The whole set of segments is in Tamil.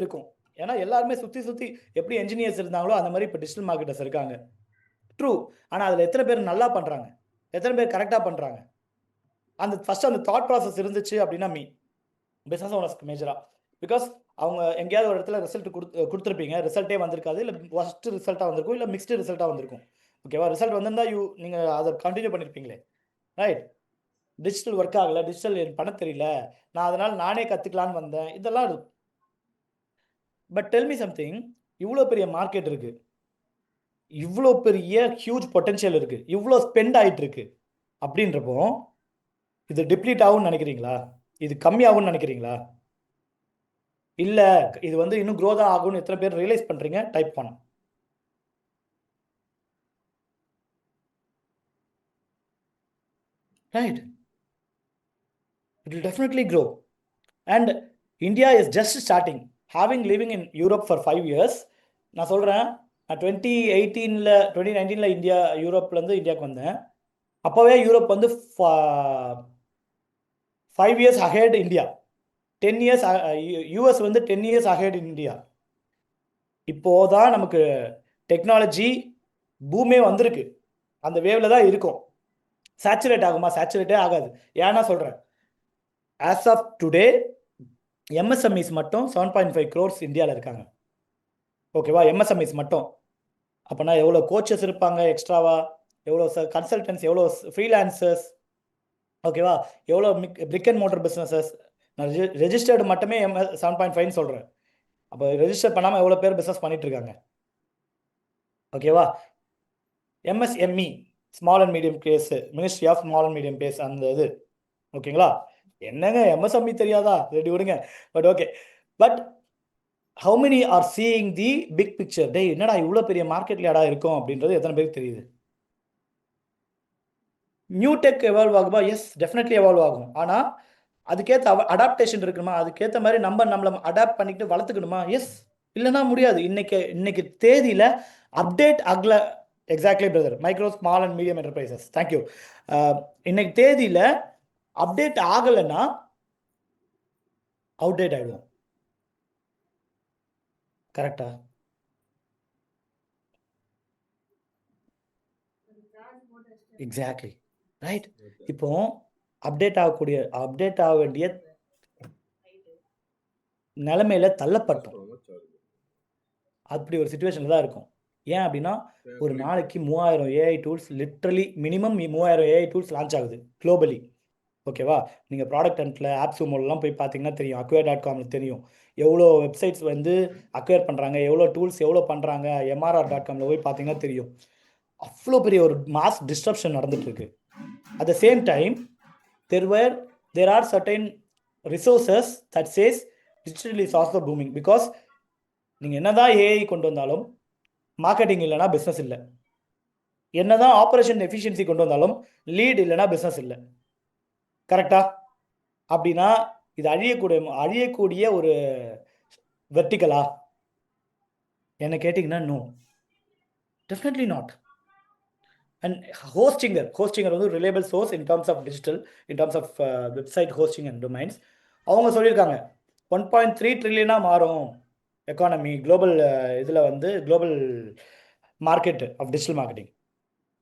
இருக்கும். ஏன்னா எல்லாருமே சுத்தி எப்படி என்ஜினியர்ஸ் இருந்தாங்களோ அந்த மாதிரி இப்போ டிஜிட்டல் மார்க்கெட்டர்ஸ் இருக்காங்க. ட்ரூ. ஆனா அதுல எத்தனை பேர் நல்லா பண்றாங்க, எத்தனை பேர் கரெக்டா பண்றாங்க? அந்த ஃபர்ஸ்ட் அந்த தாட் ப்ராசஸ் இருந்துச்சு அப்படின்னா பிசினஸ் ஓனர்ஸ்க்கு மேஜரா. பிகாஸ் அவங்க எங்கேயாவது ஒரு இடத்துல ரிசல்ட் கொடுத்துருப்பீங்க, ரிசல்ட்டே வந்திருக்காது, இல்லை ஃபர்ஸ்ட் ரிசல்ட்டாக வந்திருக்கும், இல்லை மிக்ஸ்டு ரிசல்ட்டாக வந்திருக்கும். ஓகேவா? ரிசல்ட் வந்திருந்தா நீங்கள் அதை கண்டினியூ பண்ணியிருப்பீங்களே, ரைட்? டிஜிட்டல் ஒர்க் ஆகலை, டிஜிட்டல் எனக்கு பண்ண தெரியல, நான் அதனால் நானே கற்றுக்கலான்னு வந்தேன், இதெல்லாம் இருக்கும். பட் டெல் மீ சம்திங், இவ்வளோ பெரிய மார்க்கெட் இருக்கு, இவ்வளோ பெரிய ஹியூஜ் பொட்டன்ஷியல் இருக்கு, இவ்வளோ ஸ்பெண்ட் ஆகிட்டு இருக்கு அப்படின்றப்போ இது டிப்ளீட் ஆகும்னு நினைக்கிறீங்களா? இது கம்மியாகும்னு நினைக்கிறீங்களா? இல்லை இது வந்து இன்னும் க்ரோ தான் ஆகும்னு எத்தனை பேர் ரியலைஸ் பண்ணுறீங்க? டைப் பண்ண. Right, it will definitely grow. And India is just starting. Having living in Europe for 5 years, நான் சொல்கிறேன், நான் 2019 இந்தியா யூரோப்லேருந்து இந்தியாவுக்கு வந்தேன். அப்போவே யூரோப் வந்து 5 years ahead India, 10 years US வந்து 10 years ahead இந்தியா. இப்போதான் நமக்கு டெக்னாலஜி பூமே வந்திருக்கு, அந்த வேவ்ல தான் இருக்கும். சேச்சுரேட் ஆகுமா? சேச்சுரேட்டே ஆகாது. ஏன்னா சொல்கிறேன், ஆஸ் ஆஃப் டுடே எம்எஸ்எம்இஸ் மட்டும் 7.5 crores இந்தியாவில் இருக்காங்க. ஓகேவா? எம்எஸ்எம்இஸ் மட்டும். அப்போனா எவ்வளோ கோச்சஸ் இருப்பாங்க எக்ஸ்ட்ராவா, எவ்வளோ கன்சல்டன்ஸ், எவ்வளோ ஃப்ரீலான்சர்ஸ், ஓகேவா? எவ்வளோ பிரிக் அண்ட் மோட்டர் பிஸ்னஸஸ். நான் ரெஜிஸ்டர்டு மட்டுமே 7.5 சொல்கிறேன். அப்போ ரெஜிஸ்டர் பண்ணாமல் எவ்வளோ பேர் பிஸ்னஸ் பண்ணிட்டு இருக்காங்க? ஓகேவா? MSME, small and medium case, ministry of small and medium case, அந்த இது. ஓகேங்களா? என்னங்க எம்எஸ்எம்இ தெரியாதா? ரெடி விடுங்க. But okay, but how many are seeing the big picture? டே என்னடா இவ்வளோ பெரிய மார்க்கெட்ல இடம் இருக்கும் அப்படின்றது எத்தனை பேருக்கு தெரியுது? நியூ டெக் எவால்வ் ஆகுமா? எஸ், டெஃபினெட்லி எவால்வ் ஆகும். ஆனால் அதுக்கேற்ற அடாப்டேஷன் இருக்குமா? அதுக்கேற்ற மாதிரி நம்மளை அடாப்ட் பண்ணிக்கிட்டு வளர்த்துக்கணுமா? எஸ், இல்லைன்னா முடியாது. இன்னைக்கு தேதியில் அப்டேட் ஆகல. Exactly brother, micro small and medium enterprises, thank you. இன்னைக்கு தேதியில் அப்டேட் ஆகலைன்னா அவுடேட் ஆகிடும். கரெக்டா? Exactly, right. இப்போ அப்டேட் ஆக வேண்டிய நிலைமையில தள்ளப்பட்டோம். அப்படி ஒரு சுச்சுவேஷன்ல தான் இருக்கும். ஏன் அப்படின்னா, ஒரு நாளைக்கு 3000 AI tools, literally minimum 3000 AI tools launch ஆகுது குளோபலி. ஓகேவா? நீங்கள் ப்ராடக்ட் ஹண்ட்டில் ஆப்ஸுமோலாம் போய் பார்த்தீங்கன்னா தெரியும், acquire.comல தெரியும் எவ்வளோ வெப்சைட்ஸ் வந்து அக்வயர் பண்ணுறாங்க, எவ்வளோ டூல்ஸ் எவ்வளோ பண்ணுறாங்க. MRR.comல போய் பார்த்தீங்கன்னா தெரியும். அவ்வளோ பெரிய ஒரு மாஸ் டிஸ்ட்ரப்ஷன் நடந்துட்டு இருக்கு. At the same time there are certain resources that says digital is also booming, because நீங்கள் என்னதான் ஏஐ கொண்டு வந்தாலும் மார்க்கெட்டிங் இல்லைனா பிஸ்னஸ் இல்லை, என்னதான் ஆப்ரேஷன் எஃபிஷியன்சி கொண்டு வந்தாலும் லீட் இல்லைனா பிஸ்னஸ் இல்லை. கரெக்டா? அப்படின்னா இது அழியக்கூடிய ஒரு வெர்டிகலா என்ன கேட்டிங்கன்னா, no, definitely not. And Hostinger வந்து reliable source in terms of digital, in terms of website hosting and domains. அவங்க சொல்லியிருக்காங்க 1.3 ட்ரில்லியனாக மாறும் எக்கானமி குளோபல், இதில் வந்து global market of digital marketing.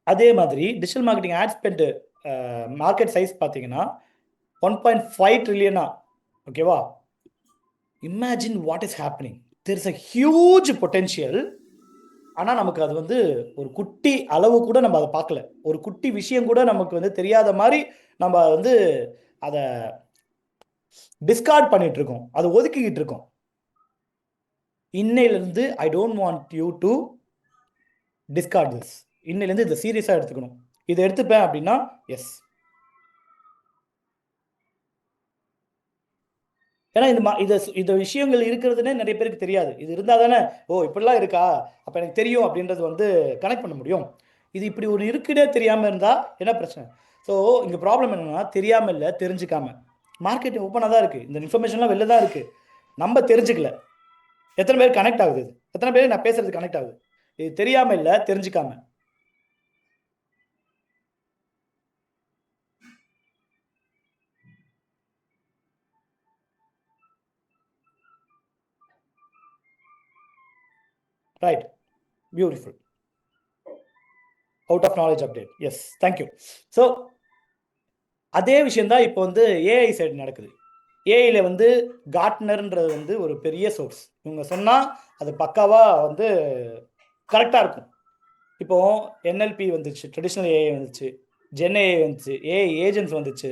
அதே மாதிரி digital marketing ad spend market size பார்த்தீங்கன்னா 1.5 ட்ரில்லியனா. ஓகேவா? Imagine what is happening. There is a huge potential. ஆனால் நமக்கு அது வந்து ஒரு குட்டி அளவு கூட நம்ம அதை பார்க்கல, ஒரு குட்டி விஷயம் கூட நமக்கு வந்து தெரியாத மாதிரி நம்ம வந்து அதை டிஸ்கார்ட் பண்ணிட்டு இருக்கோம், அதை ஒதுக்கிக்கிட்டு இருக்கோம். இன்னையிலேருந்து I don't want you to discard this. இன்னையிலேருந்து இதை சீரியஸாக எடுத்துக்கணும். இதை எடுத்துப்பேன் அப்படின்னா எஸ். ஏன்னா இந்த விஷயங்கள் இருக்கிறதுனே நிறைய பேருக்கு தெரியாது. இது இருந்தால் தானே ஓ இப்படிலாம் இருக்கா, அப்போ எனக்கு தெரியும் அப்படின்றது வந்து கனெக்ட் பண்ண முடியும். இது இப்படி ஒரு இருக்குன்னே தெரியாமல் இருந்தால் என்ன பிரச்சனை? ஸோ இங்கே ப்ராப்ளம் என்னென்னா, தெரியாமல் இல்லை, தெரிஞ்சுக்காம. மார்க்கெட் ஓப்பனாக தான் இருக்குது, இந்த இன்ஃபர்மேஷன்லாம் வெளில தான் இருக்குது, நம்ம தெரிஞ்சுக்கல. எத்தனை பேர் கனெக்ட் ஆகுது? எத்தனை பேர் நான் பேசுறது கனெக்ட் ஆகுது? இது தெரியாமல் இல்லை, தெரிஞ்சுக்காம. Right, beautiful. Out of knowledge update, yes, thank you. So அதே விஷயந்தான் இப்போ வந்து ஏஐ சைடு நடக்குது. ஏஐல வந்து கார்ட்னர்ன்றது வந்து ஒரு பெரிய சோர்ஸ். இவங்க சொன்னால் அது பக்காவாக வந்து கரெக்டாக இருக்கும். இப்போ என்எல்பி வந்துச்சு, ட்ரெடிஷ்னல் ஏஐ வந்துச்சு, ஜென் ஏஐ வந்துச்சு, ஏஐ ஏஜென்ட்ஸ் வந்துச்சு.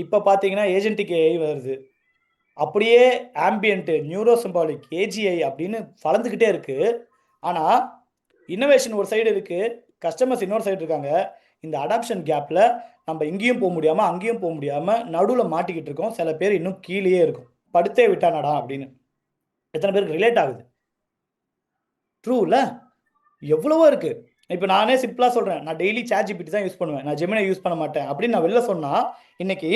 இப்போ பார்த்தீங்கன்னா ஏஜென்டிக் ஏஐ வருது. அப்படியே ஆம்பியன்ட்டு, நியூரோசிம்பாலிக், ஏஜிஐ அப்படின்னு வளர்ந்துக்கிட்டே இருக்குது. ஆனால் இன்னோவேஷன் ஒரு சைடு இருக்குது, கஸ்டமர்ஸ் இன்னொரு சைடு இருக்காங்க. இந்த அடாப்ஷன் கேப்பில் நம்ம இங்கேயும் போக முடியாமல் அங்கேயும் போக முடியாமல் நடுவில் மாட்டிக்கிட்டு இருக்கோம். சில பேர் இன்னும் கீழேயே இருக்கும், படுத்தே விட்டானடா அப்படின்னு. எத்தனை பேருக்கு ரிலேட் ஆகுது? ட்ரூல எவ்வளவோ இருக்குது. இப்போ நானே சிம்பிளாக சொல்கிறேன், நான் டெய்லி ChatGPT தான் யூஸ் பண்ணுவேன், நான் ஜெமினை யூஸ் பண்ண மாட்டேன் அப்படின்னு நான் வெளில சொன்னால், இன்னைக்கு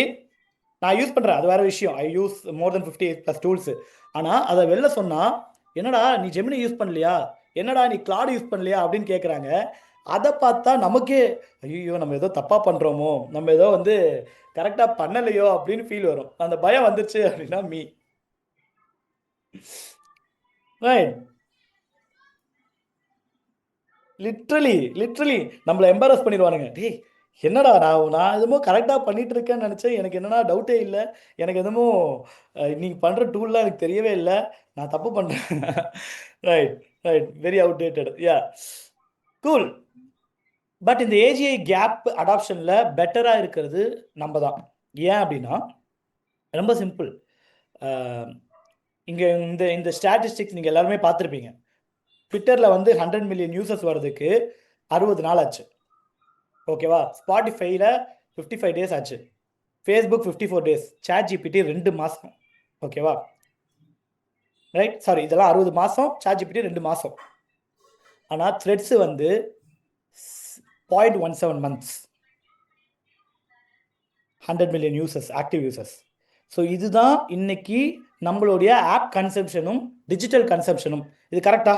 நான் யூஸ் பண்ணுறேன், அது வேறு விஷயம். ஐ யூஸ் மோர் தென் 50+ டூல்ஸு. ஆனால் அதை வெளில சொன்னால், என்னடா நீ ஜெமினி யூஸ் பண்ணலையா, என்னடா நீ கிளாட் யூஸ் பண்ணலையா அப்படின்னு கேட்குறாங்க. அதை பார்த்தா நமக்கே ஐயோ நம்ம ஏதோ தப்பாக பண்ணுறோமோ, நம்ம ஏதோ வந்து கரெக்டாக பண்ணலையோ அப்படின்னு ஃபீல் வரும். அந்த பயம் வந்துருச்சு அப்படின்னா ரைட், லிட்ரலி நம்மளை எம்பாரஸ் பண்ணிடுவானுங்க. டேய் என்னடா நான் எதுமோ கரெக்டாக பண்ணிட்டு இருக்கேன்னு நினச்சேன், எனக்கு என்னன்னா டவுட்டே இல்லை, எனக்கு எதுமோ நீங்கள் பண்ணுற டூல்லாம் எனக்கு தெரியவே இல்லை, நான் தப்பு பண்ணுறேன். Right, very outdated, yeah, cool. But இந்த ஏஜிஐ கேப் அடாப்ஷனில் பெட்டராக இருக்கிறது நம்ம தான். ஏன் அப்படின்னா ரொம்ப சிம்பிள். இங்கே இந்த இந்த ஸ்டாட்டிஸ்டிக்ஸ் நீங்கள் எல்லாருமே பார்த்துருப்பீங்க. ட்விட்டரில் வந்து 100 மில்லியன் யூசர்ஸ் வர்றதுக்கு 60 நாள் ஆச்சு, ஓகேவா? ஸ்பாட்டிஃபைல 55 டேஸ் ஆச்சு, ஃபேஸ்புக் 54 டேஸ், ChatGPT 2 மாதம், ஓகேவா? ரைட், சாரி, இதெல்லாம் 60 மாதம், ChatGPT 2 மாதம். ஆனால் த்ரெட்ஸு வந்து 0.17 months, 100 million users, active users. So இதுதான் இன்னைக்கு நம்மளுடைய ஆப் கன்சம்ஷனும் டிஜிட்டல் கன்சம்ஷனும். இது கரெக்டா?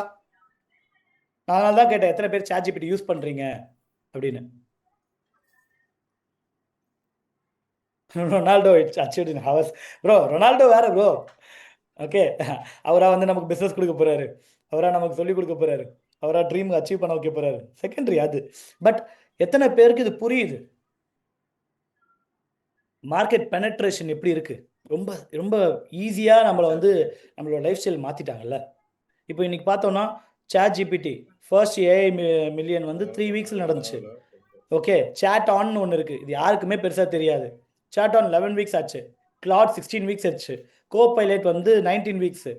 நான் தான் கேட்டேன், எத்தனை பேர் ChatGPT யூஸ் பண்ணுறீங்க அப்படின்னு. Ronaldo it's achieved in hours. Bro Ronaldo வேறு ப்ரோ, ஓகே. அவராக வந்து நமக்கு பிஸ்னஸ் கொடுக்க போகிறாரு, அவராக நமக்கு சொல்லிக் கொடுக்க போகிறாரு, அவராக ட்ரீம் அச்சீவ் பண்ண வைக்க போகிறாரு, செகண்டரி அது. பட் எத்தனை பேருக்கு இது புரியுது? மார்க்கெட் பெனட்ரேஷன் எப்படி இருக்குது? ரொம்ப ரொம்ப ஈஸியாக நம்மளை வந்து நம்மளோட லைஃப் ஸ்டைல் மாற்றிட்டாங்கல்ல. இப்போ இன்றைக்கி பார்த்தோன்னா ChatGPT ஃபர்ஸ்ட் ஏஐ மில்லியன் வந்து 3 வீக்ஸில் நடந்துச்சு, ஓகே. சேட் ஆன் ஒன்று இருக்குது, இது யாருக்குமே பெருசாக தெரியாது. சேட் ஆன் 11 வீக்ஸ் ஆச்சு, கிளாட் 16 வீக்ஸ் ஆச்சு, கோபைலட் வந்து 19 வீக்ஸு,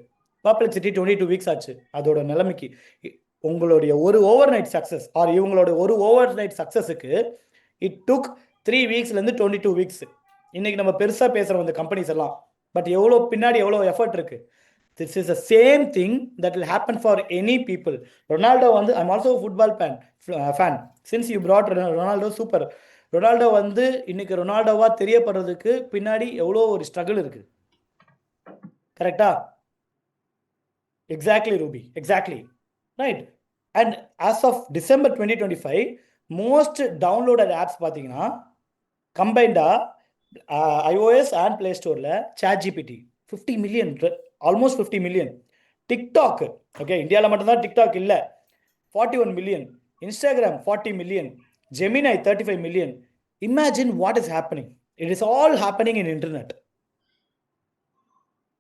பர்ப்ளெக்சிட்டி 22 வீக்ஸ் ஆச்சு. அதோட நிலைமைக்கு உங்களுடைய ஒரு ஓவர் நைட் சக்ஸஸ் ஆர் இவங்களோட ஒரு ஓவர் நைட் சக்ஸஸுக்கு இட் டுக் 3 வீக்ஸ்லேருந்து 22 வீக்ஸ். இன்றைக்கி நம்ம பெருசாக பேசுகிறோம் இந்த கம்பெனிஸ் எல்லாம், பட் எவ்வளோ பின்னாடி எவ்வளோ எஃபர்ட் இருக்குது. This is the same thing that will happen for any people. Ronaldo வந்து I'm also a football fan. Since you brought Ronaldo, super. Ronaldo வந்து இன்னைக்கு ரொனால்டோவா தெரியப்படுறதுக்கு பின்னாடி எவ்வளோ ஒரு ஸ்ட்ரகிள் இருக்குது, கரெக்டா? Exactly Ruby, exactly right. And as of December 2025 most downloaded apps பார்த்தீங்கன்னா கம்பைண்டாக iOS அண்ட் பிளே ஸ்டோரில் ChatGPT 50 million, almost 50 million. TikTok, okay, இந்தியாவில் மட்டும்தான் டிக்டாக் இல்லை, 41 million. Instagram 40 million. Gemini 35 million. Imagine what is happening. It is all happening in internet.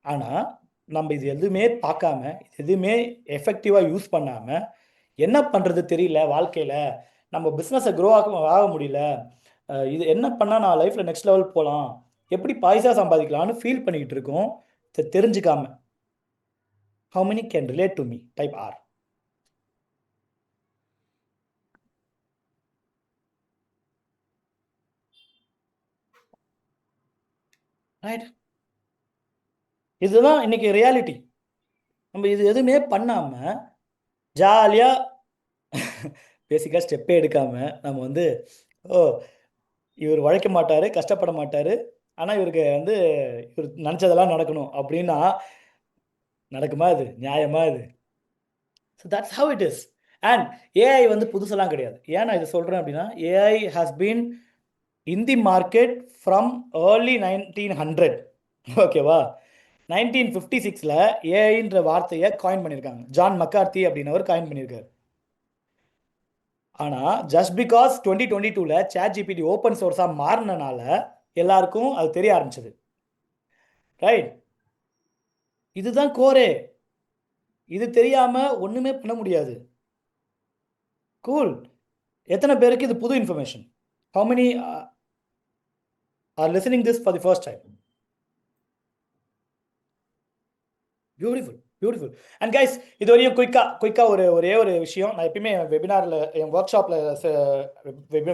ஆனால் நம்ம இது எதுவுமே பார்க்காம, இது எதுவுமே எஃபெக்டிவாக யூஸ் பண்ணாமல் என்ன பண்ணுறது தெரியல வாழ்க்கையில், நம்ம பிஸ்னஸை க்ரோ ஆக முடியல, இது என்ன பண்ணால் நான் லைஃப்பில் நெக்ஸ்ட் லெவல் போகலாம், எப்படி பைசா சம்பாதிக்கலாம்னு ஃபீல் பண்ணிக்கிட்டு இருக்கோம், தெரிஞ்சுக்காம. How many can relate to me? Type R. Right, இதுதான் இன்னைக்கு ரியாலிட்டி. நம்ம இது எதுவுமே பண்ணாமல் ஜாலியாக பேசிக்காக ஸ்டெப்பே எடுக்காமல் நம்ம வந்து இவர் உழைக்க மாட்டார், கஷ்டப்பட மாட்டார், ஆனால் இவருக்கு வந்து இவர் நினச்சதெல்லாம் நடக்கணும் அப்படின்னா நடக்குமா? இது நியாயமா இது? So that's how it is. And AI வந்து புதுசெல்லாம் கிடையாது. ஏன் நான் இதை சொல்கிறேன் அப்படின்னா, AI has been in the market from early 1900, ஓகேவா? 1956ல் ஏஐன்ற வார்த்தையை காயின் பண்ணியிருக்காங்க. ஜான் மெக்கார்த்தி அப்படின்னவர் காயின் பண்ணியிருக்காரு. ஆனால் ஜஸ்ட் பிகாஸ் 2022ல் ChatGPT ஓப்பன் சோர்ஸாக மாறினனால எல்லாருக்கும் அது தெரிய ஆரம்பிச்சது. ரைட், இதுதான் கோரே. இது தெரியாம ஒண்ணுமே பண்ண முடியாது. கூல். எத்தனை பேருக்கு இது புது information? How many are listening this for the first time? Beautiful, beautiful. And guys, இது வரையும் குயிக்காக ஒரே ஒரு விஷயம். நான் எப்பயுமே வெபினாரில், என் ஒர்க் ஷாப்பில்,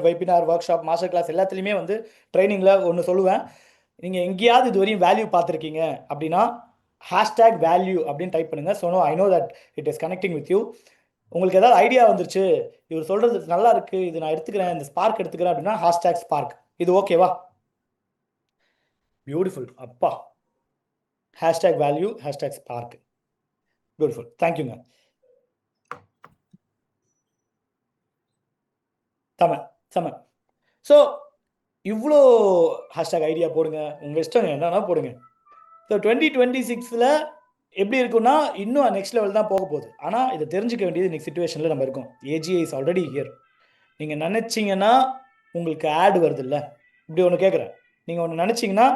webinar, workshop, master class எல்லாத்துலேயுமே வந்து ட்ரைனிங்கில் ஒன்று சொல்லுவேன். நீங்கள் எங்கேயாவது இது வரையும் வேல்யூ பார்த்துருக்கீங்க அப்படின்னா #value அப்படின்னு டைப் பண்ணுங்கள். So I know that it is connecting with you. உங்களுக்கு ஏதாவது ஐடியா வந்துருச்சு, இவர் சொல்கிறது நல்லா இருக்குது, இது நான் எடுத்துக்கிறேன், இந்த ஸ்பார்க் எடுத்துக்கிறேன் அப்படின்னா #ஸ்பார்க். இது ஓகேவா? பியூட்டிஃபுல். அப்பா, #value, #spark. பியூட்டிஃபுல். தேங்க்யூங்க. செம. ஸோ இவ்வளோ ஐடியா போடுங்க, உங்கள் இஷ்டம், என்னன்னா போடுங்க. ஸோ 2026ல் எப்படி இருக்குன்னா இன்னும் நெக்ஸ்ட் லெவல் தான் போக போகுது. ஆனால் இதை தெரிஞ்சுக்க வேண்டியது இன்றைக்கி சுச்சுவேஷனில் நம்ம இருக்கோம். AGI is already here. நீங்கள் நினச்சிங்கன்னா உங்களுக்கு ஆட் வருது இல்லை? இப்படி ஒன்று கேட்குறேன். நீங்கள் ஒன்று நினச்சிங்கன்னா,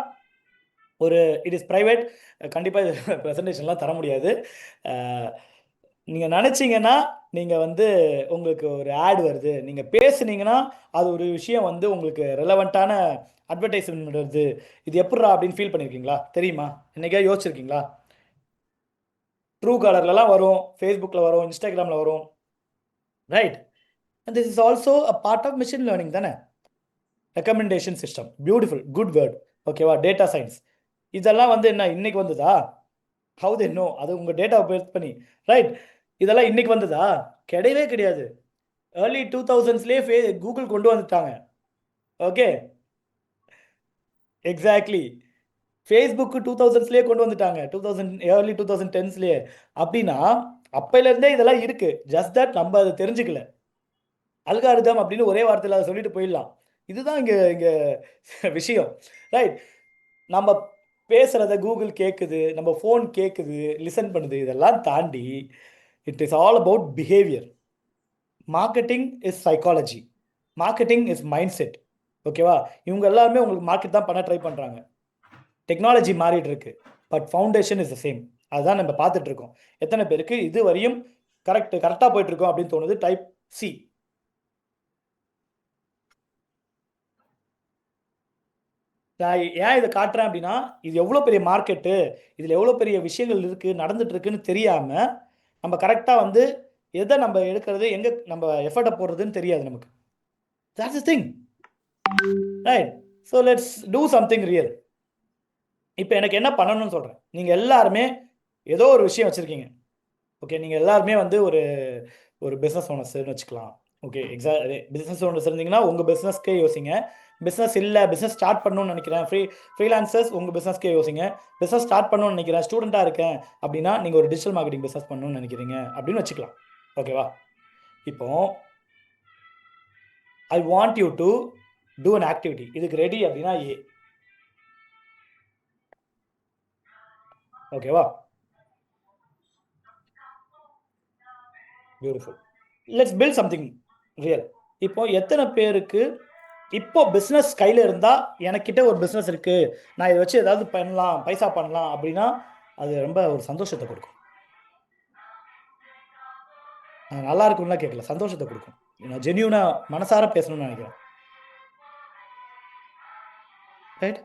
ஒரு இட் இஸ் ப்ரைவேட், கண்டிப்பாக இது ப்ரெசன்டேஷன்லாம் தர முடியாது. நீங்கள் நினச்சிங்கன்னா நீங்கள் வந்து உங்களுக்கு ஒரு ஆட் வருது, நீங்கள் பேசுனீங்கன்னா அது ஒரு விஷயம் வந்து உங்களுக்கு ரெலவெண்ட்டான அட்வர்டைஸ்மெண்ட் வருது. இது எப்பட்றா அப்படின்னு ஃபீல் பண்ணியிருக்கீங்களா? தெரியுமா? என்னைக்கா யோசிச்சிருக்கீங்களா? ட்ரூ காலர்லலாம் வரும், ஃபேஸ்புக்கில் வரும், இன்ஸ்டாகிராமில் வரும். Right. And this is also a part of machine learning தானே. Recommendation system, beautiful, good word. ஓகேவா? டேட்டா சயின்ஸ், இதெல்லாம் வந்து என்ன இன்னைக்கு வந்ததா? How they know? அது உங்கள் டேட்டாவை பேஸ் பண்ணி. ரைட். இதெல்லாம் இன்னைக்கு வந்ததா? கிடையவே கிடையாது. ஏர்லி 2000ஸ்லேயே கூகுள் கொண்டு வந்துட்டாங்க. Okay, exactly. ஃபேஸ்புக்கு 2000ஸ்லேயே கொண்டு வந்துட்டாங்க, ஏர்லி 2010ஸ்லேயே. அப்படின்னா அப்பையிலேருந்தே இதெல்லாம் இருக்குது. ஜஸ்ட் தட் நம்ம அதை தெரிஞ்சுக்கல. அல்காரிதம் அப்படின்னு ஒரே வார்த்தையில் அதை சொல்லிட்டு போயிடலாம். இதுதான் இங்கே விஷயம். ரைட். நம்ம பேசுகிறத கூகுள் கேட்குது, நம்ம ஃபோன் கேட்குது, லிசன் பண்ணுது. இதெல்லாம் தாண்டி it is all about behaviour. Marketing is psychology, marketing is mind set. ஓகேவா? இவங்க எல்லாருமே உங்களுக்கு மார்க்கெட் தான் பண்ண ட்ரை பண்ணுறாங்க. டெக்னாலஜி மாறிட்டு இருக்கு, but foundation is the same. அதுதான் நம்ம பார்த்துட்டு இருக்கோம். எத்தனை பேருக்கு இது வரையும் கரெக்டாக போயிட்டு இருக்கோம் அப்படின்னு தோணுது? Type C. நான் ஏன் இதை காட்டுறேன் அப்படின்னா, இது எவ்வளோ பெரிய மார்க்கெட்டு, இதில் எவ்வளோ பெரிய விஷயங்கள் இருக்குது, நடந்துட்டு இருக்குன்னு தெரியாமல் நம்ம கரெக்டாக வந்து எதை நம்ம எடுக்கிறது, எங்கே நம்ம எஃபர்ட்டை போடுறதுன்னு தெரியாது நமக்கு. That's the thing. Right. So let's do something real. இப்போ எனக்கு என்ன பண்ணணும்னு சொல்கிறேன். நீங்கள் எல்லாருமே ஏதோ ஒரு விஷயம் வச்சுருக்கீங்க. ஓகே, நீங்கள் எல்லாருமே வந்து ஒரு பிஸ்னஸ் ஓனர்ஸ்ன்னு வச்சுக்கலாம். ஓகே, பிஸ்னஸ் ஓனர்ஸ் இருந்தீங்கன்னா உங்கள் பிஸ்னஸ்க்கே யோசிங்க. பிஸ்னஸ் இல்லை, பிஸ்னஸ் ஸ்டார்ட் பண்ணணும்னு நினைக்கிறேன், ஃப்ரீலான்சர்ஸ் உங்கள் பிஸ்னஸ்க்கே யோசிங்க. பிஸ்னஸ் ஸ்டார்ட் பண்ணணும்னு நினைக்கிறேன், ஸ்டூடெண்ட்டாக இருக்கேன் அப்படின்னா நீங்கள் ஒரு டிஜிட்டல் மார்க்கெட்டிங் பிஸ்னஸ் பண்ணணும்னு நினைக்கிறீங்க அப்படின்னு வச்சுக்கலாம். ஓகேவா? இப்போ I want you to do an activity. இதுக்கு ரெடி அப்படின்னா ஏ. ஓகேவா? Beautiful. Let's build something real. இப்போ எத்தனை பேருக்கு இப்போ பிஸ்னஸ் கையில் இருந்தால், எனக்கிட்ட ஒரு பிஸ்னஸ் இருக்குது, நான் இதை வச்சு ஏதாவது பண்ணலாம், பைசா பண்ணலாம் அப்படின்னா அது ரொம்ப ஒரு சந்தோஷத்தை கொடுக்கும். நல்லா இருக்கும்லாம் கேட்கல, சந்தோஷத்தை கொடுக்கும். நான் ஜென்யூனாக மனசார பேசணும்னு நினைக்கிறேன். ரைட்.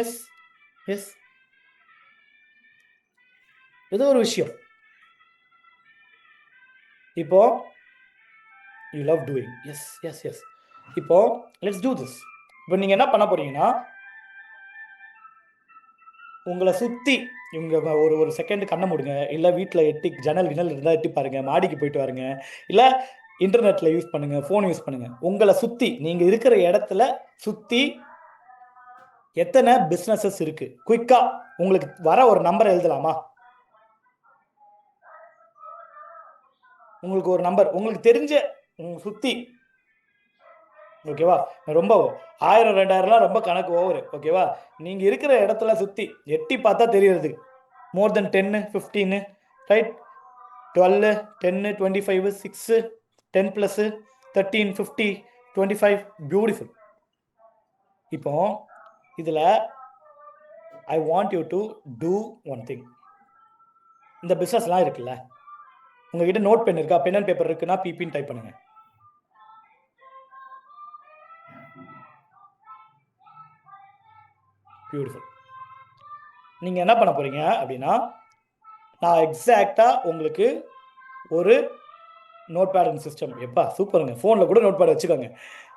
எஸ் எஸ், ஏதோ ஒரு விஷயம். இப்போ you love doing. Yes yes yes. இப்போ லெட்ஸ் டூ திஸ். இப்போ நீங்கள் என்ன பண்ண போறீங்கன்னா, உங்களை சுற்றி இவங்க ஒரு செகண்ட் கண்ணை மூடுங்க, இல்லை வீட்டில் ஜன்னல் இருந்தால் எட்டி பாருங்க, மாடிக்கு போயிட்டு வாருங்க, இல்லை இன்டர்நெட்டில் யூஸ் பண்ணுங்கள், ஃபோன் யூஸ் பண்ணுங்கள். உங்களை சுற்றி, நீங்கள் இருக்கிற இடத்துல சுற்றி எத்தனை பிஸ்னஸஸ் இருக்குது? குயிக்காக உங்களுக்கு வர ஒரு நம்பரை எழுதலாமா? உங்களுக்கு ஒரு நம்பர், உங்களுக்கு தெரிஞ்ச சுற்றி ஓகேவா? ரொம்ப 1000 2000லாம் ரொம்ப கணக்கு ஓவர். ஓகேவா? நீங்க இருக்கிற இடத்துல சுத்தி எட்டி பார்த்தா தெரியுது. More than 10 15 right? 12 10 25 6 10 plus 13 50 25 beautiful. இப்போ இதுல I want you to do one thing. இந்த பிசினஸ்லாம் இருக்குல்ல, உங்ககிட்ட நோட் பென் இருக்கா? பென் அண்ட் பேப்பர் இருக்குன்னா பிபின்னு டைப் பண்ணுங்க. பியூட்டிஃபுல். நீங்கள் என்ன பண்ண போகிறீங்க அப்படின்னா, நான் எக்ஸாக்டாக உங்களுக்கு ஒரு நோட் பேட் அண்ட் சிஸ்டம், எப்பா சூப்பருங்க, ஃபோனில் கூட நோட் பேட் வச்சுக்கோங்க.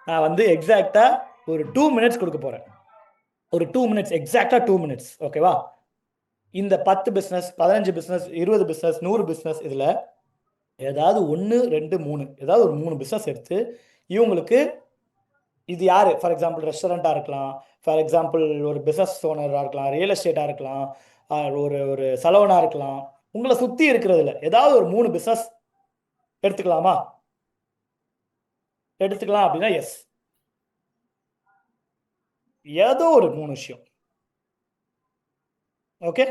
நான் வந்து எக்ஸாக்டாக ஒரு 2 மினிட்ஸ் கொடுக்க போகிறேன். ஒரு 2 மினிட்ஸ், எக்ஸாக்டாக 2 மினிட்ஸ். ஓகேவா? இந்த 10 பிஸ்னஸ் 15 பிஸ்னஸ் 20 பிஸ்னஸ் 100 பிஸ்னஸ் இதில் ஏதாவது 1 2 3 ஏதாவது ஒரு 3 பிஸ்னஸ் எடுத்து இவங்களுக்கு இது யார், ஃபார் எக்ஸாம்பிள் ரெஸ்டாரண்ட்டாக இருக்கலாம், ஃபார் எக்ஸாம்பிள் ஒரு பிஸ்னஸ் ஓனராக இருக்கலாம், ரியல் எஸ்டேட்டாக இருக்கலாம், ஒரு ஒரு சலவனாக இருக்கலாம், உங்களை சுற்றி இருக்கிறதுல ஏதாவது ஒரு 3 பிஸ்னஸ் எடுத்துக்கலாமா? எடுத்துக்கலாம் அப்படின்னா எஸ். ஏதோ ஒரு 3 விஷயம். Okay,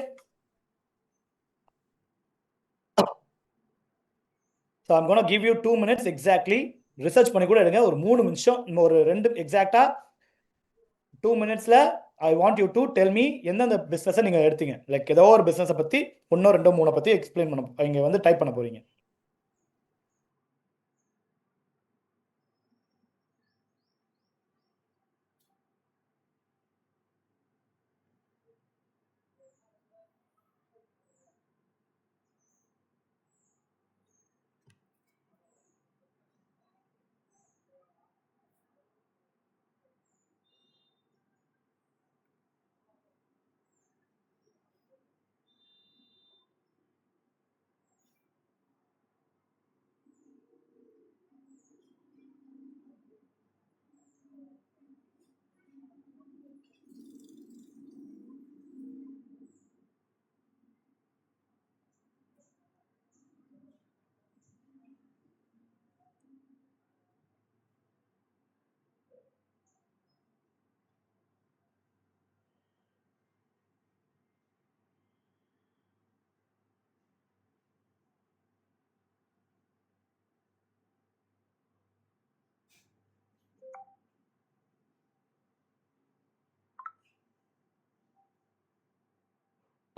so I'm gonna give you 2 minutes exactly. Research பண்ணி கூட எடுங்க. ஒரு 3 நிமிஷம், ஒரு 2 எக்ஸாக்டா 2 மினிட்ஸ்ல ஐ want you to tell me எந்தெந்த பிஸ்னஸை நீங்கள் எடுத்தீங்க. லைக் ஏதோ ஒரு பிஸ்னஸை பற்றி 1 2 3 பற்றி எக்ஸ்பிளைன் பண்ண இங்கே வந்து டைப் பண்ண போறீங்க.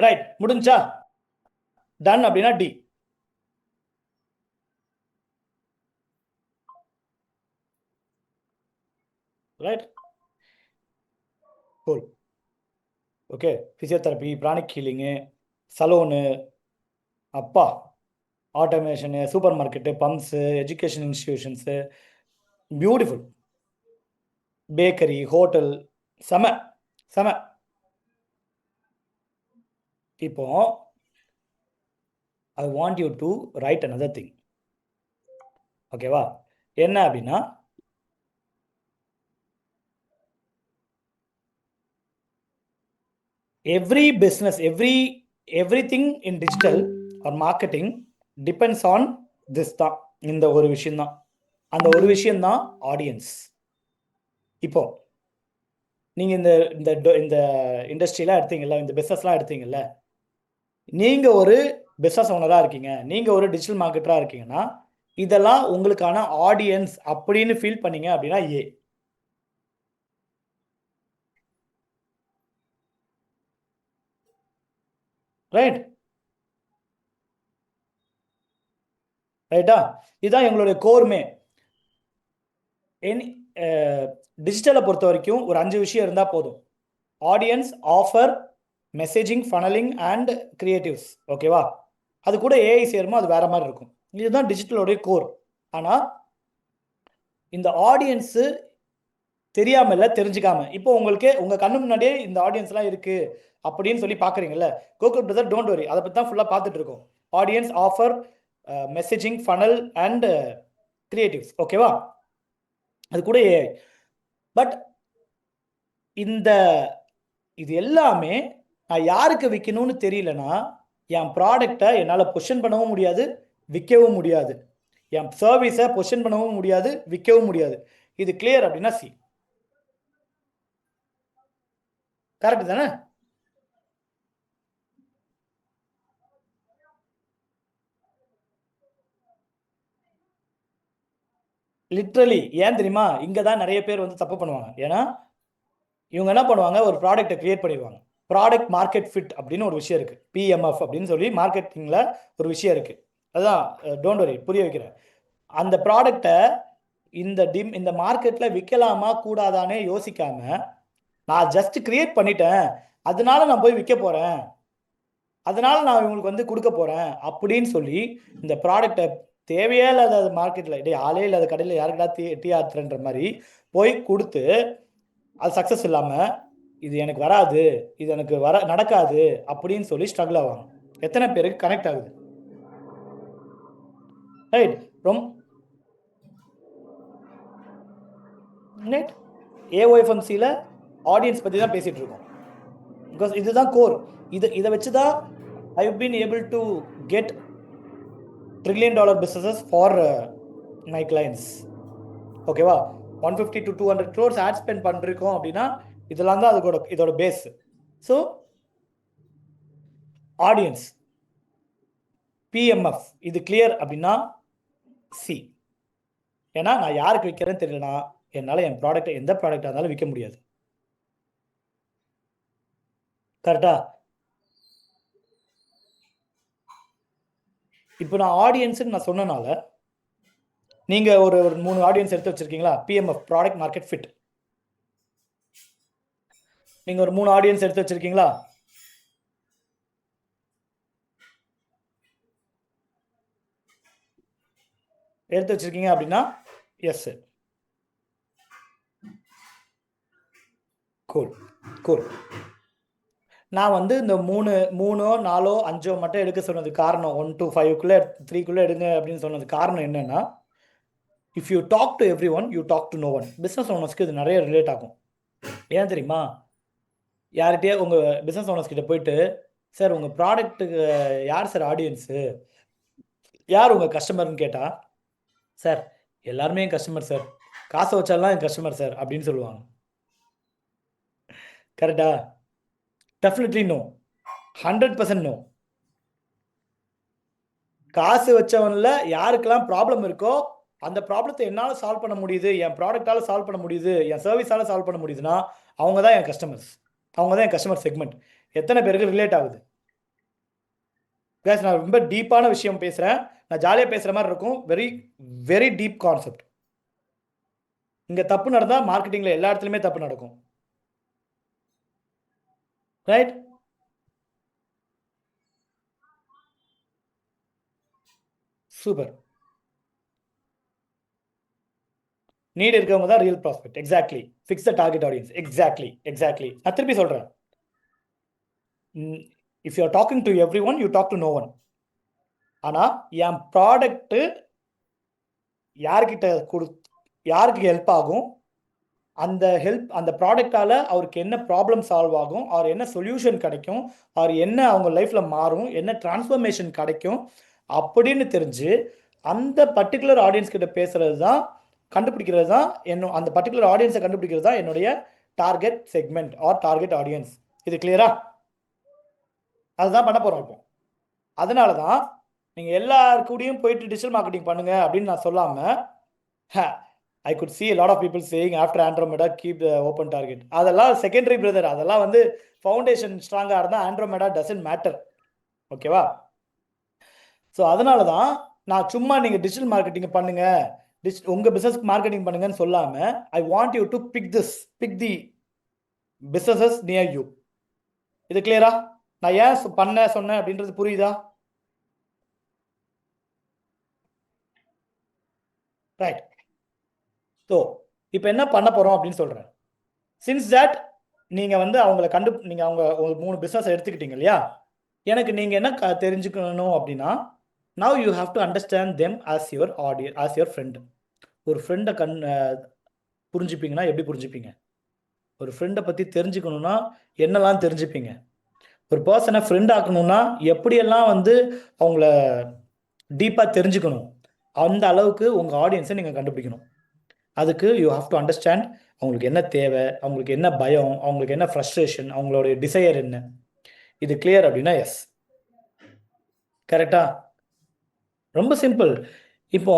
ரைட், முடிஞ்சா? டன் அப்படின்னா டி. Right, cool. Okay, physiotherapy, pranic healing, salon, அப்பா, automation, super market, pumps, education institutions, beautiful, bakery, hotel, செம செம. இப்போ I want you to write another thing. ஓகேவா? என்ன அப்படின்னா, every business everything in digital or marketing depends on this தான். இந்த ஒரு விஷயம்தான். அந்த ஒரு விஷயம்தான் ஆடியன்ஸ். இப்போ நீங்கள் இந்த இந்த இந்த இண்டஸ்ட்ரியெலாம் எடுத்தீங்கல்ல, இந்த பிஸ்னஸ்லாம் எடுத்தீங்கல்ல, நீங்கள் ஒரு பிஸ்னஸ் ஓனராக இருக்கீங்க, நீங்கள் ஒரு டிஜிட்டல் மார்க்கெட்டராக இருக்கீங்கன்னா, இதெல்லாம் உங்களுக்கான ஆடியன்ஸ் அப்படின்னு ஃபீல் பண்ணீங்க அப்படின்னா ஏ. ரைட் ரைட்டா? இதுதான் எங்களுடைய கோர்மே. எனி டிஜிட்டலை பொறுத்த வரைக்கும் ஒரு 5 விஷயம் இருந்தால் போதும். Audience, offer, messaging, funnelling and creatives. ஓகேவா? அது கூட ஏஐ சேருமோ அது வேற மாதிரி இருக்கும். இதுதான் டிஜிட்டலோடைய கோர். ஆனால் இந்த ஆடியன்ஸு தெரியாம இல்லை, தெரிஞ்சுக்காம, இப்போ உங்களுக்கு உங்கள் கண்ணு முன்னாடியே இந்த ஆடியன்ஸ்லாம் இருக்கு அப்படின்னு சொல்லி பார்க்குறீங்கல்ல, கோகுல் பிரதர் டோன்ட் வரி, அதை பற்றி தான் ஃபுல்லாக பார்த்துட்டு இருக்கோம். Audience, offer, messaging, funnel and creatives. ஓகேவா? அது கூட ஏஐ. பட் இந்த இது எல்லாமே நான் யாருக்கு விற்கணும்னு தெரியலனா, என் ப்ராடக்டை என்னால் பொசிஷன் பண்ணவும் முடியாது, விற்கவும் முடியாது. என் சர்வீஸை பொசிஷன் பண்ணவும் முடியாது, விற்கவும் முடியாது. இது கிளியர் அப்படின்னா சி. கரெக்ட் தானே? லிட்ரலி ஏன் தெரியுமா? இங்க தான் நிறைய பேர் வந்து தப்பு பண்ணுவாங்க. ஏன்னா இவங்க என்ன பண்ணுவாங்க, ஒரு ப்ராடக்ட்டை கிரியேட் பண்ணிடுவாங்க. ப்ராடக்ட் மார்க்கெட் ஃபிட் அப்படின்னு ஒரு விஷயம் இருக்கு, பிஎம்எஃப் அப்படின்னு சொல்லி மார்க்கெட்டிங்ல ஒரு விஷயம் இருக்கு. அதான் டோன்ட் வரி, புரிய வைக்கிறேன். அந்த ப்ராடக்டை இந்த மார்க்கெட்ல விற்கலாமா கூடாதானே யோசிக்காம, நான் ஜஸ்ட் கிரியேட் பண்ணிட்டேன், அதனால நான் போய் விற்க போறேன், அதனால நான் இவங்களுக்கு வந்து கொடுக்க போறேன் அப்படின்னு சொல்லி இந்த ப்ராடக்டை தேவையே இல்லாத மார்க்கெட்ல ஆளே இல்லாத கடையில் யாருக்கடா டீ ஆத்துறன்ற மாதிரி போய் கொடுத்து அது சக்ஸஸ் இல்லாமல் இது எனக்கு வராது, இது எனக்கு நடக்காது அப்படின்னு சொல்லி ஸ்ட்ரகிள் ஆவாங்க. எத்தனை பேருக்கு கனெக்ட் ஆகுது? ரைட். ஏஓஎஃப்எம்சியில் ஆடியன்ஸ் பற்றி தான் பேசிகிட்டு இருக்கோம். பிகாஸ் இதுதான் கோர். இதை வச்சு தான் I have been able to get $1 trillion businesses for my clients. ஓகேவா? 150 to 200 crores ஆட் ஸ்பெண்ட் பண்ணிருக்கோம் அப்படின்னா இதெல்லாம் தான் இதோட பேஸ். ஸோ ஆடியன்ஸ், பிஎம்எஃப் இது கிளியர் அப்படின்னா சி. ஏன்னா நான் யாருக்கு விற்கிறேன்னு தெரியலனா என்னால் என் ப்ராடக்டை எந்த ப்ராடக்டாக இருந்தாலும் விற்க முடியாது. கரெக்டா? இப்போ நான் ஆடியன்ஸுன்னு நான் சொன்னனால நீங்கள் ஒரு 3 ஆடியன்ஸ் எடுத்து வச்சுருக்கீங்களா? PMF, product market fit. நீங்கள் ஒரு 3 ஆடியன்ஸ் எடுத்து வச்சுருக்கீங்களா? எடுத்து வச்சுருக்கீங்க அப்படின்னா எஸ். Cool cool. நான் வந்து இந்த 3, 4, 5 மட்டும் எடுக்க சொன்னது காரணம், 1 to 5 3 எடுங்க அப்படின்னு சொன்னது காரணம் என்னன்னா, if you talk to every one, you talk to no one. Business ஓனர்ஸ்க்கு இது நிறைய ரிலேட் ஆகும். ஏன் தெரியுமா? யார்கிட்டயே உங்கள் பிஸ்னஸ் ஓனர்ஸ் கிட்ட போயிட்டு, சார் உங்கள் ப்ராடக்ட்டுக்கு யார் சார் ஆடியன்ஸு, யார் உங்கள் கஸ்டமர்னு கேட்டால், சார் எல்லாருமே என் கஸ்டமர் சார், காசை வச்சாலாம் என் கஸ்டமர் சார் அப்படின்னு சொல்லுவாங்க. கரெக்டா? Definitely no, 100% no. காசு வச்சவன்ல யாருக்கெல்லாம் ப்ராப்ளம் இருக்கோ அந்த ப்ராப்ளத்தை என்னால் சால்வ் பண்ண முடியுது, என் ப்ராடக்டால் சால்வ் பண்ண முடியுது, என் சர்வீஸால் சால்வ் பண்ண முடியுதுன்னா அவங்க தான் என் கஸ்டமர்ஸ், அவங்க தான் என் கஸ்டமர் செக்மெண்ட். எத்தனை பேருக்கு ரிலேட் ஆகுது? நான் ரொம்ப டீப்பான விஷயம் பேசுகிறேன், நான் ஜாலியாக பேசுகிற மாதிரி இருக்கும். Very very deep concept. இங்கே தப்பு நடந்தால் மார்க்கெட்டிங்கில் எல்லா இடத்துலையுமே தப்பு நடக்கும். ரைட்? சூப்பர். நீட் இருக்கவங்க தான் real prospect. Exactly. Fix the target audience. Exactly. நான் திருப்பி சொல்கிறேன், if you are talking to every one, you talk to no one. ஆனால் என் ப்ராடக்ட்டு யாருக்கு ஹெல்ப் ஆகும், அந்த ப்ராடக்டால் அவருக்கு என்ன ப்ராப்ளம் சால்வ் ஆகும், அவர் என்ன சொல்யூஷன் கிடைக்கும், அவர் என்ன அவங்க லைஃப்பில் மாறும், என்ன டிரான்ஸ்ஃபர்மேஷன் கிடைக்கும் அப்படின்னு தெரிஞ்சு அந்த பர்டிகுலர் ஆடியன்ஸ் கிட்ட பேசுகிறது தான், கண்டுபிடிக்கிறது தான் அந்த பர்டிகுலர் ஆடியன்ஸை கண்டுபிடிக்கிறது தான் என்னுடைய target segment or target audience. இது கிளியரா? அதுதான் பண்ண போகிறோம் இப்போ. அதனால தான் நீங்கள் எல்லாருக்கூடையும் போயிட்டு டிஜிட்டல் மார்க்கெட்டிங் பண்ணுங்க அப்படின்னு நான் சொல்லாமல், I could see a lot of people saying after Andromeda keep the open target. அதெல்லாம் செகண்டரி பிரதர். அதெல்லாம் வந்து ஃபவுண்டேஷன் ஸ்ட்ராங்காக இருந்தால் Andromeda doesn't matter. ஓகேவா? ஸோ அதனால தான் நான் சும்மா நீங்கள் டிஜிட்டல் மார்க்கெட்டிங் பண்ணுங்க, உங்கள் பிஸ்னஸ்க்கு மார்க்கெட்டிங் பண்ணுங்கன்னு சொல்லாமல், ஐ want you to big the businesses near you. இது கிளியரா? நான் ஏன் சொன்னேன் அப்படின்றது புரியுதா? ரைட். ஸோ இப்போ என்ன பண்ண போகிறோம் அப்படின்னு சொல்கிறேன். சின்ஸ் தட் நீங்கள் வந்து நீங்கள் அவங்க ஒரு 3 பிஸ்னஸ் எடுத்துக்கிட்டீங்க இல்லையா? எனக்கு நீங்கள் என்ன தெரிஞ்சுக்கணும் அப்படின்னா, now you have to understand them as your friend. ஒரு ஃப்ரெண்டை புரிஞ்சுப்பீங்கன்னா எப்படி புரிஞ்சுப்பீங்க? ஒரு ஃப்ரெண்டை பற்றி தெரிஞ்சுக்கணுன்னா என்னெல்லாம் தெரிஞ்சுப்பீங்க? ஒரு பர்சனை ஃப்ரெண்ட் ஆக்கணும்னா எப்படியெல்லாம் வந்து அவங்கள டீப்பாக தெரிஞ்சுக்கணும்? அந்த அளவுக்கு உங்கள் ஆடியன்ஸை நீங்கள் கண்டுபிடிக்கணும். அதுக்கு யூ ஹாவ் டு அண்டர்ஸ்டாண்ட் அவங்களுக்கு என்ன தேவை, அவங்களுக்கு என்ன பயம், அவங்களுக்கு என்ன ஃப்ரஸ்ட்ரேஷன், அவங்களுடைய டிசையர் என்ன. இது கிளியர் அப்படின்னா எஸ். கரெக்டா? ரொம்ப சிம்பிள். இப்போ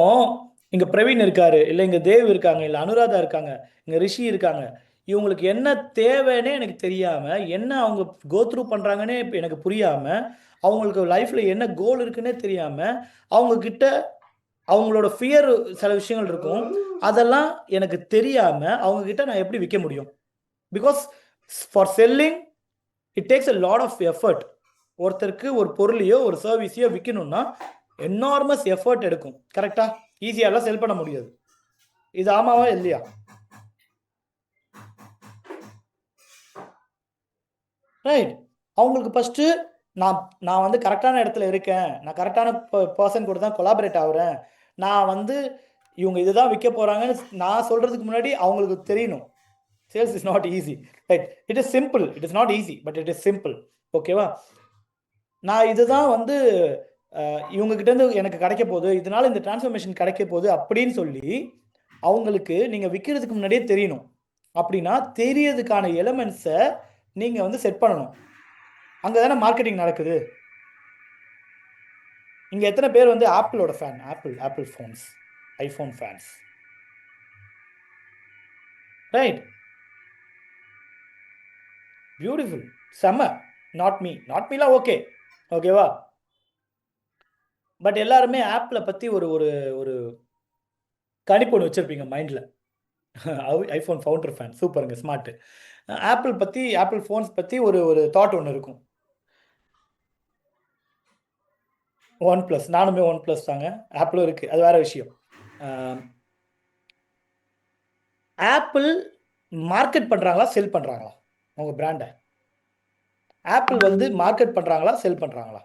இங்க பிரவீன் இருக்காரு, இல்லை இங்க தேவ் இருக்காங்க, இல்லை அனுராதா இருக்காங்க, இங்க ரிஷி இருக்காங்க. இவங்களுக்கு என்ன தேவைன்னே எனக்கு தெரியாம, என்ன அவங்க கோ த்ரூ பண்றாங்கன்னே எனக்கு புரியாம, அவங்களுக்கு லைஃப்ல என்ன கோல் இருக்குன்னே தெரியாம, அவங்க கிட்ட அவங்களோட ஃபியர் சில விஷயங்கள் இருக்கும். அதெல்லாம் எனக்கு தெரியாம அவங்க கிட்ட நான் எப்படி விற்க முடியும்? Because for selling it takes a lot of effort. ஒருத்தருக்கு ஒரு பொருளையோ ஒரு சர்வீஸையோ விற்கணும்னா என்னார்மஸ் எஃபர்ட் எடுக்கும். கரெக்டா? ஈஸியாலாம் செல் பண்ண முடியாது. இது ஆமாவா இல்லையா? ரைட். அவங்களுக்கு ஃபஸ்ட்டு நான் வந்து கரெக்டான இடத்துல இருக்கேன், நான் கரெக்டான பர்சன் கூட தான் கொலாபரேட் ஆகுறேன், நான் வந்து இவங்க இதுதான் விற்க போகிறாங்கன்னு நான் சொல்கிறதுக்கு முன்னாடி அவங்களுக்கு தெரியணும். Sales is not easy. Right. It is simple. It is not easy, but it is simple. ஓகேவா? நான் இதுதான் வந்து இவங்ககிட்டேருந்து எனக்கு கிடைக்க போகுது, இதனால இந்த டிரான்ஸ்ஃபர்மேஷன் கிடைக்க போகுது அப்படின்னு சொல்லி அவங்களுக்கு நீங்கள் விற்கிறதுக்கு முன்னாடியே தெரியணும். அப்படின்னா தெரியறதுக்கான எலமெண்ட்ஸை நீங்கள் வந்து செட் பண்ணணும். அங்கே தானே மார்க்கெட்டிங் நடக்குது. இங்கே எத்தனை பேர் வந்து ஆப்பிளோட fan? Apple phones, iPhone fans. Right. Beautiful. செம்ம. நாட் மீலாம் ஓகே. ஓகேவா? பட் எல்லாருமே ஆப்பிளை பற்றி ஒரு ஒரு ஒரு கணிப்பு ஒன்று வச்சுருப்பீங்க மைண்டில். ஐஃபோன் ஃபவுண்டர் ஃபேன், சூப்பருங்க, ஸ்மார்ட்டு. ஆப்பிள் ஃபோன்ஸ் பற்றி ஒரு ஒரு தாட் ஒன்று இருக்கும். OnePlus, நானுமே OnePlus தாங்க. ஆப்பிளும் இருக்குது, அது வேறு விஷயம். ஆப்பிள் மார்க்கெட் பண்ணுறாங்களா, செல் பண்ணுறாங்களா அவங்க பிராண்டை? ஆப்பிள் வந்து மார்க்கெட் பண்ணுறாங்களா, செல் பண்ணுறாங்களா?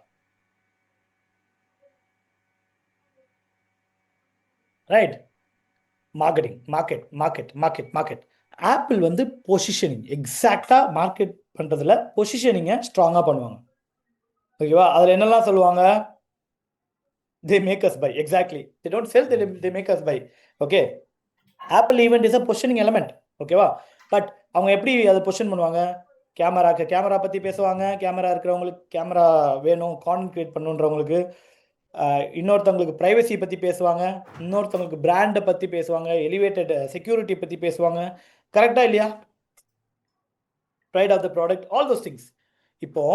ரைட். மார்க்கெட். ஆப்பிள் வந்து பொசிஷனிங், எக்ஸாக்டாக மார்க்கெட் பண்ணுறதுல பொசிஷனிங்கை ஸ்ட்ராங்காக பண்ணுவாங்க. ஓகேவா? அதில் என்னெல்லாம் சொல்லுவாங்க? they make us buy. Exactly. They don't sell, they make us buy. Okay. Apple event is a positioning element. ஓகேவா? பட் அவங்க எப்படி அதை பொசிஷன் பண்ணுவாங்க? கேமரா பற்றி பேசுவாங்க. கேமரா இருக்கிறவங்களுக்கு கேமரா வேணும், கான்டென்ட் கிரியேட் பண்ணுன்றவங்களுக்கு. இன்னொருத்தவங்களுக்கு ப்ரைவசி பற்றி பேசுவாங்க, இன்னொருத்தவங்களுக்கு பிராண்டை பற்றி பேசுவாங்க, எலிவேட்டட் செக்யூரிட்டி பற்றி பேசுவாங்க. கரெக்டாக இல்லையா? Pride of the product, all those things. இப்போ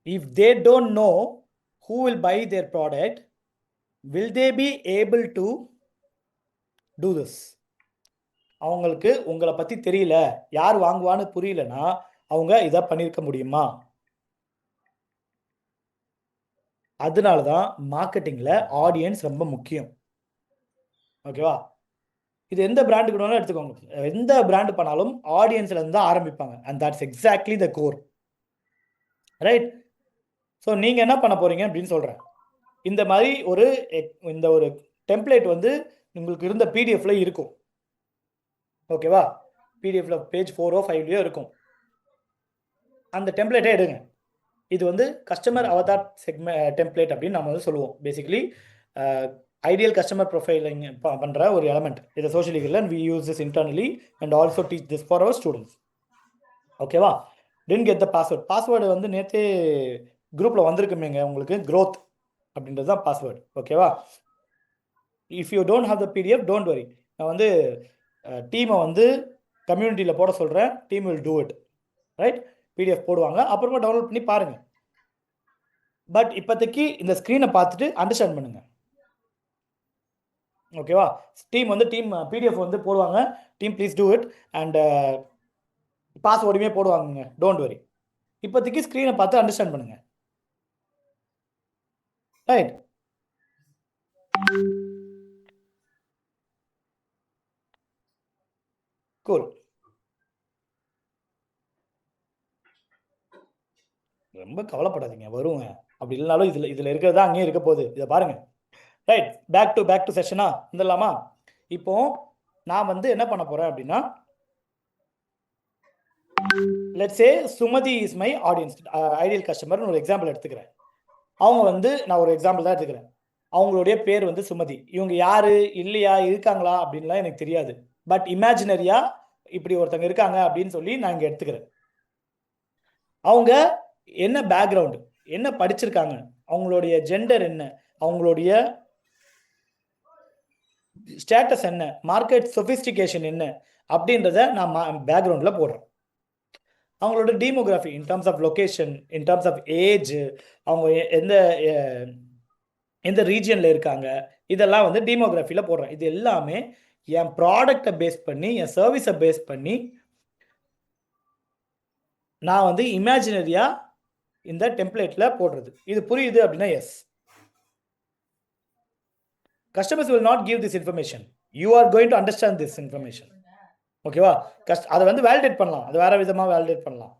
if they don't know who will buy their product, will they be able to do this? அவங்களுக்கு உங்களை பற்றி தெரியல, யார் வாங்குவான்னு புரியலன்னா அவங்க இதை பண்ணியிருக்க முடியுமா? அதனால தான் மார்க்கெட்டிங்கில் ஆடியன்ஸ் ரொம்ப முக்கியம். ஓகேவா? இது எந்த பிராண்டுக்கு வேணாலும் எடுத்துக்கோங்க. எந்த பிராண்டு பண்ணாலும் ஆடியன்ஸ்லேருந்து தான் ஆரம்பிப்பாங்க. And that's exactly the core. Right. So நீங்கள் என்ன பண்ண போகிறீங்க அப்படின்னு சொல்கிறேன். இந்த மாதிரி இந்த ஒரு டெம்ப்ளேட் வந்து உங்களுக்கு இருந்த பிடிஎஃப்ல இருக்கும். ஓகேவா? பிடிஎஃப்ல பேஜ் 4 or 5 இருக்கும். அந்த டெம்ப்ளேட்டே எடுங்க. இது வந்து கஸ்டமர் அவதார் டெம்ப்ளேட் அப்படின்னு நம்ம வந்து சொல்லுவோம். பேசிக்கலி ஐடியல் கஸ்டமர் ப்ரொஃபைலிங் பண்ணுற ஒரு எலமெண்ட். இதை சோஷியலிக்கல் and we use this internally and also teach this for our students. ஓகேவா? டென்ட் கெட் த பாஸ்வேர்டு வந்து நேற்றே குரூப்பில் வந்திருக்குமேங்க உங்களுக்கு. க்ரோத் அப்படின்றது தான் பாஸ்வேர்டு. ஓகேவா? If you don't have the PDF, don't worry. நான் வந்து டீமை வந்து கம்யூனிட்டியில் போட சொல்கிறேன். Team will do it. Right. PDF போடுவாங்க, அப்புறமா டவுன்லோட் பண்ணி பாருங்கள். பட் இப்போதைக்கு இந்த ஸ்க்ரீனை பார்த்துட்டு அண்டர்ஸ்டாண்ட் பண்ணுங்கள். ஓகேவா? டீம் பிடிஎஃப் வந்து போடுவாங்க. Team please do it. And பாஸ்வேர்டுமே போடுவாங்க. Don't worry. இப்போதைக்கு ஸ்க்ரீனை பார்த்து அண்டர்ஸ்டாண்ட் பண்ணுங்கள். ரைட். கூல். ரொம்ப கவலைப்படாதீங்க, வருங்க. அப்படி இல்லைனாலும் இதில் இருக்கிறதா அங்கேயும் இருக்க போகுது. இதை பாருங்க. ரைட். பேக் டு செஷனா வந்துடலாமா? இப்போ நான் வந்து என்ன பண்ண போறேன் அப்படின்னா, let's say Sumathi is my audience, ideal கஸ்டமர்னு ஒரு எக்ஸாம்பிள் எடுத்துக்கிறேன். அவங்க வந்து நான் ஒரு எக்ஸாம்பிள் தான் எடுத்துக்கிறேன். அவங்களுடைய பேர் வந்து சுமதி. இவங்க யாரு, இல்லையா, இருக்காங்களா அப்படின்லாம் எனக்கு தெரியாது. பட் இமேஜினரியா இப்படி ஒருத்தங்க இருக்காங்க அப்படின்னு சொல்லி நான் இங்க எடுத்துக்கிறேன். அவங்க என்ன பேக்ரவுண்ட், என்ன படிச்சிருக்காங்க, அவங்களுடைய ஜெண்டர் என்ன, அவங்களுடைய ஸ்டேட்டஸ் என்ன, மார்க்கெட் சொபிஸ்டிகேஷன் என்ன அப்படின்றத நான் பேக்ரவுண்ட்ல போடுறேன். அவங்களோட demography in terms of location, in terms of age, அவங்க எந்த எந்த ரீஜியனில் இருக்காங்க, இதெல்லாம் வந்து டீமோகிராஃபியில் போடுறேன். இது எல்லாமே என் ப்ராடக்டை பேஸ் பண்ணி, என் சர்வீஸை பேஸ் பண்ணி நான் வந்து இமேஜினரியாக இந்த டெம்ப்ளேட்டில் போடுறது. இது புரியுது அப்படின்னா yes. Customers will not give this information, you are going to understand this information. ஓகேவா? அதை வந்து வேலிடேட் பண்ணலாம், அது வேற விதமாக வேலிடேட் பண்ணலாம்.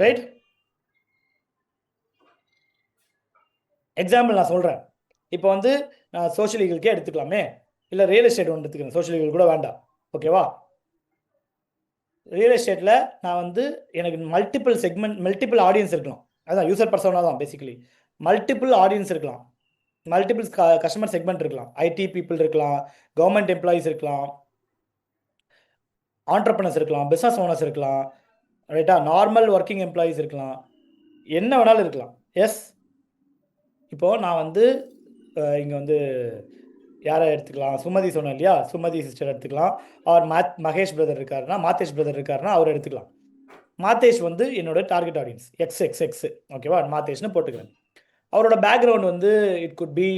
ரைட்? எக்ஸாம்பிள் நான் சொல்கிறேன். இப்போ வந்து நான் சோஷியல் லீகலுக்கே எடுத்துக்கலாமே, இல்லை ரியல் எஸ்டேட் ஒன்று எடுத்துக்கிறேன், சோஷியல் லீகல் கூட வேண்டாம். ஓகேவா? ரியல் எஸ்டேட்டில் நான் வந்து எனக்கு மல்டிபிள் செக்மெண்ட், மல்டிபிள் ஆடியன்ஸ் இருக்கலாம். அதான் யூசர் பர்சோனா தான் பேசிக்கலி. மல்டிபிள் ஆடியன்ஸ் இருக்கலாம், மல்டிபிள் கஸ்டமர் செக்மெண்ட் இருக்கலாம். ஐடி பீப்புள் இருக்கலாம், கவர்மெண்ட் எம்ப்ளாயீஸ் இருக்கலாம், ஆண்டர்பிரனர்ஸ் இருக்கலாம், பிஸ்னஸ் ஓனர்ஸ் இருக்கலாம், ரைட்டா, நார்மல் ஒர்க்கிங் எம்ப்ளாயீஸ் இருக்கலாம், என்ன வேணாலும் இருக்கலாம். எஸ். இப்போது நான் வந்து இங்கே வந்து யாரை எடுத்துக்கலாம், சுமதி சொன்னேன் இல்லையா, சுமதி சிஸ்டர் எடுத்துக்கலாம். அவர் மகேஷ் பிரதர் இருக்காருன்னா, மாத்தேஷ் பிரதர் இருக்காருன்னா அவர் எடுத்துக்கலாம். மாத்தேஷ் வந்து என்னோட டார்கெட் ஆடியன்ஸ் XXX. ஓகேவா? மாத்தேஷ்னு போட்டுக்கிறேன். அவரோட பேக்ரவுண்ட் வந்து it could be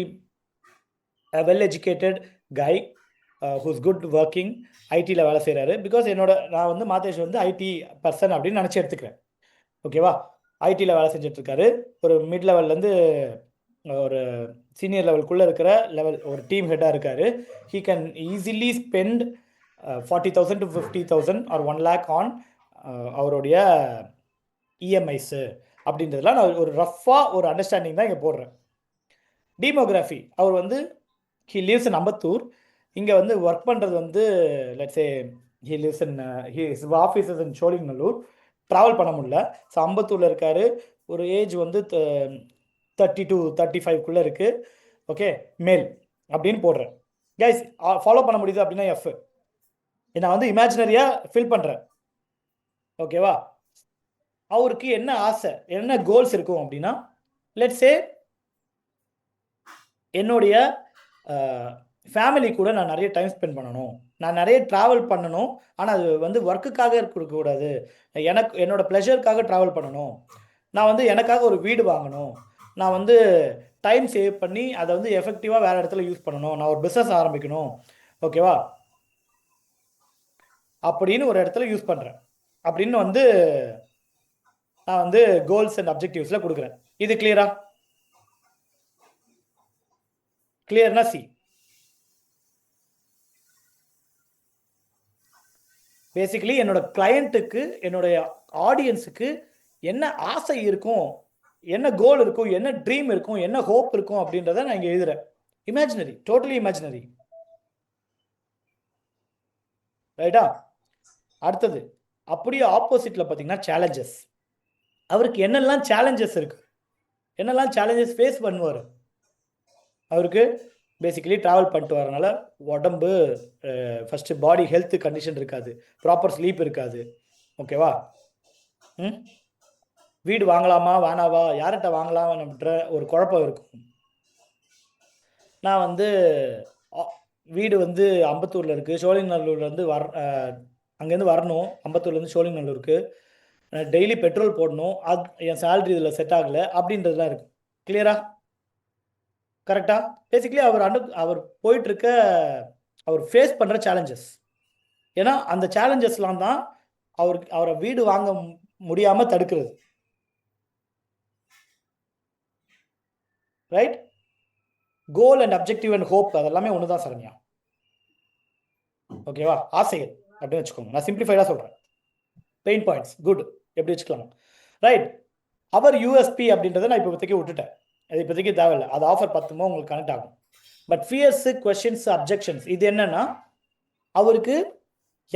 a well educated guy who's good working, ஐடியில் வேலை செய்கிறாரு. பிகாஸ் நான் வந்து மாத்தேஷ் வந்து ஐடி பர்சன் அப்படின்னு நினச்சி எடுத்துக்கிறேன். ஓகேவா? ஐடியில் வேலை செஞ்சிட்ருக்காரு. ஒரு மிட் லெவல்லேருந்து ஒரு சீனியர் லெவலுக்குள்ளே இருக்கிற லெவல் ஒரு டீம் ஹெட்டாக இருக்கார். He can easily spend 40,000 to 50,000 or 1 lakh on அவருடைய இஎம்ஐஸு அப்படின்றதுலாம் நான் ஒரு ரஃப்பாக ஒரு அண்டர்ஸ்டாண்டிங் தான் இங்கே போடுறேன். டீமோகிராஃபி, அவர் வந்து ஹி லிவ்ஸ் இன் அம்பத்தூர். இங்கே வந்து ஒர்க் பண்ணுறது வந்து let's say he lives in his offices in Sholinganallur. Travel பண்ண முடியல. ஸோ அம்பத்தூரில் இருக்கார். ஒரு ஏஜ் வந்து 30 to 35 இருக்குது. ஓகே, மேல் அப்படின்னு போடுறேன். கைஸ் ஃபாலோ பண்ண முடியுது அப்படின்னா எஃப். நான் வந்து இமேஜினரியாக ஃபில் பண்ணுறேன். ஓகேவா? அவருக்கு என்ன ஆசை, என்ன கோல்ஸ் இருக்கும் அப்படின்னா, லெட்ஸே என்னுடைய ஃபேமிலி கூட நான் நிறைய டைம் ஸ்பெண்ட் பண்ணணும், நான் நிறைய ட்ராவல் பண்ணணும். ஆனால் அது வந்து ஒர்க்குக்காக இருக்கக்கூடாது, என்னோட ப்ளஷருக்காக ட்ராவல் பண்ணணும். நான் வந்து எனக்காக ஒரு வீடு வாங்கணும், நான் வந்து டைம் சேவ் பண்ணி அதை வந்து எஃபெக்டிவாக வேறு இடத்துல யூஸ் பண்ணணும், நான் ஒரு பிஸ்னஸ் ஆரம்பிக்கணும். ஓகேவா? அப்படின்னு ஒரு இடத்துல யூஸ் பண்ணுறேன் அப்படின்னு வந்து நான் வந்து கோல்ஸ் அண்ட் அப்ஜெக்டிவ்ஸில் கொடுக்குறேன். இது கிளியரா? கிளியர்னா சி. பேசிக்கலி என்னோட கிளையண்ட்டுக்கு, என்னுடைய ஆடியன்ஸுக்கு என்ன ஆசை இருக்கும், என்ன கோல் இருக்கும், என்ன ட்ரீம் இருக்கும், என்ன ஹோப் இருக்கும் அப்படின்றத நான் இங்கே எழுதுறேன். Imaginary, totally imaginary. ரைட்டா? அடுத்தது அப்படியே ஆப்போசிட்டில் பார்த்தீங்கன்னா சேலஞ்சஸ். அவருக்கு என்னெல்லாம் சேலஞ்சஸ் இருக்குது, என்னெல்லாம் சேலஞ்சஸ் ஃபேஸ் பண்ணுவார். அவருக்கு பேசிக்கலி ட்ராவல் பண்ணிட்டு வரனால உடம்பு ஃபஸ்ட்டு பாடி ஹெல்த் கண்டிஷன் இருக்காது, ப்ராப்பர் ஸ்லீப் இருக்காது. ஓகேவா? வீடு வாங்கலாமா வேணாவா, யார்கிட்ட வாங்கலாம்ன்ற ஒரு குழப்பம் இருக்கும். நான் வந்து வீடு வந்து அம்பத்தூரில் இருக்குது, சோழிங்கநல்லூர்லேருந்து அங்கேருந்து வரணும். அம்பத்தூர்லேருந்து சோழிங்கநல்லூருக்கு டெய்லி பெட்ரோல் போடணும், அது என் சேலரி இதில் செட் ஆகலை அப்படின்றதுலாம் இருக்குது. கிளியரா? கரெக்டாக? பேசிக்கலி அவர் போயிட்டுருக்க அவர் ஃபேஸ் பண்ணுற சேலஞ்சஸ். ஏன்னா அந்த சேலஞ்சஸ்லாம் தான் அவரை வீடு வாங்க முடியாமல் தடுக்கிறது. Right? Goal and objective and hope அதெல்லாமே ஒன்று தான் சரண்யா. ஓகேவா? ஆசைகள் அப்படின்னு வச்சுக்கோங்க. நான் சிம்பிளிஃபைடாக சொல்கிறேன். பெயின் பாயிண்ட்ஸ் குட் எப்படி வச்சுக்கலாம். ரைட்? அவர் யூஎஸ்பி அப்படின்றத நான் இப்போதைக்கு விட்டுட்டேன், அது இப்போதைக்கு தேவையில்லை. அது ஆஃபர் 10 உங்களுக்கு கனெக்ட் ஆகும். பட் ஃபியர்ஸு, கொஸ்டின்ஸ், அப்ஜெக்ஷன்ஸ் இது என்னன்னா, அவருக்கு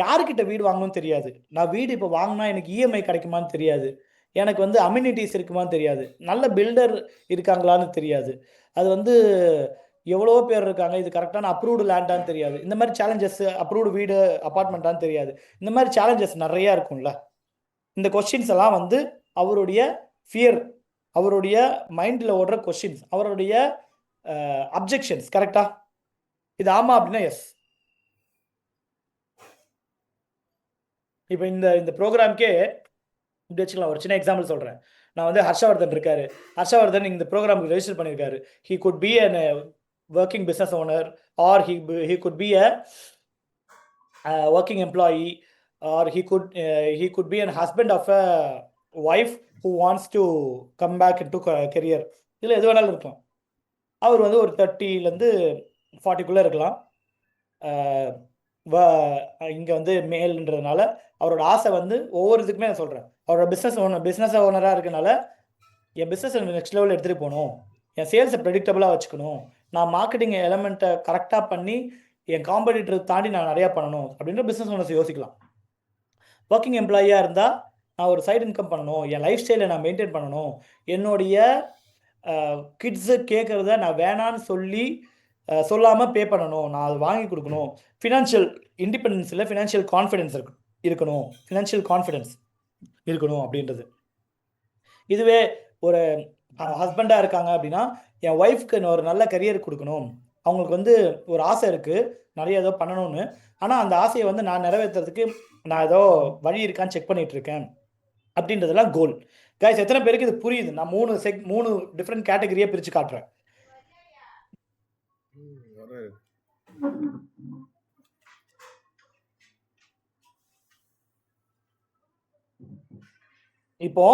யாருக்கிட்ட வீடு வாங்கணும்னு தெரியாது. நான் வீடு இப்போ வாங்கினா எனக்கு இஎம்ஐ கிடைக்குமான்னு தெரியாது. எனக்கு வந்து அம்யூனிட்டிஸ் இருக்குமான்னு தெரியாது. நல்ல பில்டர் இருக்காங்களான்னு தெரியாது. அது வந்து எவ்வளவோ பேர் இருக்காங்க. இது கரெக்டான அப்ரூவ்டு லேண்டான்னு தெரியாது. இந்த மாதிரி சேலஞ்சஸ், அப்ரூவ்டு வீடு, அபார்ட்மெண்ட்டான்னு தெரியாது. இந்த மாதிரி சேலஞ்சஸ் நிறையா இருக்கும்ல. இந்த கொஸ்டின்ஸ் எல்லாம் வந்து அவருடைய ஃபியர், அவருடைய மைண்டில் ஓடுற கொஸ்டின்ஸ், அவருடைய அப்ஜெக்ஷன்ஸ். கரெக்டா? இது ஆமா அப்படின்னா எஸ். இப்போ இந்த ப்ரோக்ராம்க்கே இப்படி வச்சுக்கலாம். ஒரு சின்ன எக்ஸாம்பிள் சொல்கிறேன். நான் வந்து ஹர்ஷவர்தன் இருக்காரு. ஹர்ஷவர்தன் இந்த ப்ரோக்ராமுக்கு ரெஜிஸ்டர் பண்ணியிருக்காரு. He could be an working business owner, or he could be a working employee, or he could be an husband of a wife who wants to come back into career. இதில் எது வேணாலும் இருக்கும். அவர் வந்து ஒரு 30லேருந்து 40க்குள்ளே இருக்கலாம். இங்கே வந்து மேல்ன்றதுனால அவரோட ஆசை வந்து ஒவ்வொரு இதுக்குமே நான் சொல்கிறேன். அவரோட பிஸ்னஸ் ஓனராக இருக்கனால என் பிஸ்னஸ் நெக்ஸ்ட் லெவலில் எடுத்துகிட்டு போகணும், என் சேல்ஸை ப்ரெடிக்டபுளாக வச்சுக்கணும், நான் மார்க்கெட்டிங் எலமெண்ட்டை கரெக்டாக பண்ணி என் காம்படிட்டர் தாண்டி நான் நிறையா பண்ணணும் அப்படின்ற பிஸ்னஸ் ஓனர்ஸ் யோசிக்கலாம். ஒர்க்கிங் எம்ப்ளாயியாக இருந்தால் நான் ஒரு சைடு இன்கம் பண்ணணும், என் லைஃப் ஸ்டைலை நான் மெயின்டைன் பண்ணணும், என்னுடைய கிட்ஸு கேட்குறத நான் வேணான்னு சொல்லி சொல்லாமல் பே பண்ணணும், நான் அது வாங்கி கொடுக்கணும். ஃபினான்ஷியல் இண்டிபெண்டன்ஸில் ஃபினான்ஷியல் கான்ஃபிடென்ஸ் இருக்கணும், ஃபினான்ஷியல் கான்ஃபிடென்ஸ் இருக்கணும் அப்படின்றது. இதுவே ஒரு ஹஸ்பண்டாக இருக்காங்க அப்படின்னா என் ஒய்ஃப்க்கு ஒரு நல்ல கரியர் கொடுக்கணும், அவங்களுக்கு வந்து ஒரு ஆசை இருக்குது நிறைய ஏதோ பண்ணணும்னு, ஆனால் அந்த ஆசையை வந்து நான் நிறைவேற்றுறதுக்கு நான் ஏதோ வழி இருக்கான்னு செக் பண்ணிகிட்டு இருக்கேன் அப்படின்றதெல்லாம் கோல். கைஸ், எத்தனை பேருக்கு இது புரியுது? நான் 3 டிஃப்ரெண்ட் கேட்டகரியை பிரித்து காட்டுறேன். இப்போ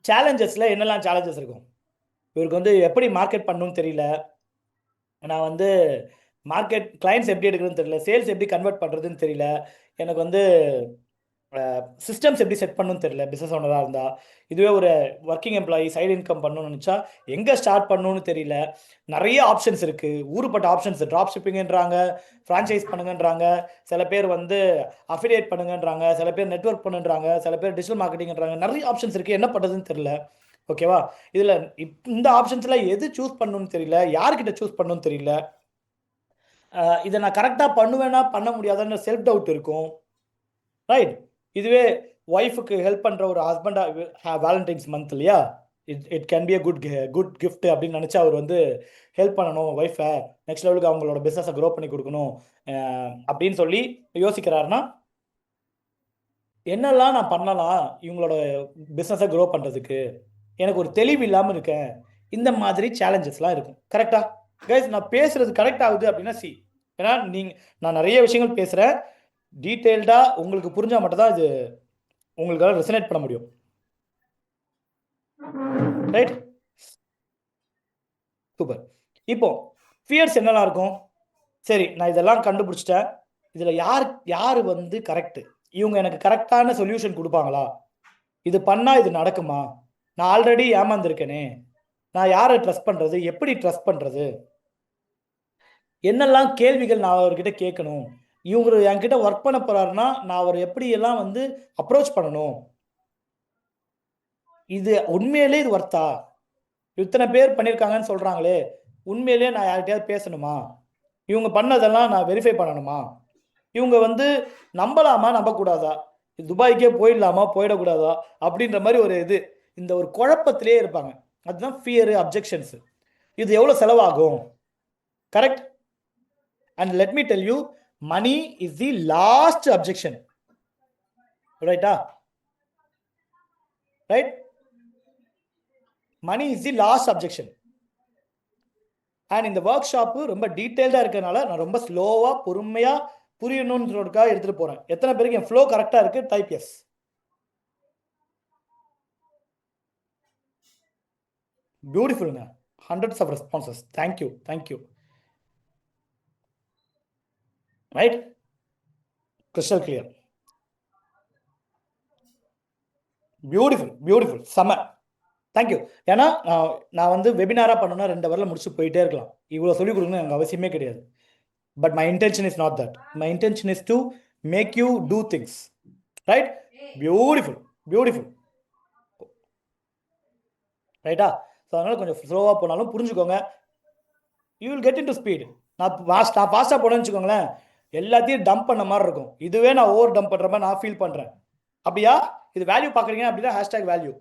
சேலஞ்சஸில் என்னெல்லாம் சேலஞ்சஸ் இருக்கும்? இவருக்கு வந்து எப்படி மார்க்கெட் பண்ணணும்னு தெரியல, நான் வந்து மார்க்கெட் கிளைண்ட்ஸ் எப்படி எடுக்கிறதுன்னு தெரியல, சேல்ஸ் எப்படி கன்வெர்ட் பண்ணுறதுன்னு தெரியல, எனக்கு வந்து சிஸ்டம்ஸ் எப்படி செட் பண்ணணும்னு தெரியல பிஸ்னஸ் ஓனராக இருந்தால். இதுவே ஒரு ஒர்க்கிங் எம்ப்ளாயி சைடு இன்கம் பண்ணணும்னு நினச்சா எங்கே ஸ்டார்ட் பண்ணணும்னு தெரியல. நிறைய ஆப்ஷன்ஸ் இருக்குது, ஊருப்பட்ட ஆப்ஷன்ஸ். ட்ராப் ஷிப்பிங்கன்றாங்க, ஃப்ரான்ச்சைஸ் பண்ணுங்கன்றாங்க, சில பேர் வந்து அஃபிலியேட் பண்ணுங்கன்றாங்க, சில பேர் நெட்வொர்க் பண்ணுன்றாங்க, சில பேர் டிஜிட்டல் மார்க்கெட்டிங்ன்றாங்க. நிறைய ஆப்ஷன்ஸ் இருக்குது, என்ன பண்ணுறதுன்னு தெரியல. ஓகேவா? இதில் இந்த ஆப்ஷன்ஸில் எது சூஸ் பண்ணணும்னு தெரியல, யார்கிட்ட சூஸ் பண்ணணும்னு தெரியல, இதை நான் கரெக்டாக பண்ணுவேன்னா பண்ண முடியாதான்னு செல்ஃப் டவுட் இருக்கும். ரைட்? இதுவே ஒய்ஃபுக்கு ஹெல்ப் பண்ணுற ஒரு ஹஸ்பண்டாக வேலண்டைன்ஸ் மந்த் இல்லையா, it can be a good gift அப்படின்னு நினச்சா அவர் வந்து ஹெல்ப் பண்ணணும் ஒய்ஃபை, நெக்ஸ்ட் லெவலுக்கு அவங்களோட பிஸ்னஸை க்ரோ பண்ணி கொடுக்கணும் அப்படின்னு சொல்லி யோசிக்கிறாருன்னா என்னெல்லாம் நான் பண்ணலாம் இவங்களோட பிஸ்னஸை க்ரோ பண்ணுறதுக்கு, எனக்கு ஒரு தெளிவு இல்லாமல் இருக்கேன். இந்த மாதிரி சேலஞ்சஸ்லாம் இருக்கும். கரெக்டாக கைஸ்? நான் பேசுகிறது கரெக்ட் ஆகுது அப்படின்னா ஏன்னா நான் நிறைய விஷயங்கள் பேசுகிறேன், டீட்டெயில்டாக உங்களுக்கு புரிஞ்சால் மட்டும்தான் இது உங்களுக்காக ரெசனேட் பண்ண முடியும். ரைட்? சூப்பர். இப்போ ஃபியர்ஸ் என்னெல்லாம் இருக்கும்? சரி, நான் இதெல்லாம் கண்டுபிடிச்சிட்டேன். இதில் யார் வந்து கரெக்டு, இவங்க எனக்கு கரெக்டான சொல்யூஷன் கொடுப்பாங்களா, இது பண்ணால் இது நடக்குமா, நான் ஆல்ரெடி ஏமாந்துருக்கேனே, நான் யாரை ட்ரஸ்ட் பண்ணுறது, எப்படி ட்ரஸ்ட் பண்ணுறது, என்னெல்லாம் கேள்விகள் நான் அவர்கிட்ட கேட்கணும், இவங்க என்கிட்ட ஒர்க் பண்ண போறாருன்னா நான் அவர் எப்படியெல்லாம் வந்து அப்ரோச் பண்ணணும், இது உண்மையிலே இது ஒர்த்தா, இத்தனை பேர் பண்ணியிருக்காங்கன்னு சொல்கிறாங்களே, உண்மையிலே நான் யார்கிட்டயாவது பேசணுமா, இவங்க பண்ணதெல்லாம் நான் வெரிஃபை பண்ணணுமா, இவங்க வந்து நம்பலாமா நம்பக்கூடாதா, துபாய்க்கே போயிடலாமா போயிடக்கூடாதா அப்படின்ற மாதிரி ஒரு இந்த ஒரு குழப்பத்திலே இருப்பாங்க. அதுதான் ஃபியரு, அப்ஜெக்ஷன்ஸு. இது எவ்வளோ செலவாகும்? Correct? And let me tell you, money is the last objection. Right? Right? Money is the last objection. And இந்த ஒர்க் ஷாப்பு ரொம்ப டீட்டெயில்டாக இருக்கிறதுனால நான் ரொம்ப ஸ்லோவாக பொறுமையாக புரியணுன்றதுக்காக எடுத்துகிட்டு போகிறேன். எத்தனை பேருக்கு என் ஃப்ளோ கரெக்டாக இருக்குது? Type yes. பியூட்டிஃபுல்ங்க, hundreds of responses. Thank you, thank you. Right? Crystal clear. Beautiful, beautiful, செம. தேங்க்யூ. ஏன்னா நான் வந்து வெபினாராக பண்ணணும்னா 2 ஹவரில் முடிச்சு போயிட்டே இருக்கலாம். இவ்வளோ சொல்லிக் கொடுக்கணும்னு எனக்கு அவசியமே கிடையாது. But my intention is not that. My intention is to make you do things. Right? Beautiful. Beautiful. ரைட்டா? ஸோ அதனால் கொஞ்சம் ஸ்லோவாக போனாலும் புரிஞ்சுக்கோங்க. You will get in to speed. நான் ஃபாஸ்ட்டாக போனேன்னு வச்சுக்கோங்களேன், எல்லாத்தையும் டம்ப் பண்ண மாதிரி இருக்கும். இதுவே நான் ஓவர் டம்ப் பண்ணுற மாதிரி நான் ஃபீல் பண்ணுறேன். அப்படியா? இது வேல்யூ பார்க்குறீங்க அப்படின்னா ஹேஷ்டேக் வேல்யூ.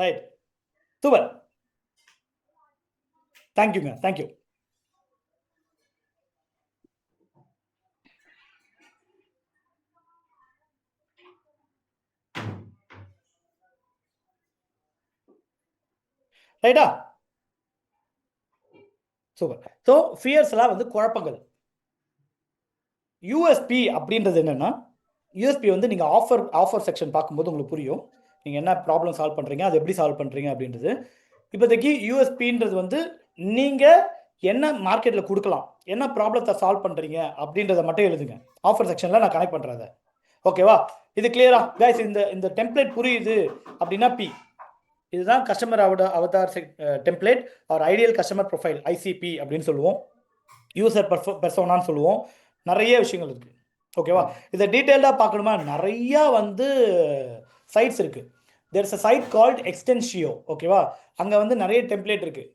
ரைட், சூப்பர், தேங்க்யூங்க, தேங்க்யூ. ரைட்டா? சூப்பர். ஸோ ஃபியர்ஸ்லாம் வந்து குழப்பங்கள். யூஎஸ்பி அப்படின்றது என்னென்னா, யூஎஸ்பி வந்து நீங்கள் ஆஃபர் செக்ஷன் பார்க்கும்போது உங்களுக்கு புரியும் நீங்கள் என்ன ப்ராப்ளம் சால்வ் பண்ணுறீங்க, அது எப்படி சால்வ் பண்ணுறீங்க அப்படின்றது. இப்போதைக்கு யூஎஸ்பின்றது வந்து நீங்கள் என்ன மார்க்கெட்டில் கொடுக்கலாம், என்ன ப்ராப்ளத்தை சால்வ் பண்ணுறீங்க அப்படின்றத மட்டும் எழுதுங்க. ஆஃபர் செக்ஷனில் நான் கனெக்ட் பண்ணுறத. ஓகேவா? இது கிளியரா கைஸ்? இந்த டெம்ப்ளேட் புரியுது அப்படின்னா பி. இதுதான் customer avatar template or ideal customer profile, ICP அப்படின்னு சொல்லுவோம். யூசர் பெர்சோனான்னு சொல்லுவோம். நிறைய விஷயங்கள் இருக்குது. ஓகேவா? இதை டீட்டெயில்டாக பார்க்கணுமா, நிறையா வந்து சைட்ஸ் இருக்குது. There is a site called Xtensio. ஓகேவா? அங்கே வந்து நிறைய டெம்ப்ளேட் இருக்குது.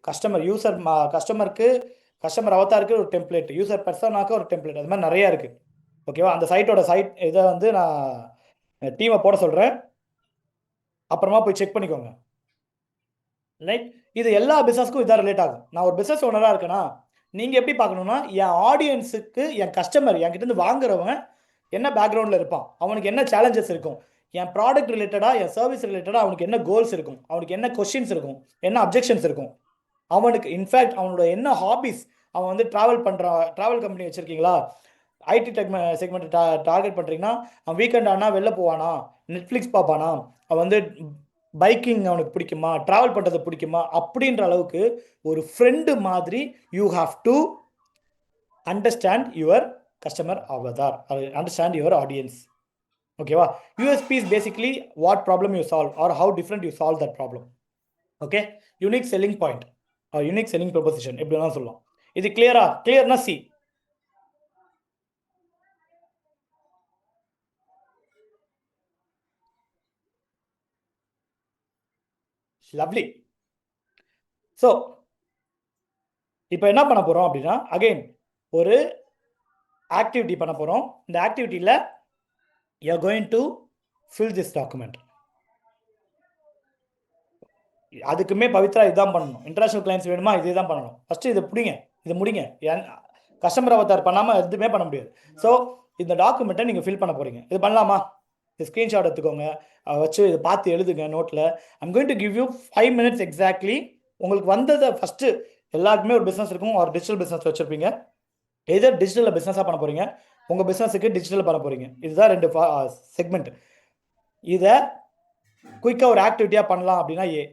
கஸ்டமர் அவதாருக்கு ஒரு டெம்ப்ளேட், யூசர் பெர்சோனாக்கு ஒரு டெம்ப்ளேட், அது மாதிரி நிறையா இருக்குது. ஓகேவா? அந்த சைட்டோட இதை வந்து நான் டீமை போட சொல்கிறேன், அப்புறமா போய் செக் பண்ணிக்கோங்க. ரைட்? இது எல்லா பிஸ்னஸ்க்கும் இதாக ரிலேட் ஆகும். நான் ஒரு பிஸ்னஸ் ஓனராக இருக்கேன்னா, நீங்கள் எப்படி பார்க்கணுன்னா, என் ஆடியன்ஸுக்கு, என் கஸ்டமர் என்கிட்ட வாங்குறவன் என்ன பேக்ரவுண்டில் இருப்பான், அவனுக்கு என்ன சேலஞ்சஸ் இருக்கும், என் ப்ராடக்ட் ரிலேட்டடாக, என் சர்வீஸ் ரிலேட்டடாக அவனுக்கு என்ன கோல்ஸ் இருக்கும், அவனுக்கு என்ன கொஸ்டின்ஸ் இருக்கும், என்ன அப்ஜெக்ஷன்ஸ் இருக்கும், அவனுக்கு இன்ஃபேக்ட் அவனோட என்ன ஹாபிஸ், அவன் வந்து ட்ராவல் கம்பெனி வச்சுருக்கீங்களா, ஐடி செக்மெண்ட் டார்கெட் பண்ணுறீங்கன்னா, அவன் வீக்கெண்ட் ஆனால் வெளில போவானா, நெட்ஃப்ளிக்ஸ் பார்ப்பானா, அவன் வந்து பைக்கிங் அவனுக்கு பிடிக்குமா, ட்ராவல் பண்ணுறது பிடிக்குமா, அப்படின்ற அளவுக்கு ஒரு ஃப்ரெண்டு மாதிரி you have to understand your customer avatar, understand your audience. ஓகேவா? USP is basically what problem you solve or how different you solve that problem. Okay? Unique selling point or unique selling proposition எப்படி வேணாலும் சொல்லலாம். இது கிளியர்னா சி. லவ்லி. ஸோ இப்போ என்ன பண்ண போகிறோம் அப்படின்னா, அகெயின் ஒரு ஆக்டிவிட்டி பண்ண போகிறோம். இந்த ஆக்டிவிட்டியில் you are going to fill this document. அதுக்குமே பவித்ரா இதுதான் பண்ணணும். இன்டர்நேஷனல் கிளைண்ட்ஸ் வேணுமா, இதே தான் பண்ணணும். ஃபஸ்ட்டு இதை முடிங்க. கஸ்டமர் அவதார் பண்ணாமல் எதுவுமே பண்ண முடியாது. ஸோ இந்த டாக்குமெண்ட்டை நீங்கள் ஃபில் பண்ண போகிறீங்க. இது பண்ணலாமா? இது ஸ்க்ரீன்ஷாட் எடுத்துக்கோங்க, வச்சு இதை பார்த்து எழுதுங்க நோட்டில். I'm going to give you 5 minutes exactly. உங்களுக்கு வந்ததை ஃபஸ்ட்டு, எல்லாருக்குமே ஒரு பிஸ்னஸ் இருக்கும், ஒரு டிஜிட்டல் பிஸ்னஸ் வச்சுருப்பீங்க. எதர் டிஜிட்டலில் பிஸ்னஸாக பண்ண போகிறீங்க, உங்கள் பிஸ்னஸுக்கு டிஜிட்டல் பண்ண போகிறீங்க. இதுதான் 2 செக்மெண்ட். இதை குயிக்காக ஒரு ஆக்டிவிட்டியாக பண்ணலாம் அப்படின்னா ஏ.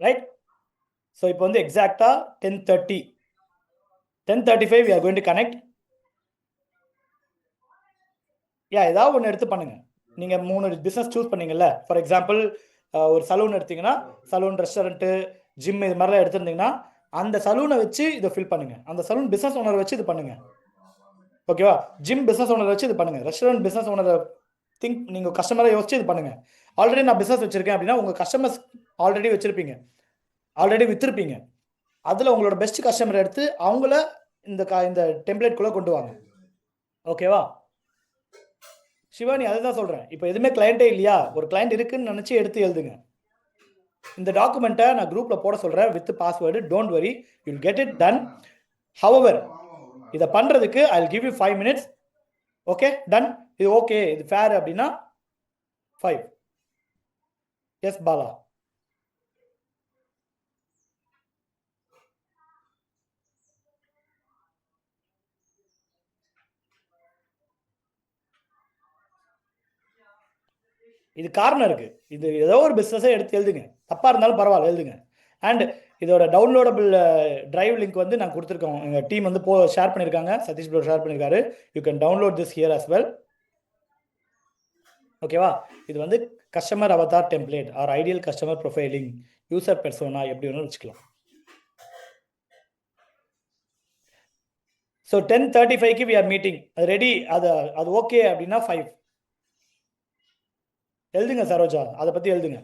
ரைட்? ஸோ இப்போ வந்து எக்ஸாக்டாக 10:35 we are going to connect. ஏதாவது ஒன்று எடுத்து பண்ணுங்க. நீங்கள் 3 பிஸ்னஸ் சூஸ் பண்ணீங்கல்ல, ஃபார் எக்ஸாம்பிள் ஒரு சலூன் எடுத்தீங்கன்னா, சலூன், ரெஸ்டாரண்ட்டு, ஜிம், இது மாதிரிலாம் எடுத்துருந்தீங்கன்னா, அந்த சலூனை வச்சு இதை ஃபில் பண்ணுங்க. அந்த சலூன் பிஸ்னஸ் ஓனர் வச்சு இது பண்ணுங்க. ஓகேவா? ஜிம் பிஸ்னஸ் ஓனர் வச்சு இது பண்ணுங்க. ரெஸ்டாரண்ட் பிஸ்னஸ் ஓனரை நீங்கள் கஸ்டமரை யோசிச்சு இது பண்ணுங்க. ஆல்ரெடி நான் பிஸ்னஸ் வச்சிருக்கேன் அப்படின்னா, உங்கள் கஸ்டமர்ஸ் ஆல்ரெடி வச்சிருப்பீங்க, ஆல்ரெடி விற்றுருப்பீங்க. அதில் உங்களோட பெஸ்ட் கஸ்டமர் எடுத்து அவங்கள இந்த டெம்ப்ளேட்குள்ளே கொண்டு வாங்க. ஓகேவா? சிவானி, அதுதான் சொல்கிறேன். இப்போ எதுவுமே கிளைண்ட்டே இல்லையா, ஒரு கிளைண்ட் இருக்குன்னு நினச்சி எடுத்து எழுதுங்க. இந்த டாக்குமெண்ட்டை நான் குரூப்பில் போட சொல்கிறேன் with password. Don't worry, you will get it done. However, இதை பண்ணுறதுக்கு I will give you 5 minutes. Okay, done. இது ஓகே, இது ஃபேர் அப்படின்னா 5. எஸ் பாலா. இது கார்னருக்கு, இது ஏதோ ஒரு பிஸ்னஸை எடுத்து எழுதுங்க. தப்பாக இருந்தாலும் பரவாயில்ல, எழுதுங்க. அண்ட் இதோட டவுன்லோடபிள் டிரைவ் லிங்க் வந்து நான் கொடுத்துருக்கோம். எங்கள் டீம் வந்து ஷேர் பண்ணியிருக்காங்க, சதீஷ் ப்ரோ ஷேர் பண்ணியிருக்காரு. You can download this here as well. ஓகேவா? இது வந்து customer avatar template or ideal customer profiling, user persona எப்படி வேணாலும் வச்சுக்கலாம். ஸோ 10:35க்கு வி ஆர் மீட்டிங். அது ரெடி, அது ஓகே அப்படின்னா 5 எழுதுங்க சரோஜா, அதை பற்றி எழுதுங்க.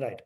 ரைட்.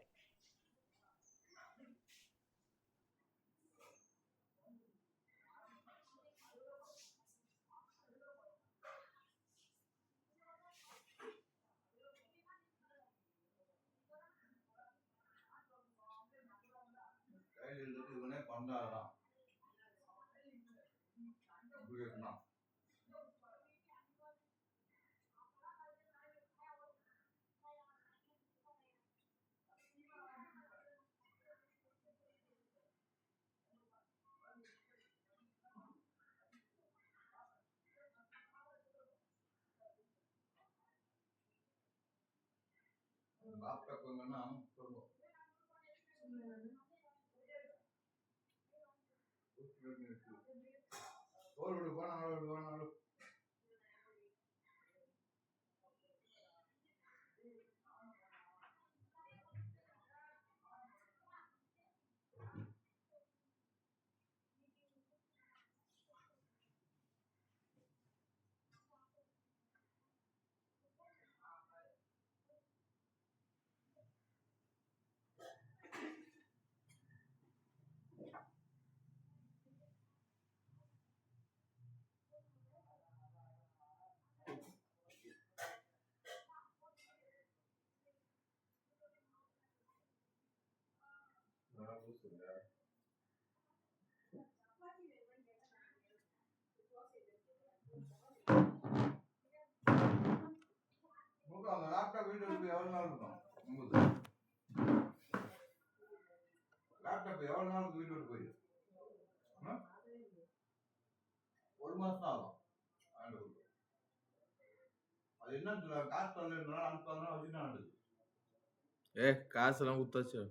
காசெல்லாம் குத்தாச்சு.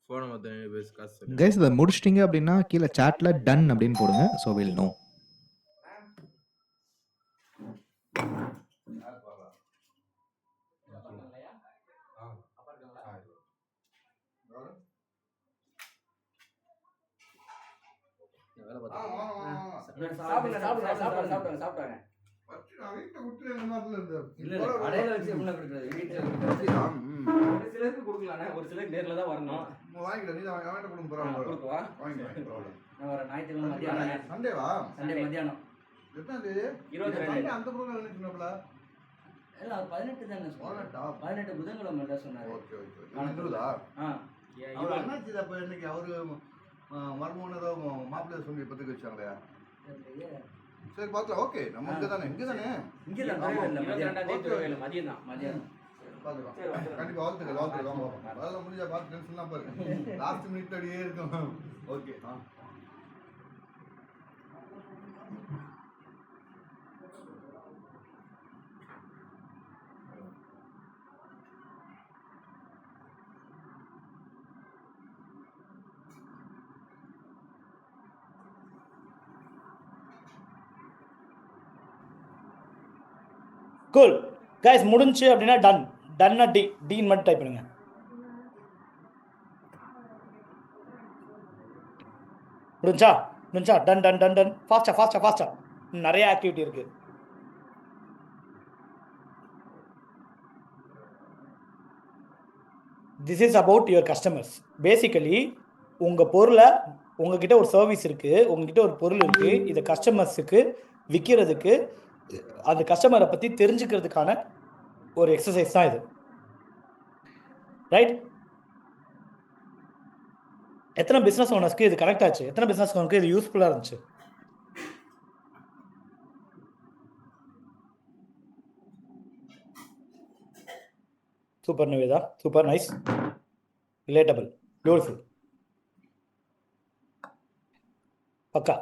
போன மத்த பேச காசு. கைஸ் இதை முடிச்சிட்டிங்க அப்படின்னா கீழே சாட்ல டன் அப்படின்னு போடுங்க. So will know. ஒரு சிலருக்கு நேர்ல தான் வரணும். சண்டே மத்தியானம் 18 தானே, 18 புதன்கிழமை சொன்னாரு. மாப்பிள்ளை சொல்லி பத்துக்கு வச்சாங்களே. சரி பாக்கலாம். ஓகே நம்ம இங்க தானே மதியம் பாத்துக்கலாம். கண்டிப்பா வாழ்த்துக்கள். அதெல்லாம் முடிஞ்சா பார்த்து டென்ஷன்லாம் பாருங்க. லாஸ்ட் மினிட் அடியே இருக்கும். ஓகே. கூல் கைஸ், முடிஞ்சு அப்படின்னா டன்னா டீன் மட்டும் டைப் பண்ணுங்க. முடிஞ்சா டன். ஃபாஸ்டா நிறைய ஆக்டிவிட்டி இருக்கு. This is about your customers. Basically உங்கள் பொருளை, உங்ககிட்ட ஒரு சர்வீஸ் இருக்குது, உங்ககிட்ட ஒரு பொருள் இருக்குது, இதை கஸ்டமர்ஸுக்கு விற்கிறதுக்கு, அந்த கஸ்டமரை பற்றி தெரிஞ்சுக்கிறதுக்கான ஒரு எக்ஸசைஸ் தான் இது. ரைட்? எத்தனை பிஸ்னஸ் ஓனர்ஸ்க்கு இது கனெக்ட் ஆச்சு? எத்தனை பிஸ்னஸ் ஓனருக்கு இது யூஸ்ஃபுல்லாக இருந்துச்சு? Super Nivetha, super nice, relatable, beautiful, பக்கா.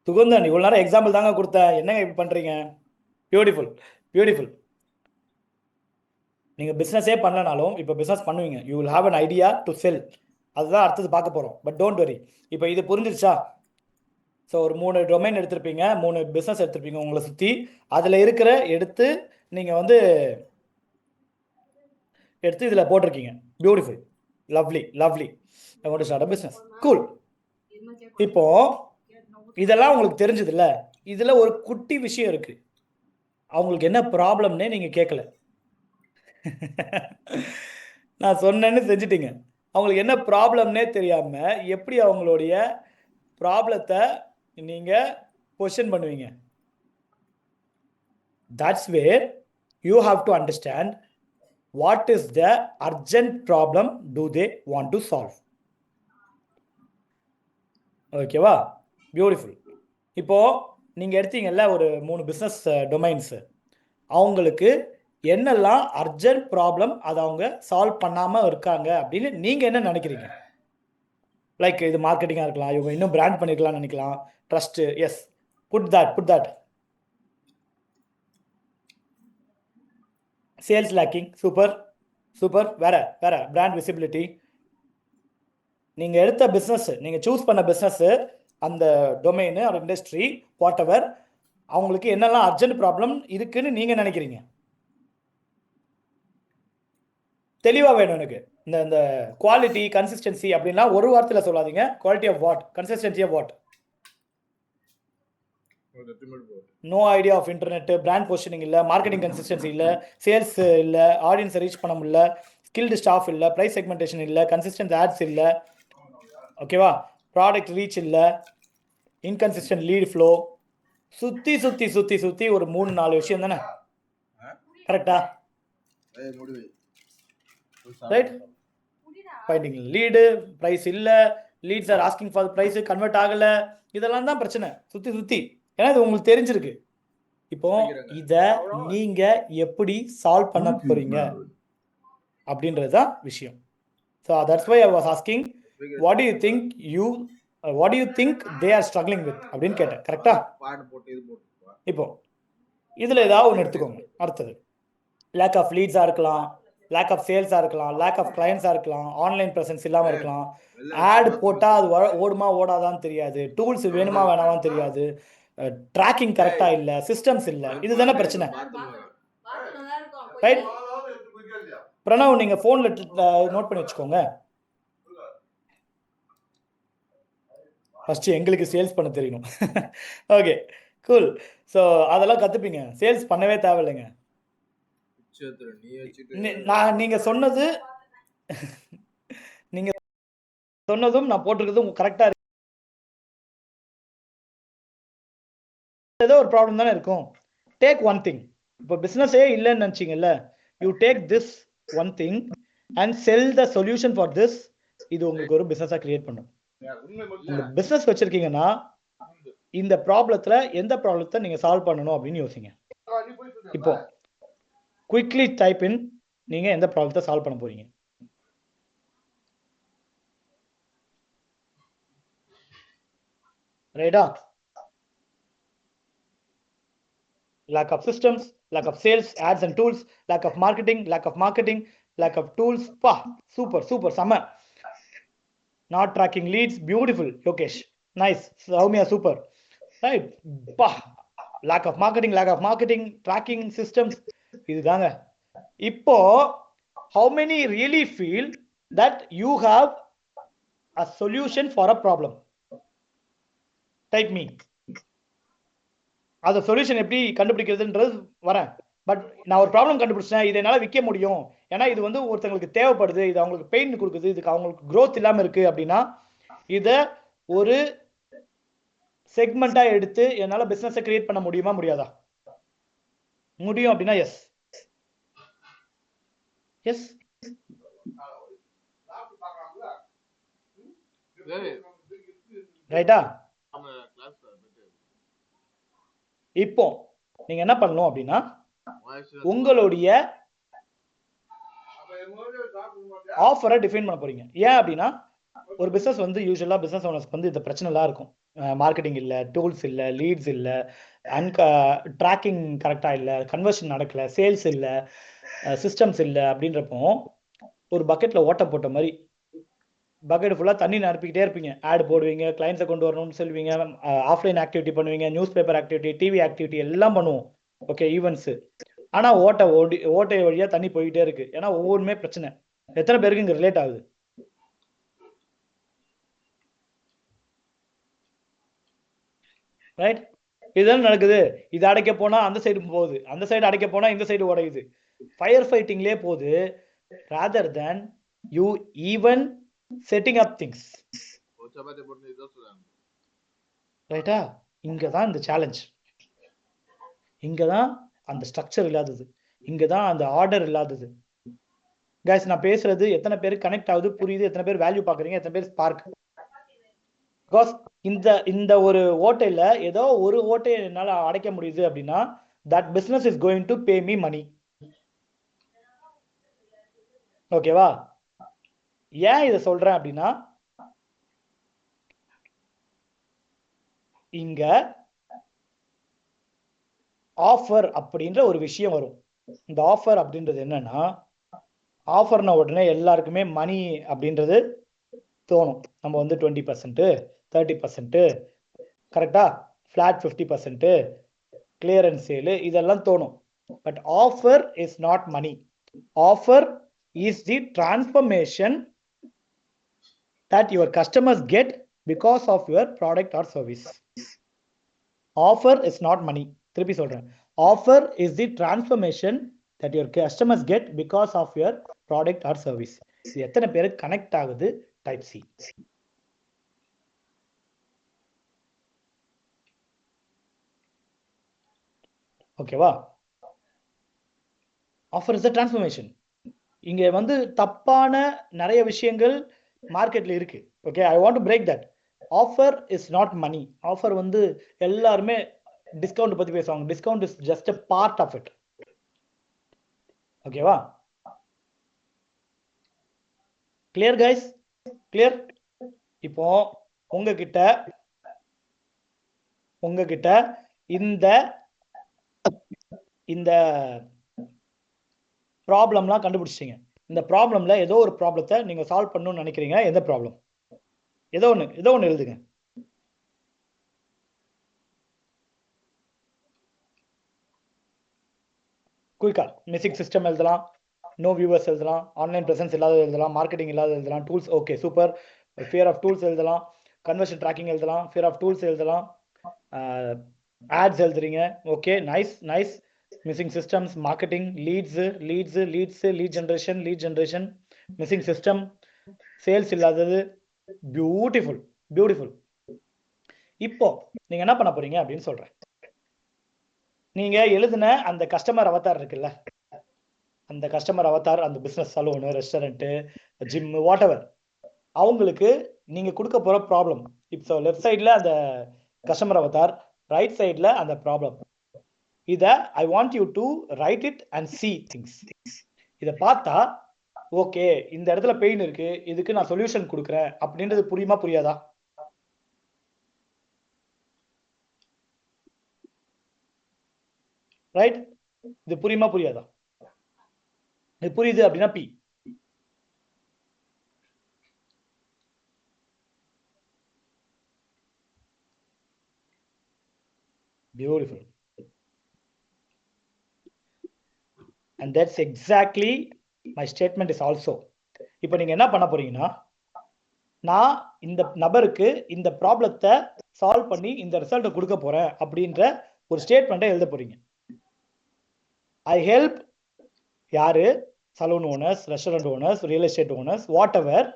சுகந்தன் இவ்வளோ நேரம் எக்ஸாம்பிள் தாங்க கொடுத்தேன், என்னங்க இப்படி பண்ணுறீங்க? Beautiful beautiful. நீங்கள் பிஸ்னஸே பண்ணலனாலும் இப்போ பிஸ்னஸ் பண்ணுவீங்க. You will have an idea to sell. அதுதான் அடுத்தது பார்க்க போகிறோம். But don't worry. இப்போ இது புரிஞ்சிருச்சா? ஸோ ஒரு 3 டொமைன் எடுத்திருப்பீங்க, 3 பிஸ்னஸ் எடுத்திருப்பீங்க உங்களை சுற்றி. அதில் இருக்கிற எடுத்து நீங்கள் வந்து எடுத்து இதில் போட்டிருக்கீங்க. Beautiful, lovely lovely. I want to start a business. Cool. இப்போ இதெல்லாம் உங்களுக்கு தெரிஞ்சதில்ல. இதில் ஒரு குட்டி விஷயம் இருக்குது. அவங்களுக்கு என்ன ப்ராப்ளம்னே நீங்கள் கேட்கல. நான் சொன்னேன்னு செஞ்சிட்டீங்க. அவங்களுக்கு என்ன ப்ராப்ளம்னே தெரியாமல் எப்படி அவங்களுடைய ப்ராப்ளத்தை நீங்கள் கொஸ்டின் பண்ணுவீங்க? That's where you have to understand what is the urgent problem do they want to solve. ஓகேவா? பியூட்டிஃபுல். இப்போது நீங்கள் எடுத்தீங்கல்ல ஒரு 3 பிஸ்னஸ் டொமைன்ஸு, அவங்களுக்கு என்னெல்லாம் அர்ஜென்ட் ப்ராப்ளம் அதை அவங்க சால்வ் பண்ணாமல் இருக்காங்க அப்படின்னு நீங்கள் என்ன நினைக்கிறீங்க? லைக் இது மார்க்கெட்டிங்காக இருக்கலாம், இவங்க இன்னும் பிராண்ட் பண்ணிருக்கலாம்னு நினைக்கலாம், trust. Yes, put that. Sales lacking. Super. வேற பிராண்ட் விசிபிலிட்டி. நீங்கள் எடுத்த பிஸ்னஸ், நீங்கள் சூஸ் பண்ண பிஸ்னஸ்ஸு, அந்த டொமைனு ஒரு இண்டஸ்ட்ரி வாட் எவர், அவங்களுக்கு என்னெல்லாம் அர்ஜென்ட் ப்ராப்ளம் இருக்குன்னு நீங்கள் நினைக்கிறீங்க? தெளிவாக வேணும் எனக்கு. இந்த குவாலிட்டி கன்சிஸ்டன்சி அப்படின்னா ஒரு வார்த்தையில் சொல்லாதீங்க. Quality of what, consistency of what? No idea of internet, brand positioning இல்லை, மார்க்கெட்டிங் கன்சிஸ்டன்சி இல்லை, சேல்ஸ் இல்லை, ஆடியன்ஸை ரீச் பண்ண முடியல, ஸ்கில்டு ஸ்டாஃப் இல்லை, ப்ரைஸ் செக்மெண்டேஷன் இல்லை, கன்சிஸ்டன்ட் ஆட்ஸ் இல்லை, ஓகேவா, ப்ராடக்ட் ரீச் இல்லை, இன்கன்சிஸ்டன்ட் லீட் ஃப்ளோ. சுற்றி ஒரு 3-4 விஷயம் தானே? கரெக்டா? ரைட். ஃபைண்டிங் லீடு, ப்ரைஸ் இல்லை, leads are asking for price convert ஆகலை, இதெல்லாம் தான் பிரச்சனை சுற்றி. ஏன்னா இது உங்களுக்கு தெரிஞ்சிருக்கு. இப்போ இதை நீங்கள் எப்படி சால்வ் பண்ண போகிறீங்க அப்படின்றது தான் விஷயம். So that's why I was asking what do you think they are struggling with அப்படின்னு கேட்டேன். கரெக்டா? இப்போ இதில் ஏதாவது ஒன்று எடுத்துக்கோங்க. அடுத்தது லேக் ஆஃப் லீட்ஸாக இருக்கலாம், லேக் ஆஃப் சேல்ஸாக இருக்கலாம், லேக் ஆஃப் கிளையன்ஸாக இருக்கலாம், ஆன்லைன் ப்ரெசன்ஸ் இல்லாமல் இருக்கலாம், ஆட் போட்டால் அது ஓடுமா ஓடாதான்னு தெரியாது, டூல்ஸ் வேணுமா வேணாமான்னு தெரியாது, ட்ராக்கிங் கரெக்டாக இல்லை, சிஸ்டம்ஸ் இல்லை. இது தானே பிரச்சனை. ரைட். பிரணவ், நீங்கள் ஃபோனில் நோட் பண்ணி வச்சுக்கோங்க. ஃபஸ்ட்டு எங்களுக்கு சேல்ஸ் பண்ண தெரியணும். Okay, cool. ஸோ அதெல்லாம் கற்றுப்பீங்க. சேல்ஸ் பண்ணவே தேவையில்லைங்க. நீங்கள் சொன்னதும் நான் போட்டிருக்கிறதும் கரெக்டாக இருக்கு. ஏதோ ஒரு ப்ராப்ளம் தானே இருக்கும். Take one thing. இப்போ பிஸ்னஸே இல்லைன்னு நினச்சிங்கல்ல, you take this one thing and sell the solution for this. இது உங்களுக்கு ஒரு பிஸ்னஸாக கிரியேட் பண்ணும். உங்கள் பிஸ்னஸ் வச்சுருக்கீங்கன்னா இந்த ப்ராப்ளத்தில் எந்த ப்ராப்ளத்தை நீங்கள் சால்வ் பண்ணணும் அப்படின்னு யோசிங்க. இப்போ குயிக்லி டைப் இன், நீங்கள் எந்த ப்ராப்ளத்தை சால்வ் பண்ண போகிறீங்க? ரைட்டா? Lack of systems, lack of sales, ads and tools, lack of marketing, lack of tools. Super, summer. Not tracking leads, beautiful, Yokesh. Nice, Soumya, super. Right, lack of marketing, tracking systems. இதுதாங்க. இப்போ how many really feel that you have a solution for a problem? Type me. அந்த சொல்யூஷன் எப்படி கண்டுபிடிக்கிறதுன்றது வரேன். பட் நான் ஒரு ப்ராப்ளம் கண்டுபிடிச்சேன், இதை என்னால் விற்க முடியும், ஏன்னா இது வந்து ஒருத்தங்களுக்கு தேவைப்படுது, இது அவங்களுக்கு பெயின் கொடுக்குது, இதுக்கு அவங்களுக்கு க்ரோத் இல்லாமல் இருக்குது அப்படின்னா இதை ஒரு செக்மெண்ட்டாக எடுத்து என்னால் பிஸ்னஸை கிரியேட் பண்ண முடியுமா முடியாதா? முடியும் அப்படின்னா எஸ். ரைட்டா? இப்போ நீங்க என்ன பண்ணணும் அப்படின்னா உங்களுடைய ஆஃபரை டிஃபைன் பண்ண போறீங்க. ஏன் அப்படின்னா ஒரு பிசினஸ் வந்து யூசுவலா பிசினஸ் ஓனர்ஸ்க்கு வந்து இந்த பிரச்சனை எல்லாம் இருக்கும். மார்க்கெட்டிங் இல்லை, டூல்ஸ் இல்லை, லீட்ஸ் இல்லை, ட்ராக்கிங் கரெக்டாக இல்லை, கன்வர்ஷன் நடக்கலை, சேல்ஸ் இல்லை, சிஸ்டம்ஸ் இல்லை அப்படின்றப்போ ஒரு பக்கெட்டில் ஓட்ட போட்ட மாதிரி பக்கெட் ஃபுல்லாக தண்ணி நிரப்பிக்கிட்டே இருப்பீங்க. ஆட் போடுவீங்க, கிளைண்ட்ஸை கொண்டு வரணும்னு சொல்லுவீங்க, ஆஃப்லைன் ஆக்டிவிட்டி பண்ணுவீங்க, news paper activity, TV activity எல்லாம் பண்ணுவோம். Okay, events. ஆனால் ஓட்டை வழியாக தண்ணி போய்கிட்டே இருக்கு. ஏன்னா ஒவ்வொன்றுமே பிரச்சனை. எத்தனை பேருக்கு இங்கே ரிலேட் ஆகுது? ரைட், இதுதான் நடக்குது. இது அடைக்க போனா அந்த சைடு போகுது, அந்த சைடு அடைக்க போனா இந்த சைடு உடையுது. ஃபயர் ஃபைட்டிங்லேயே போகுது rather than you even setting up things. ரைட்டா? இங்கே தான் இந்த சேலஞ்ச், இங்கே தான் அந்த ஸ்ட்ரக்சர் இல்லாதது, இங்கே தான் அந்த ஆர்டர் இல்லாதது. கைஸ், நான் பேசுறது எத்தனை பேருக்கு கனெக்ட் ஆகுது, புரியுது? எத்தனை பேர் வேல்யூ பார்க்குறீங்க? எத்தனை பேர் ஸ்பார்க்? பிகாஸ் இந்த ஒரு ஓட்டையில் ஏதோ ஒரு ஓட்டையை என்னால் அடைக்க முடியுது அப்படின்னா that business is going to pay me money. ஓகேவா? ஏன் இதை சொல்றேன் அப்படின்னா, இங்க ஆஃபர் அப்படின்ற ஒரு விஷயம் வரும். இந்த ஆஃபர் அப்படின்றது என்னன்னா, ஆஃபர்ன உடனே எல்லாருக்குமே மணி அப்படின்றது தோணும். நம்ம வந்து 20%, 30%, கரெக்டா, ஃபிளாட் 50%, கிளியரன்ஸ் சேலு, இதெல்லாம் தோணும். But offer is not money. Offer is the transformation that your customers get because of your product or service. Offer is not money. திருப்பி சொல்றேன், offer is the transformation that your customers get because of your product or service. இது எத்தனை பேருக்கு கனெக்ட் ஆகுது? Type C. ஓகேவா? Offer is the transformation. இங்கே வந்து தப்பான நிறைய விஷயங்கள் மார்க்கெட்ல இருக்கு. Okay, I want to break that. Offer is not money. Offer வந்து எல்லாருமே டிஸ்கவுண்ட் பத்தி பேசுவாங்க. Discount is just a part of it. ஓகேவா? Clear guys? கிளியர்? இப்போ உங்ககிட்ட இந்த இந்த ப்ராப்ளம்லாம் கண்டுபிடிச்சிட்டீங்க. இந்த ப்ராப்ளம்ல ஏதோ ஒரு ப்ராப்ளத்தை நீங்க சால்வ் பண்ணணும்னு நினைக்கிறீங்க. எந்த ப்ராப்ளம்? ஏதோ ஒன்று எழுதுங்க. குயிக்கா. மிஸ்ஸிங் சிஸ்டம் எழுதலாம், நோ வியூவர்ஸ் எழுதலாம், ஆன்லைன் பிரசன்ஸ் இல்லாத எழுதலாம், மார்க்கெட்டிங் இல்லாத எழுதலாம், tools. Okay, super. Fear of tools எழுதலாம், கன்வர்ஷன் ட்ராக்கிங் எழுதலாம், ஃபியர் ஆஃப் டூல்ஸ் எழுதலாம், ஆட்ஸ் எழுதுறீங்க. Okay, nice. Missing systems, marketing, lead generation, missing system, sales இல்லாதது. பியூட்டிஃபுல். இப்போ நீங்க என்ன பண்ண போறீங்க அப்படின்னு சொல்றேன். நீங்க எழுதின அந்த கஸ்டமர் அவதார் இருக்குல்ல, அந்த கஸ்டமர் அவதார், அந்த business, salon, restaurant, gym, whatever, அவங்களுக்கு நீங்க கொடுக்க போற ப்ராப்ளம். இப்போ லெஃப்ட் சைட்ல அந்த கஸ்டமர் அவதார், ரைட் சைட்ல அந்த ப்ராப்ளம். இத ஐ want you to right it and see things. இத பார்த்தா ஓகே, இந்த இடத்துல பெயின் இருக்கு, இதுக்கு நான் சொல்யூஷன் கொடுக்குறேன் அப்படின்றது புரியுமா புரியாதா? ரைட்? இது புரியுமா புரியாதா? இது புரியுது அப்படின்னா B. Beautiful. And that's exactly my statement is also. இப்போ நீங்க என்ன பண்ண போறீங்கன்னா, நான் இந்த நபருக்கு இந்த ப்ராப்ளத்தை சால்வ் பண்ணி இந்த ரிசல்ட்டை கொடுக்க போறேன் அப்படின்ற ஒரு ஸ்டேட்மெண்ட்டை எழுத போறீங்க. ஐ ஹெல்ப் யாரு? Salon owners, restaurant owners, real estate owners, whatever,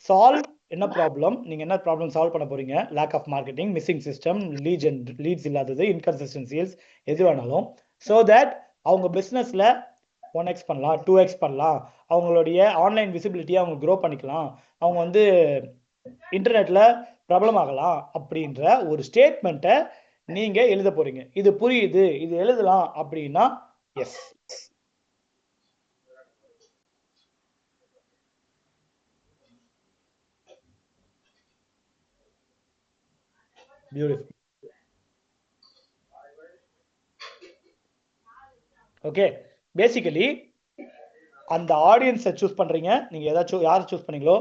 solve என்ன ப்ராப்ளம், நீங்க என்ன ப்ராப்ளம் சால்வ் பண்ண போறீங்க? Lack of marketing, missing system, leads இல்லாதது, இன்கன்சிஸ்டன்ட் சேல்ஸ், எது வேணாலும், ஸோ தட் அவங்க பிஸ்னஸ்ல 1x பண்ணலாம், 2x பண்ணலாம், அவங்களுடைய ஆன்லைன் விசிபிலிட்டியை அவங்க க்ரோ பண்ணிக்கலாம், அவங்க வந்து இன்டர்நெட்ல பிரபலம் ஆகலாம் அப்படின்ற ஒரு ஸ்டேட்மெண்ட்டை நீங்க எழுத போறீங்க. இது புரியுது, இது எழுதலாம் அப்படின்னா எஸ். பியூட்டிஃபுல். ஓகே, பேசிக்கலி அந்த ஆடியன்ஸை சூஸ் பண்ணுறீங்க. நீங்கள் ஏதாச்சும் யார் சூஸ் பண்ணீங்களோ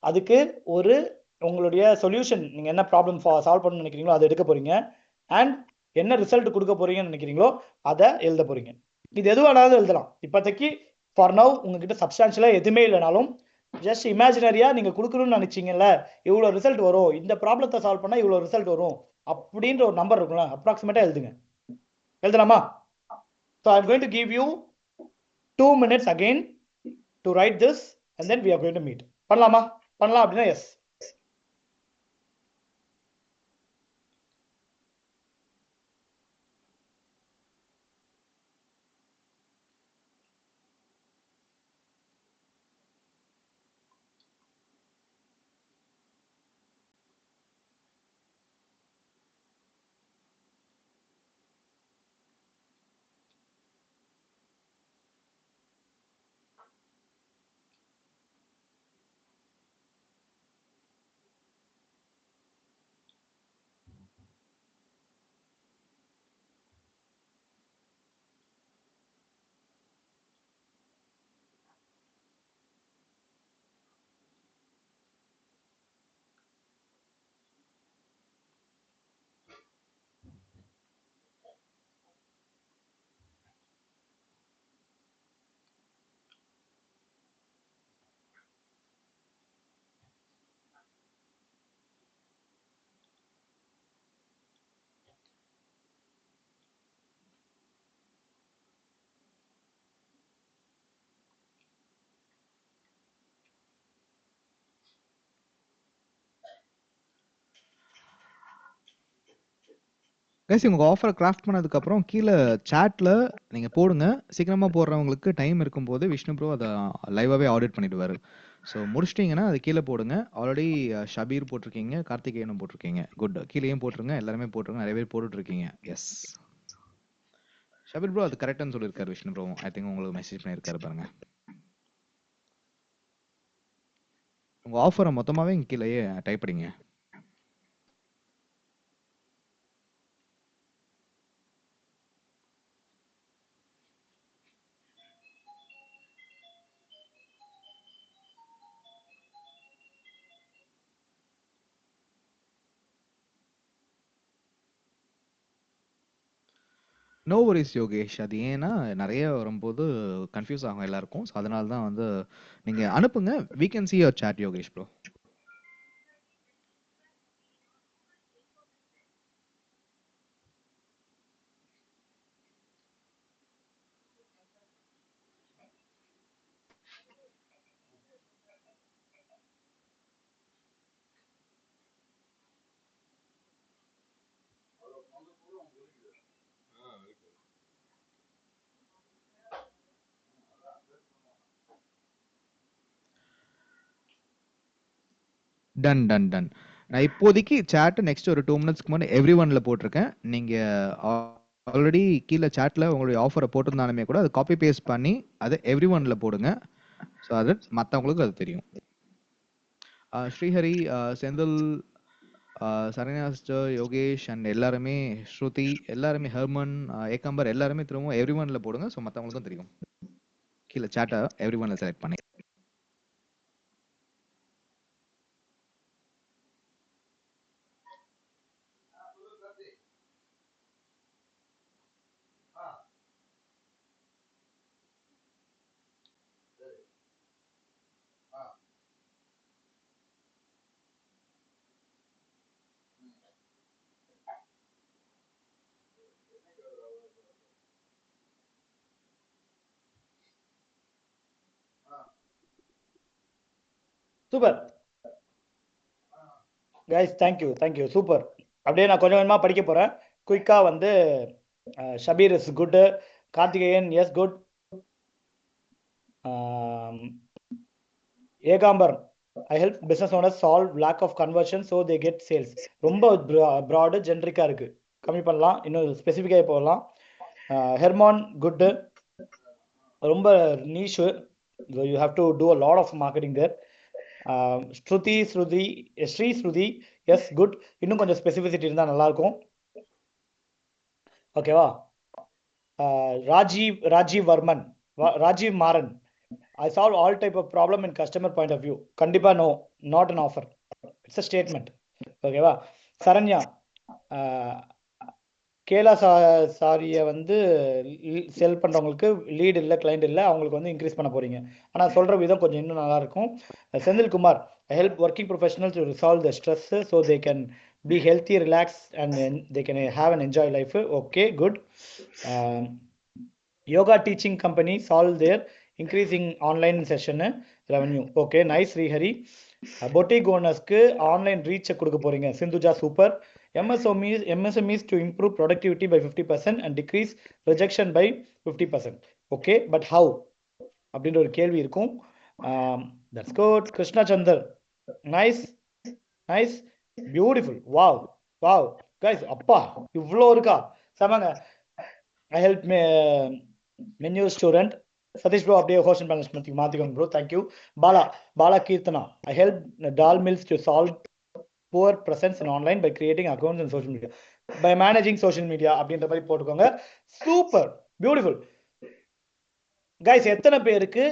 அதுக்கு ஒரு உங்களுடைய சொல்யூஷன், நீங்கள் என்ன ப்ராப்ளம் சால்வ் பண்ணணும்னு நினைக்கிறீங்களோ அதை எடுக்க போகிறீங்க. அண்ட் என்ன ரிசல்ட் கொடுக்க போகிறீங்கன்னு நினைக்கிறீங்களோ அதை எழுத போகிறீங்க. இது எதுவானாலும் எழுதலாம். இப்போதைக்கு ஃபார் நவ் உங்ககிட்ட சப்ஸ்டான்ஷியலாக எதுவுமே இல்லைனாலும் ஜஸ்ட் இமேஜினரியாக நீங்கள் கொடுக்கணும்னு நினச்சிங்கல்ல, இவ்வளோ ரிசல்ட் வரும், இந்த ப்ராப்ளத்தை சால்வ் பண்ணால் இவ்வளோ ரிசல்ட் வரும் அப்படின்ற ஒரு நம்பர் இருக்கும்ல, அப்ராக்சிமேட்டாக எழுதுங்க. எழுதலாமா? So I am going to give you 2 minutes again to write this and then we are going to meet. பண்ணலாமா? பண்ணலாம் அப்படின்னா எஸ். கைஸ் உங்க ஆஃபரை கிராஃப்ட் பண்ணதுக்கப்புறம் கீழே சாட்ல நீங்கள் போடுங்க. சீக்கிரமாக போடுறவங்களுக்கு டைம் இருக்கும்போது விஷ்ணு ப்ரோ அதை லைவாகவே ஆடிட் பண்ணிடுவார். ஸோ முடிச்சிட்டிங்கன்னா அது கீழே போடுங்க. ஆல்ரெடி ஷபீர் போட்டிருக்கீங்க, கார்த்திகேயனும் போட்டிருக்கீங்க. குட், கீழேயும் போட்டுருங்க, எல்லாருமே போட்டுருங்க. நிறைய பேர் போட்டுட்ருக்கீங்க. எஸ், ஷபீர் ப்ரோ அது கரெக்டானு சொல்லியிருக்காரு. விஷ்ணு ப்ரோ ஐ திங்க் உங்களுக்கு மெசேஜ் பண்ணியிருக்காரு பாருங்க. உங்கள் ஆஃபரை மொத்தமாகவே இங்கே கீழேயே டைப் பண்ணிங்க. No worries Yogesh. அது ஏன்னா நிறைய வரும்போது கன்ஃபியூஸ் ஆகும் எல்லாருக்கும். ஸோ அதனால தான் வந்து நீங்கள் அனுப்புங்க. we can see your chat Yogesh bro. Done done done. நான் இப்போதைக்கு சேட்டை நெக்ஸ்ட் ஒரு 2 மினிட்ஸ்க்கு முன்னாடி எவ்ரி ஒன்ல போட்டிருக்கேன். நீங்கள் ஆல்ரெடி கீழே சேட்டில் உங்களுடைய ஆஃபரை போட்டிருந்தாலுமே கூட அதை காப்பி பேஸ்ட் பண்ணி அதை எவ்ரி ஒன்ல போடுங்க. ஸோ அது மற்றவங்களுக்கு அது தெரியும். ஸ்ரீஹரி, செந்தில், சரண்யா சிஸ்டர், யோகேஷ் அண்ட் எல்லாருமே, ஸ்ருதி எல்லாருமே, ஹெர்மன், ஏகாம்பர் எல்லாருமே திரும்ப எவ்ரி ஒன்ல போடுங்க. ஸோ மற்றவங்களுக்கும் தெரியும். கீழே சேட்டை எவ்ரி ஒன்ல செலக்ட் பண்ணி. Super guys, thank you thank you, super. அப்படியே நான் கொஞ்சம் கொஞ்சமாக படிக்க போகிறேன். குயிக்காக வந்து Shabeer is good, Karthikeyan is good, Ekambar I help business owners solve lack of conversion so they get sales. ரொம்ப ப்ராடு ஜென்ரிக்காக இருக்குது, கம்மி பண்ணலாம், இன்னும் ஸ்பெசிஃபிக்காக போகலாம். ஹெர்மான் குட்டு, ரொம்ப niche, you have to do a lot of marketing there. Shruti Shruti is good. இன்னும் கொஞ்சம் ஸ்பெசிஃபிசிட்டி இருந்தால் நல்லாயிருக்கும். ஓகேவா? Rajiv Varman, Rajiv Maran, I solve all type of problem in customer point of view. கண்டிப்பா no, not an offer. It's a statement. ஓகேவா? சரண்யா, கேலா சாரியை வந்து செல் பண்ணுறவங்களுக்கு லீடு இல்லை, கிளைண்ட் இல்லை, அவங்களுக்கு வந்து இன்க்ரீஸ் பண்ண போகிறீங்க. ஆனால் சொல்கிற விதம் கொஞ்சம் இன்னும் நல்லாயிருக்கும். Senthilkumar, help working professional to resolve the stress so they can be healthy, relax and they can have and enjoy life. Okay, good. Yoga teaching company solve their increasing online session revenue. Okay, nice Srihari. Boutique ஓனர்ஸ்க்கு ஆன்லைன் ரீச்சை கொடுக்க போகிறீங்க. Sindhuja, super. MSMEs to improve productivity by 50% and decrease rejection by 50%. Okay, but how அப்படின்ற ஒரு கேள்வி இருக்கும். That's good. Krishna Chandar, nice nice, beautiful, wow wow guys, அப்பா இவ்வளோ இருக்கா, சமாங்க. I help menu student. Satish bro அப்படியே ஹோஸ்ட் மேனேஜ்மெண்ட்டுக்கு மாற்றிக்கோங்க bro, thank you. Bala Keerthana, I help tall mills to solve poor presence in online by creating accounts in social media, by managing social media அப்படின்ற மாதிரி போட்டுக்கோங்க. Super, beautiful. கைஸ், எத்தனை பேருக்கு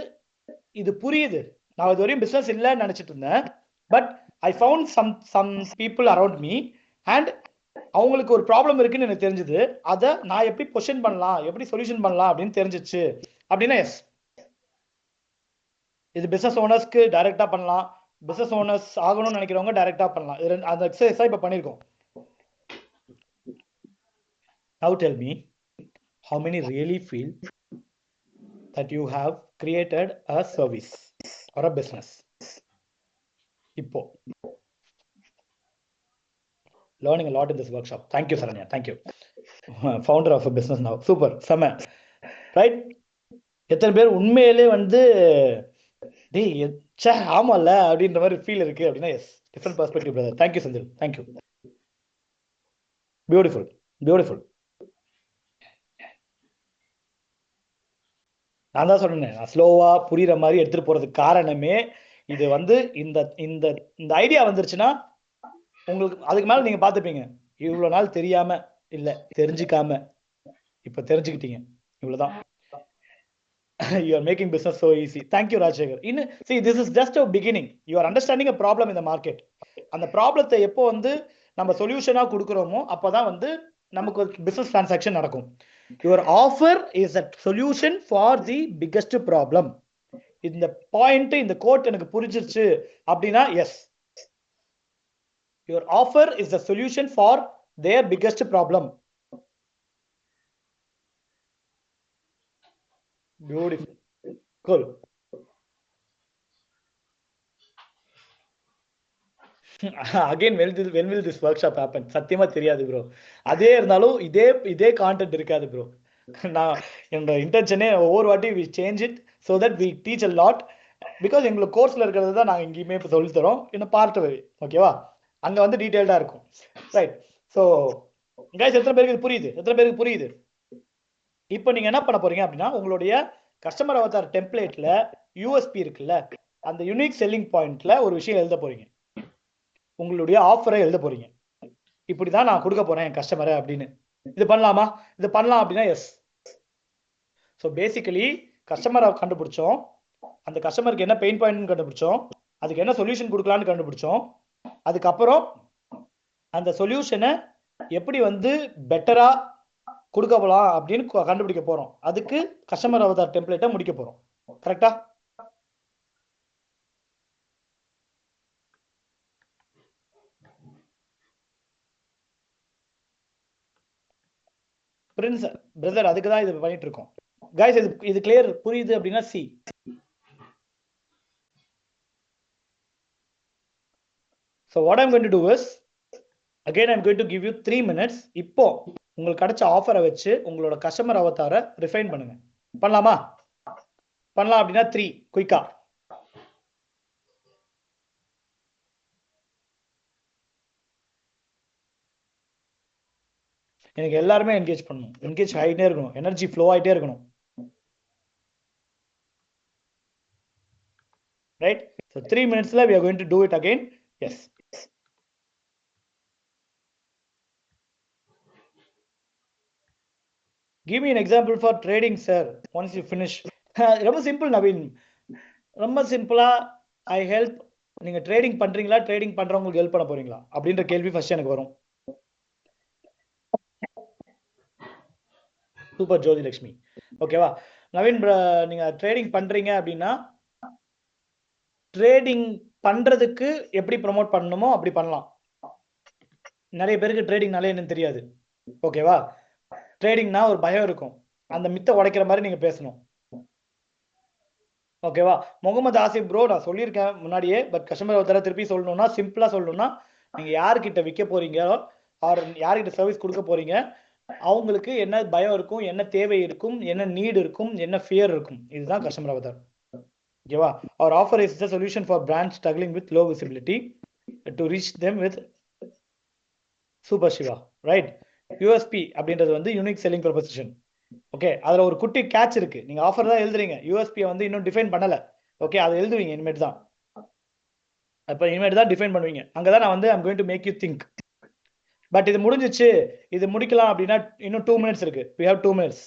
இது புரியுது? நான் இது வரையும் பிஸ்னஸ் இல்லைன்னு நினச்சிட்டு இருந்தேன், but I found some people around me and அவங்களுக்கு ஒரு ப்ராப்ளம் இருக்குன்னு எனக்கு தெரிஞ்சுது. அதை நான் எப்படி பொசிஷன் பண்ணலாம், எப்படி சொல்யூஷன் பண்ணலாம் அப்படின்னு தெரிஞ்சிச்சு அப்படின்னா எஸ், இது பிஸ்னஸ் ஓனர்ஸ்க்கு டைரெக்டாக பண்ணலாம். பிஸ்னஸ் ஓனர்ஸ் ஆகணும்னு நினைக்கிறவங்க டைரெக்டாக பண்ணலாம். இது அந்த எக்ஸசைஸாக இப்போ பண்ணியிருக்கோம். Now tell me, how many really feel that you have created a service or a business? இப்போ learning a lot in this workshop. Thank you, Saranya. Thank you. Founder of a business now. Super. செம. ரைட்? எத்தனை பேர் உண்மையிலே வந்து டேய் ச்சே ஆமாம்ல அப்படின்ற மாதிரி ஃபீல் இருக்கு அப்படின்னா yes, different perspective brother. Thank you Senthil, thank you. Beautiful, beautiful. நான் தான் சொன்னேன், நான் ஸ்லோவாக புரிகிற மாதிரி எடுத்துகிட்டு போகிறதுக்கு காரணமே இது வந்து இந்த இந்த இந்த ஐடியா வந்துருச்சுன்னா உங்களுக்கு அதுக்கு மேலே நீங்கள் பார்த்துப்பீங்க. இவ்வளோ நாள் தெரியாமல் இல்லை, தெரிஞ்சுக்காம இப்போ தெரிஞ்சுக்கிட்டீங்க, இவ்வளோதான். You are making business so easy. Thank you, Rajshekhar. See, this is just a beginning. You are understanding a problem in the market. அந்த ப்ராப்ளத்தை எப்போ வந்து நம்ம சொல்யூஷனாக கொடுக்குறோமோ அப்போ தான் வந்து நமக்கு ஒரு பிஸ்னஸ் டிரான்சாக்ஷன் நடக்கும். Your offer is a solution for the biggest problem. இந்த பாயிண்ட், இந்த கோட் எனக்கு புரிஞ்சிருச்சு அப்படின்னா S, your offer is the solution for their biggest problem. Beautiful, cool. Again, when will this workshop happen? சத்தியமா தெரியாது ப்ரோ. அதே இருந்தாலும் இதே கான்டென்ட் இருக்காது ப்ரோ. நான் என்னோட இன்டென்ஷனே ஒவ்வொரு வாட்டி we change it so that we teach a lot, because எங்களுக்கு கோர்ஸ்ல இருக்கிறது தான் நாங்கள் எங்கேயுமே இப்போ சொல்லி தரோம் இன்னும் பார்ட் வே. ஓகேவா? அங்கே வந்து டீட்டெயில்டாக இருக்கும். ரைட்? ஸோ கைஸ், எத்தனை பேருக்கு இது புரியுது? எத்தனை பேருக்கு புரியுது? இப்போ நீங்கள் என்ன பண்ண போறீங்க அப்படின்னா, உங்களுடைய கஸ்டமர் அவதார் டெம்ப்ளேட்டில் யூஎஸ்பி இருக்குல்ல, அந்த யூனிக் செல்லிங் பாயிண்ட்ல ஒரு விஷயம் எழுத போறீங்க. உங்களுடைய ஆஃபரை எழுத போறீங்க. இப்படி தான் நான் கொடுக்க போறேன் என் கஸ்டமரை அப்படின்னு. இது பண்ணலாமா? இது பண்ணலாம் அப்படின்னா எஸ். ஸோ பேசிக்கலி கஸ்டமரை கண்டுபிடிச்சோம், அந்த கஸ்டமருக்கு என்ன பெயின் பாயிண்ட்னு கண்டுபிடிச்சோம், அதுக்கு என்ன சொல்யூஷன் கொடுக்கலான்னு கண்டுபிடிச்சோம். அதுக்கப்புறம் அந்த சொல்யூஷனை எப்படி வந்து பெட்டரா கொடுக்க போகலாம் அப்படின்னு கண்டுபிடிக்க போறோம். அதுக்கு கஸ்டமர் அவதார் டெம்ப்ளேட்டை முடிக்க போறோம். கரெக்டா? பிரின்ஸ் பிரதர், அதுக்கு தான் இது பண்ணிட்டு இருக்கோம். கைஸ், இது கிளியர் புரியுது அப்படின்னா C. So what I'm going to do is, again I'm going to give you 3 minutes. இப்போ உங்களுக்கு கிடைச்ச ஆஃபரை வச்சு உங்களோட கஸ்டமர் அவதாரை ரிஃபைன் பண்ணுங்க. பண்ணலாமா? பண்ணலாம் அப்படின்னா 3 குயிக்கா. எனக்கு எல்லாருமே என்கேஜ் பண்ணணும், என்கேஜ் ஆகிட்டே இருக்கணும், எனர்ஜி ஃப்ளோ ஆகிட்டே இருக்கணும். Right? So 3 minutes we are going to do it again. Yes. Give me an example for trading sir once you finish. ரொம்ப சிம்பிள் நவீன், ரொம்ப சிம்பிளா ஐ ஹெல்ப். நீங்க ட்ரேடிங் பண்றீங்களா, ட்ரேடிங் பண்றவங்களுக்கு ஹெல்ப் பண்ண போறீங்களா அப்படின்ற கேள்வி ஃபர்ஸ்ட் எனக்கு வரும். சூப்பர் ஜோதி லட்சுமி. ஓகேவா நவீன், நீங்க ட்ரேடிங் பண்றீங்க அப்படின்னா ட்ரேடிங் பண்றதுக்கு எப்படி ப்ரோமோட் பண்ணணுமோ அப்படி பண்ணலாம். நிறைய பேருக்கு ட்ரேடிங்னாலே என்னன்னு தெரியாது. ஓகேவா, ட்ரேடிங்னா ஒரு பயம் இருக்கும். அந்த மித்தை உடைக்கிற மாதிரி நீங்க பேசணும். ஓகேவா, முகமது ஆசிப் ப்ரோ, நான் சொல்லியிருக்கேன் முன்னாடியே, பட் கஸ்டமர் ஒரு தடவை திருப்பி சொல்லணும்னா, சிம்பிளா சொல்லணும்னா, நீங்க யார்கிட்ட விற்க போறீங்களோ ஆர் யார்கிட்ட சர்வீஸ் கொடுக்க போறீங்க, அவங்களுக்கு என்ன பயம் இருக்கும், என்ன தேவை இருக்கும், என்ன நீட் இருக்கும், என்ன ஃபியர் இருக்கும், இதுதான் கஸ்டமர் அவதார். ஓகேவா, our offer is the solution for brand struggling with low visibility to reach them with super Siva, right. USP அப்படின்றது வந்து யூனிக் செல்லிங் ப்ரொபோசிஷன். ஓகே, அதுல ஒரு குட்டி கேட்ச் இருக்கு. நீங்க ஆஃபர் தான் எழுதுறீங்க, யூஎஸ்பி வந்து இன்னும் டிஃபைன் பண்ணல. ஓகே, அதை எழுதுவீங்க இனிமேட் தான். அப்ப இனிமேட் தான் டிஃபைன் பண்ணுவீங்க. அங்கதான் நான் வந்து I'm going to make you think. But இது முடிஞ்சிச்சு, இது முடிக்கலாம் அப்படின்னா இன்னும் 2 minutes இருக்கு. we have 2 minutes.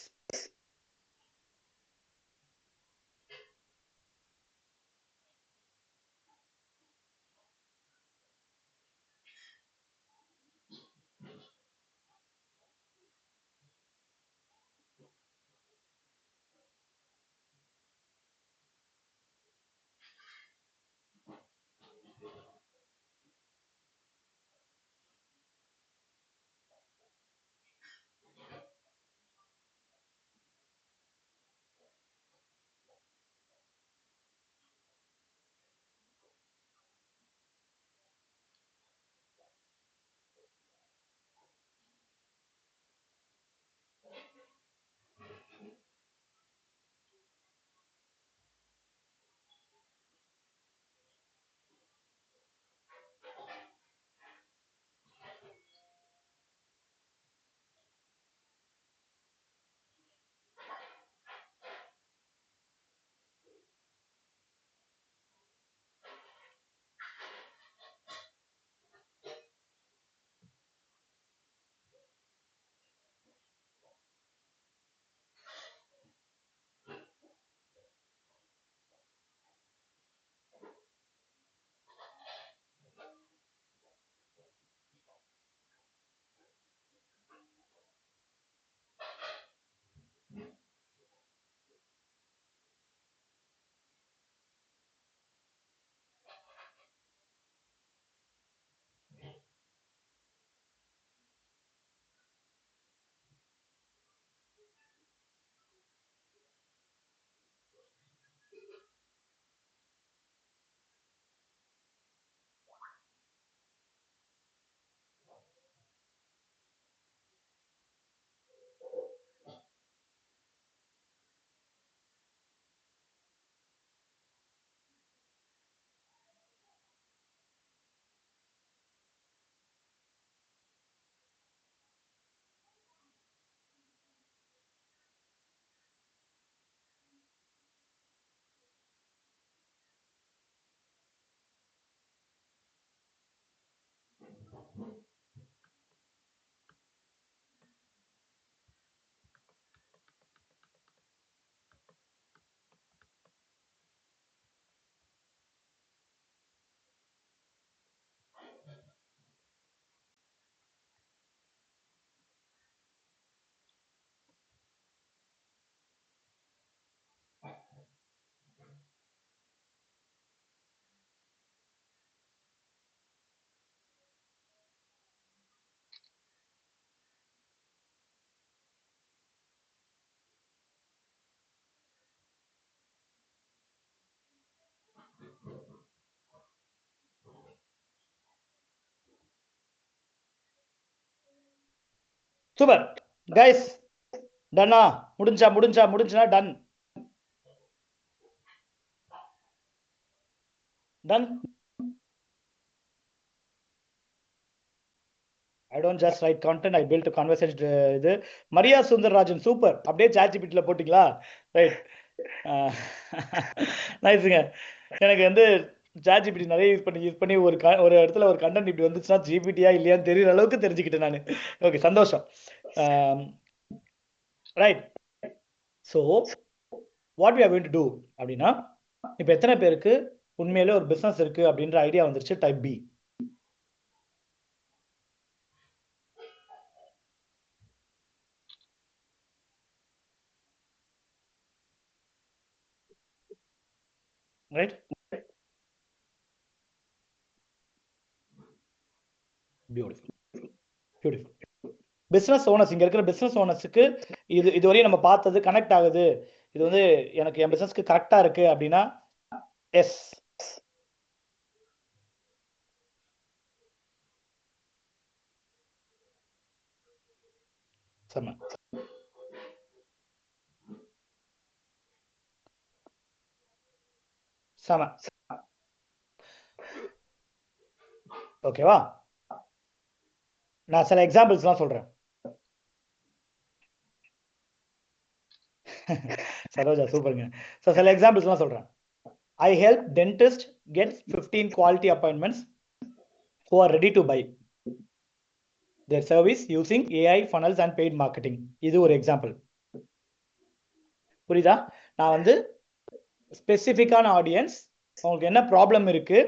Super guys, டன்னா? முடிஞ்சுனா done. Done. I don't just write content, I built a conversation. இது மரியா சுந்தரராஜன் சூப்பர், அப்படியே ChatGPT-ல போட்டிங்களா? ரைட், நைஸுங்க. எனக்கு வந்து ChatGPT நிறைய யூஸ் பண்ணி ஒரு இடத்துல ஒரு கண்டென்ட் இப்படி வந்துச்சுன்னா ஜிபிடியா இல்லையான்னு தெரியற அளவுக்கு தெரிஞ்சுக்கிட்டேன் நான். ஓகே, சந்தோஷம். Right. So what we are going to do அப்படின்னா, இப்போ எத்தனை பேருக்கு உண்மையிலே ஒரு பிஸ்னஸ் இருக்கு அப்படின்ற ஐடியா வந்துருச்சு? Type B. Right. Beautiful, beautiful. Business owners, இங்க இருக்கிற பிஸ்னஸ் ஓனர்ஸுக்கு இதுவரையும் நம்ம பார்த்தது கனெக்ட் ஆகுது, இது வந்து எனக்கு என் பிசினஸ்க்கு கரெக்டா இருக்கு அப்படின்னா எஸ். செம்ம. செம. ஓகேவா? நான் சில எக்ஸாம்பிள்ஸ்லாம் சொல்றேன். சரோஜா சூப்பருங்க. ஸோ சில எக்ஸாம்பிள்ஸ்லாம் சொல்றேன். I help dentist get 15 quality appointments who are ready to buy their service using AI funnels and paid marketing. இது ஒரு எக்ஸாம்பிள். புரியுதா? நான் வந்து ஸ்பெசிஃபிக்கான ஆடியன்ஸ், அவங்களுக்கு என்ன ப்ராப்ளம் இருக்கு,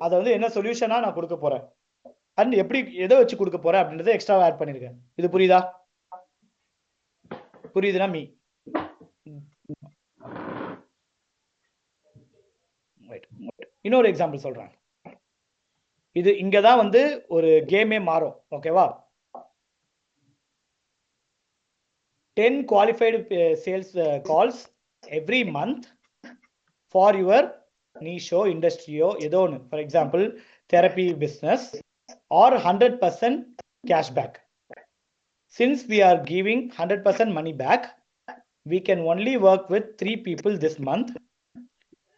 அதை வந்து என்ன சொல்யூஷனா நான் கொடுக்க போறேன், அண்ட் எப்படி எதை வச்சு கொடுக்க போறேன் அப்படின்றத எக்ஸ்ட்ரா ஆட் பண்ணிருக்கேன். இது புரியுதா? புரியுதுன்னா மீ. இன்னொரு எக்ஸாம்பிள் சொல்றேன். இது இங்கதான் வந்து ஒரு கேமே மாறும். ஓகேவா? 10 qualified sales calls every month for your niche industry ஏதோ ஒன்று. For example therapy business or 100% cashback. Since we are giving 100% money back, we can only work with 3 people this month,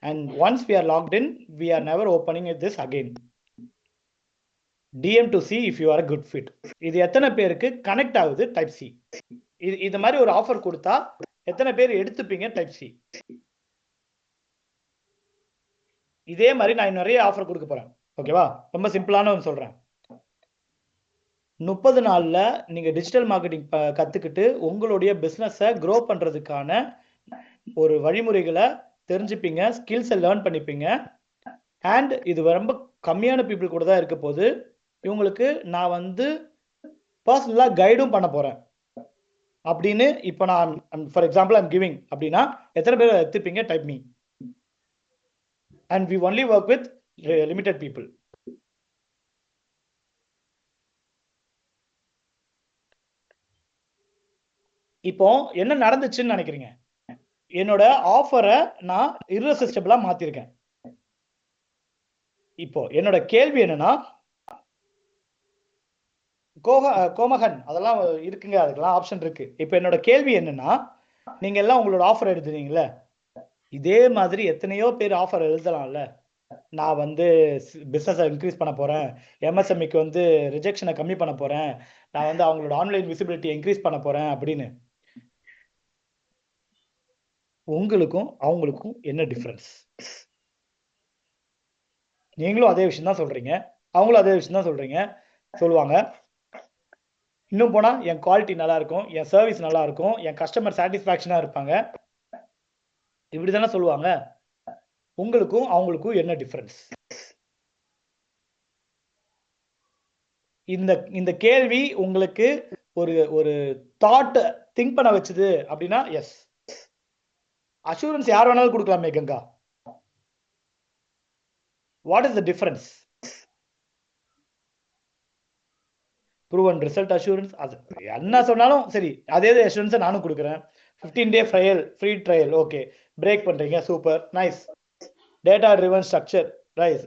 and once we are logged in, we are never opening this again. DM to see if you are a good fit. இது எத்தனை பேருக்கு கனெக்ட் ஆகுது? Type C. இது மாதிரி ஒரு ஆஃபர் கொடுத்தா எத்தனை பேர் எடுத்துப்பீங்க? Type C. இதே மாதிரி நான் நிறைய ஆஃபர் கொடுக்க போறேன். ஓகேவா? ரொம்ப சிம்பிளான ஒன்று சொல்றேன். 30 நாள்ல நீங்க டிஜிட்டல் மார்க்கெட்டிங் கத்துக்கிட்டு உங்களுடைய பிசினஸை க்ரோ பண்றதுக்கான ஒரு வழிமுறைகளை தெரிஞ்சுப்பீங்க, ஸ்கில்ஸை லேர்ன் பண்ணிப்பீங்க. அண்ட் இது ரொம்ப கம்மியான பீப்புள் கூட தான் இருக்க போது. இவங்களுக்கு நான் வந்து பர்சனலா கைடும் பண்ண போறேன் அப்படின்னு இப்போ நான் ஃபார் எக்ஸாம்பிள் ஐம் கிவிங் அப்படின்னா எத்தனை பேர் எடுத்துப்பீங்க? Type me. And we only work with limited people. இப்போ என்ன நடந்துச்சுன்னு நினைக்கிறீங்க? என்னோட ஆஃபரை நான் இர்ரெசிஸ்டபிளா மாத்திருக்கேன். இப்போ என்னோட கேள்வி என்னன்னா, கோமகன் அதெல்லாம் இருக்குங்க, அதுக்கெல்லாம் ஆப்ஷன் இருக்கு. இப்போ என்னோட கேள்வி என்னன்னா, நீங்க எல்லாம் உங்களோட ஆஃபர் எழுதுனீங்கல்ல, இதே மாதிரி எத்தனையோ பேர் ஆஃபர் எழுதலாம்ல. நான் வந்து பிசினஸை இன்க்ரீஸ் பண்ண போறேன், எம்எஸ்எம்இக்கு வந்து ரிஜெக்ஷனை கம்மி பண்ண போறேன், நான் வந்து அவங்களோட ஆன்லைன் விசிபிலிட்டியை இன்க்ரீஸ் பண்ண போறேன் அப்படின்னு. உங்களுக்கும் அவங்களுக்கும் என்ன டிஃபரன்ஸ்? நீங்களும் அதே விஷயம் தான் சொல்றீங்க, அவங்களும் அதே விஷயம் தான் சொல்லுவாங்க. இன்னும் போனா என் குவாலிட்டி நல்லா இருக்கும், என் சர்வீஸ் நல்லா இருக்கும், என் கஸ்டமர் சாட்டிஸ்ஃபேக்ஷனா இருப்பாங்க, இப்படிதானே சொல்லுவாங்க. உங்களுக்கும் அவங்களுக்கும் என்ன டிஃபரன்ஸ்? இந்த கேள்வி உங்களுக்கு ஒரு தாட் திங்க் பண்ண வச்சது அப்படின்னா எஸ். அஷூரன்ஸ் யார் வேணாலும் கொடுக்கலாமே Ganga. What is the difference? Proven result assurance, அது என்ன சொன்னாலும் சரி, அதே அஷூரன்ஸை நானும் கொடுக்குறேன். 15 day free trial, okay, break பண்றீங்க, super, nice. Data driven structure, rise.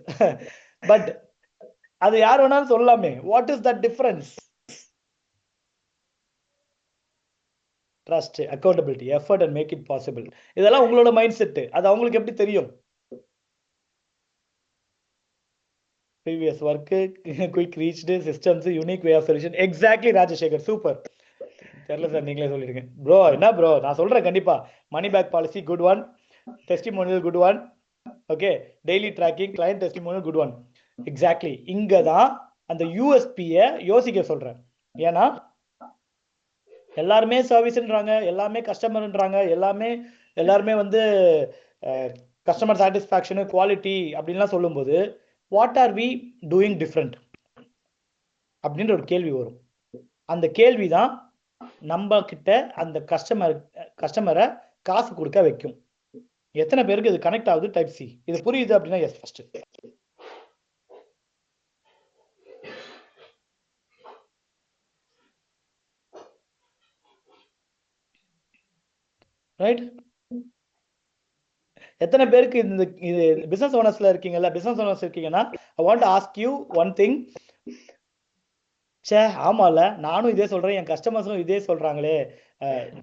But அது யார் வேணாலும் சொல்லலாமே. What is that difference? Trust, accountability, effort and make it possible. இதெல்லாம் உங்களோட மைண்ட் செட். அது அவங்களுக்கு எப்படி தெரியும்? previous work, quick reached, systems, unique way of solution. Exactly Rajashekhar, super. தெரியல சார், நீங்களே சொல்லிடுங்க. ப்ரோ என்ன ப்ரோ, நான் சொல்றேன் கண்டிப்பா. Money back policy good one, testimonial good one, okay, daily tracking, client testimonial good one. Exactly இங்க தான் அந்த யூஎஸ்பியை யோசிக்க சொல்றேன். ஏன்னா எல்லாருமே சர்வீஸ்ன்றாங்க, எல்லாமே கஸ்டமர்ன்றாங்க, எல்லாருமே வந்து கஸ்டமர் சாட்டிஸ்ஃபேக்ஷன், குவாலிட்டி அப்படின்லாம் சொல்லும்போது what are we doing different அப்படின்ற ஒரு கேள்வி வரும். அந்த கேள்வி தான் நம்ம கிட்ட அந்த கஸ்டமரை காசு கொடுக்க வைக்கும். எத்தனை பேருக்கு இது கனெக்ட் ஆகுது? Type C. இது புரியுது அப்படின்னா எஸ் ஃபர்ஸ்ட். ரைட்? எத்தனை பேருக்கு இது பிசினஸ் ஓனர்ஸ்ல இருக்கீங்கல்ல, பிசினஸ் ஓனர்ஸ் இருக்கீங்கன்னா ஐ want to ask you one thing. ஆமால, நானும் இதே சொல்றேன், என் கஸ்டமர்ஸும் இதே சொல்றாங்களே.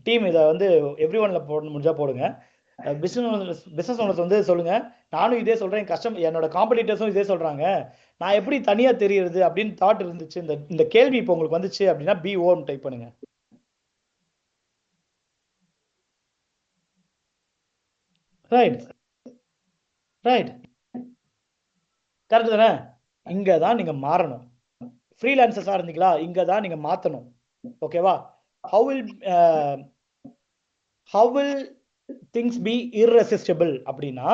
டீம் இதை வந்து எவ்ரி ஒன்ல போட முடிஞ்சா போடுங்க. பிசினஸ் ஓனர்ஸ் வந்து சொல்லுங்க, நானும் இதே சொல்றேன், என்னோட காம்படிட்டர்ஸும் இதே சொல்றாங்க, நான் எப்படி தனியா தெரியறது அப்படின்னு தாட் இருந்துச்சு. இந்த கேள்வி இப்போ உங்களுக்கு வந்துச்சு அப்படின்னா BO டைப் பண்ணுங்க. ரைட் ரைட் கரெக்ட் தானே? இங்க தான் நீங்க மாறணும். ஃப்ரீலான்சர்ஸா இருந்தீங்களா, இங்க தான் நீங்க மாத்தணும். ஓகேவா? how will things be irresistible அப்படின்னா,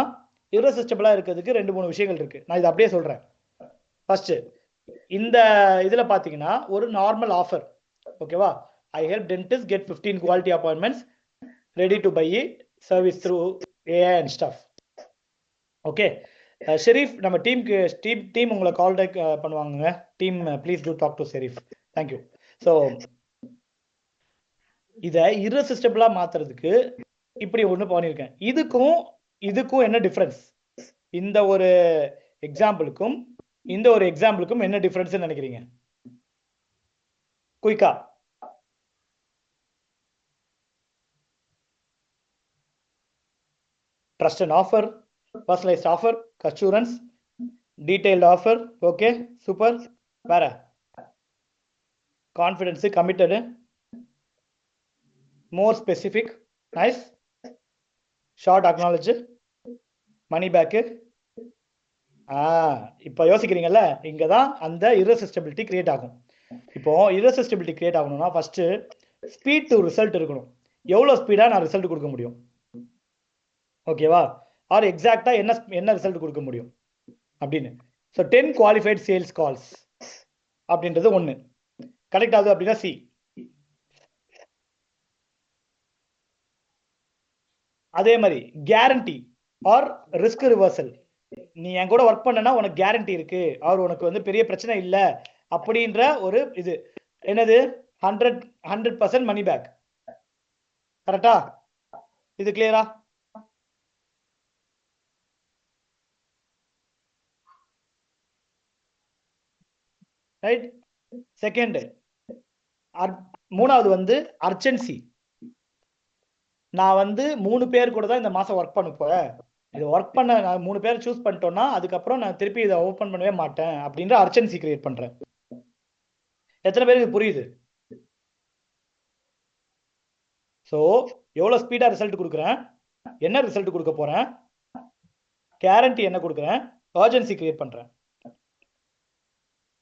irresistible இருக்கிறதுக்கு 2-3 விஷயங்கள் இருக்கு. நான் இதை அப்படியே சொல்றேன். ஃபர்ஸ்ட், இந்த இதுல பாத்தீங்கன்னா ஒரு நார்மல் ஆஃபர். ஓகேவா? I help dentist get 15 quality appointments, ready to buy service through AI and stuff. Okay, Sherif, நம்ம டீம் உங்களை கால் பண்ணுவாங்க. Team please do talk to Sherif. Thank you. So இதை irresistible-ஆ மாத்துறதுக்கு இப்படி ஒன்று பண்ணியிருக்கேன். இதுக்கும் என்ன டிஃபரன்ஸ்? இந்த ஒரு எக்ஸாம்பிளுக்கும் என்ன டிஃபரன்ஸ் நினைக்கிறீங்க? குயிக்கா trust and offer, personalised offer, assurance, detailed offer. Okay, super. வேற confidence, committed, more specific, nice, short acknowledge, money back. இப்போ யோசிக்கிறீங்கல்ல, இங்கே தான் அந்த irresistibility கிரியேட் ஆகும். இப்போ irresistibility கிரியேட் ஆகணும்னா ஃபர்ஸ்ட் ஸ்பீட் டு ரிசல்ட் இருக்கணும். எவ்வளோ ஸ்பீடாக நான் ரிசல்ட் கொடுக்க முடியும்? ஓகேவா? ஆர் எக்ஸாக்டா என்ன ரிசல்ட் கொடுக்க முடியும் அப்படின்னு. ஸோ 10 குவாலிஃபைட் சேல்ஸ் கால்ஸ் அப்படின்றது ஒன்று கனெக்ட் ஆகுது அப்படின்னா சி. அதே மாதிரி கேரண்டி ஆர் ரிஸ்க் ரிவர்சல். நீ என் கூட ஒர்க் பண்ணனா உனக்கு கேரண்டி இருக்கு, ஆர் உனக்கு வந்து பெரிய பிரச்சனை இல்லை அப்படின்ற ஒரு இது என்னது 100% மணி பேக். கரெக்டா? இது கிளியரா? ரைட். செகண்ட், மூணாவது வந்து அர்ஜென்சி. நான் வந்து 3 பேர் கூட தான் இந்த மாசம் ஒர்க் பண்ண போறேன். இது ஒர்க் பண்ண நான் 3 பேர் சூஸ் பண்ணிட்டோம்னா அதுக்கப்புறம் நான் திருப்பி இதை ஓப்பன் பண்ணவே மாட்டேன் அப்படின்ற அர்ஜென்சி கிரியேட் பண்றேன். எத்தனை பேருக்கு புரியுது? ஸோ எவ்வளோ ஸ்பீடா ரிசல்ட் கொடுக்குறேன், என்ன ரிசல்ட் கொடுக்க போறேன், கேரண்டி என்ன கொடுக்குறேன், அர்ஜென்சி கிரியேட் பண்றேன்.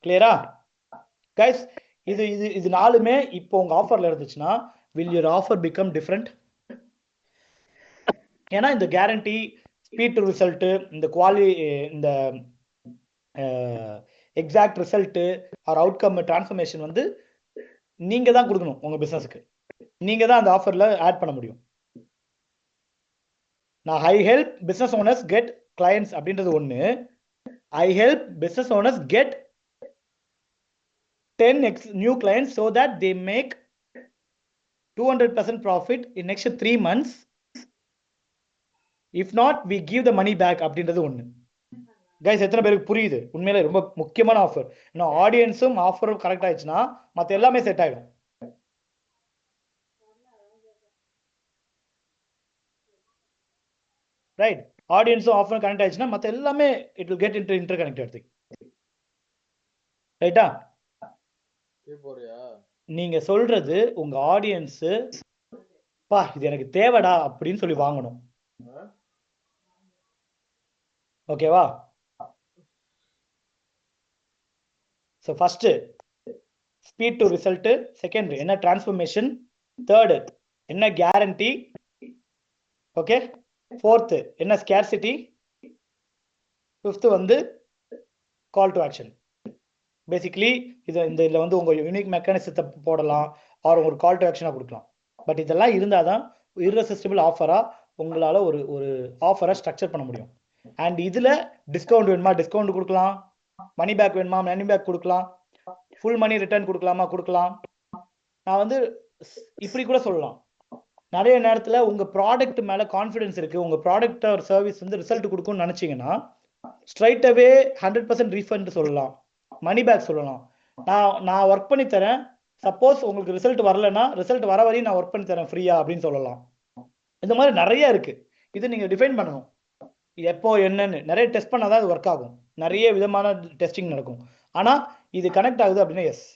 கிளியரா கைஸ்? இது நாலுமே இப்போ உங்க ஆஃபர்ல இருந்துச்சுன்னா will your offer become different? ஏன்னா இந்த கேரண்டி, ஸ்பீட் டு ரிசல்ட், இந்த exact result R outcome transformation வந்து நீங்க தான் கொடுக்கணும். உங்க பிசினஸ்க்கு நீங்க தான் அந்த ஆஃபர்ல ஆட் பண்ண முடியும். நான் I help business owners get clients அப்படின்றது ஒன்று. I help business owners get 10 new clients so that they make 200% profit in next 3 months. If not, we give the money back அப்படின்றது ஒன்று. கைஸ், எத்தனை பேருக்கு புரியுது? உண்மையிலே ரொம்ப முக்கியமான ஆஃபர். இன்னும் ஆடியன்ஸும் ஆஃபரும் கரெக்ட் ஆயிடுச்சுன்னா மற்ற எல்லாமே செட் ஆயிடும். ரைட்? ஆடியன்ஸும் ஆஃபரும் கனெக்ட் ஆயிடுச்சுன்னா மற்ற எல்லாமே it will get inter connected. ரைட்டா? நீங்க சொல்றது உங்க ஆடியன்ஸ் பா இது எனக்கு தேவைடா அப்படின்னு சொல்லி வாங்கணும். ஓகேவா? So first speed to result, second என்ன டிரான்ஸ்ஃபர்மேஷன், தேர்டு என்ன கேரண்டி, ஓகே. ஃபோர்த்து என்ன ஸ்கேர்சிட்டி, ஃபிஃப்த்து வந்து கால் டு ஆக்ஷன். பேசிக்கலி இதில் வந்து உங்கள் யூனிக் மெக்கானிசத்தை போடலாம், ஆர் ஒரு கால் டு ஆக்ஷனாக கொடுக்கலாம். பட் இதெல்லாம் இருந்தால் தான் இர்ரெசிஸ்டிபிள் ஆஃபராக உங்களால் ஒரு ஆஃபரை ஸ்ட்ரக்சர் பண்ண முடியும். அண்ட் இதில் டிஸ்கவுண்ட் வேணுமா டிஸ்கவுண்ட் கொடுக்கலாம், மணி பேக் வேணுமா மணி பேக் கொடுக்கலாம், ஃபுல் மணி ரிட்டர்ன் கொடுக்கலாம். நான் வந்து இப்படி கூட சொல்லலாம், நிறைய நேரத்தில் உங்கள் ப்ராடக்ட் மேலே கான்ஃபிடென்ஸ் இருக்குது, உங்கள் ப்ராடக்ட் ஒரு சர்வீஸ் வந்து ரிசல்ட் கொடுக்கும்னு நினச்சிங்கன்னா ஸ்ட்ரைட்டாகவே 100% ரீஃபண்ட் சொல்லலாம், மணி பேக் சொல்லலாம். நான் ஒர்க் பண்ணி தரேன், சப்போஸ் உங்களுக்கு ரிசல்ட் வரலன்னா ரிசல்ட் வர வரையும் நான் ஒர்க் பண்ணி தரேன் ஃப்ரீயா அப்படின்னு சொல்லலாம். இந்த மாதிரி நிறைய இருக்குது. இது நீங்கள் டிஃபைன் பண்ணணும், எப்போ என்னன்னு நிறைய டெஸ்ட் பண்ணால் தான் இது ஒர்க் ஆகும். நிறைய விதமான டெஸ்டிங் நடக்கும். ஆனால் இது கனெக்ட் ஆகுது அப்படின்னா எஸ்.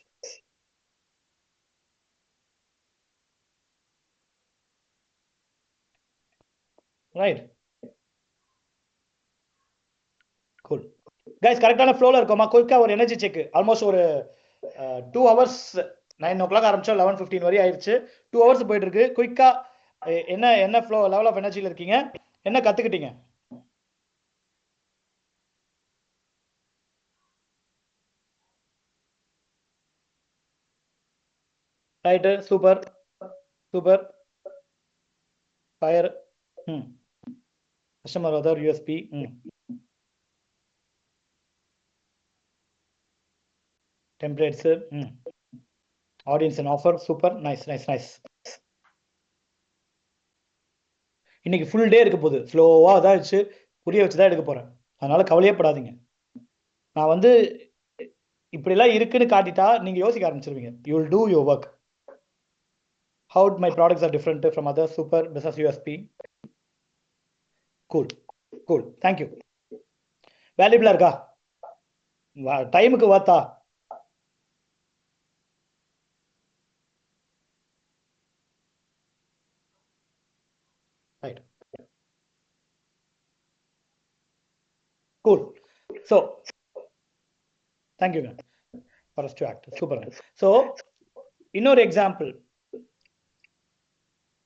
Right, cool guys. கரெக்டான ஃப்ளோவில் இருக்கோமா? குயிக்காக ஒரு எனர்ஜி செக். ஆல்மோஸ்ட் ஒரு 2 hours, 9 o'clock ஆரம்பிச்சோம், 11:15 வரை ஆயிடுச்சு. 2 hours போயிட்டு இருக்கு. குயிக்காக என்ன ஃப்ளோ லெவல் ஆஃப் எனர்ஜியில் இருக்கீங்க, என்ன கற்றுக்கிட்டீங்க? Right, super super. Fire. Customer other USP. Templates. Audience and offer. Super, nice. இன்னைக்கு ஃபுல் டே இருக்க போகுது, ஃப்ளோவாக தான் வச்சு புரிய வச்சு தான் எடுக்க போகிறேன். அதனால் கவலையப்படாதீங்க. நான் வந்து இப்படிலாம் இருக்குன்னு காட்டிட்டா நீங்கள் யோசிக்க ஆரம்பிச்சிருவீங்க. You will do your work. How my products are different from other super business USP. Cool. Thank you. Valuable இருக்கா? டைமுக்கு வாத்தா? Right. Cool. So, thank you for us to act. Super. So, இன்னொரு எக்ஸாம்பிள்.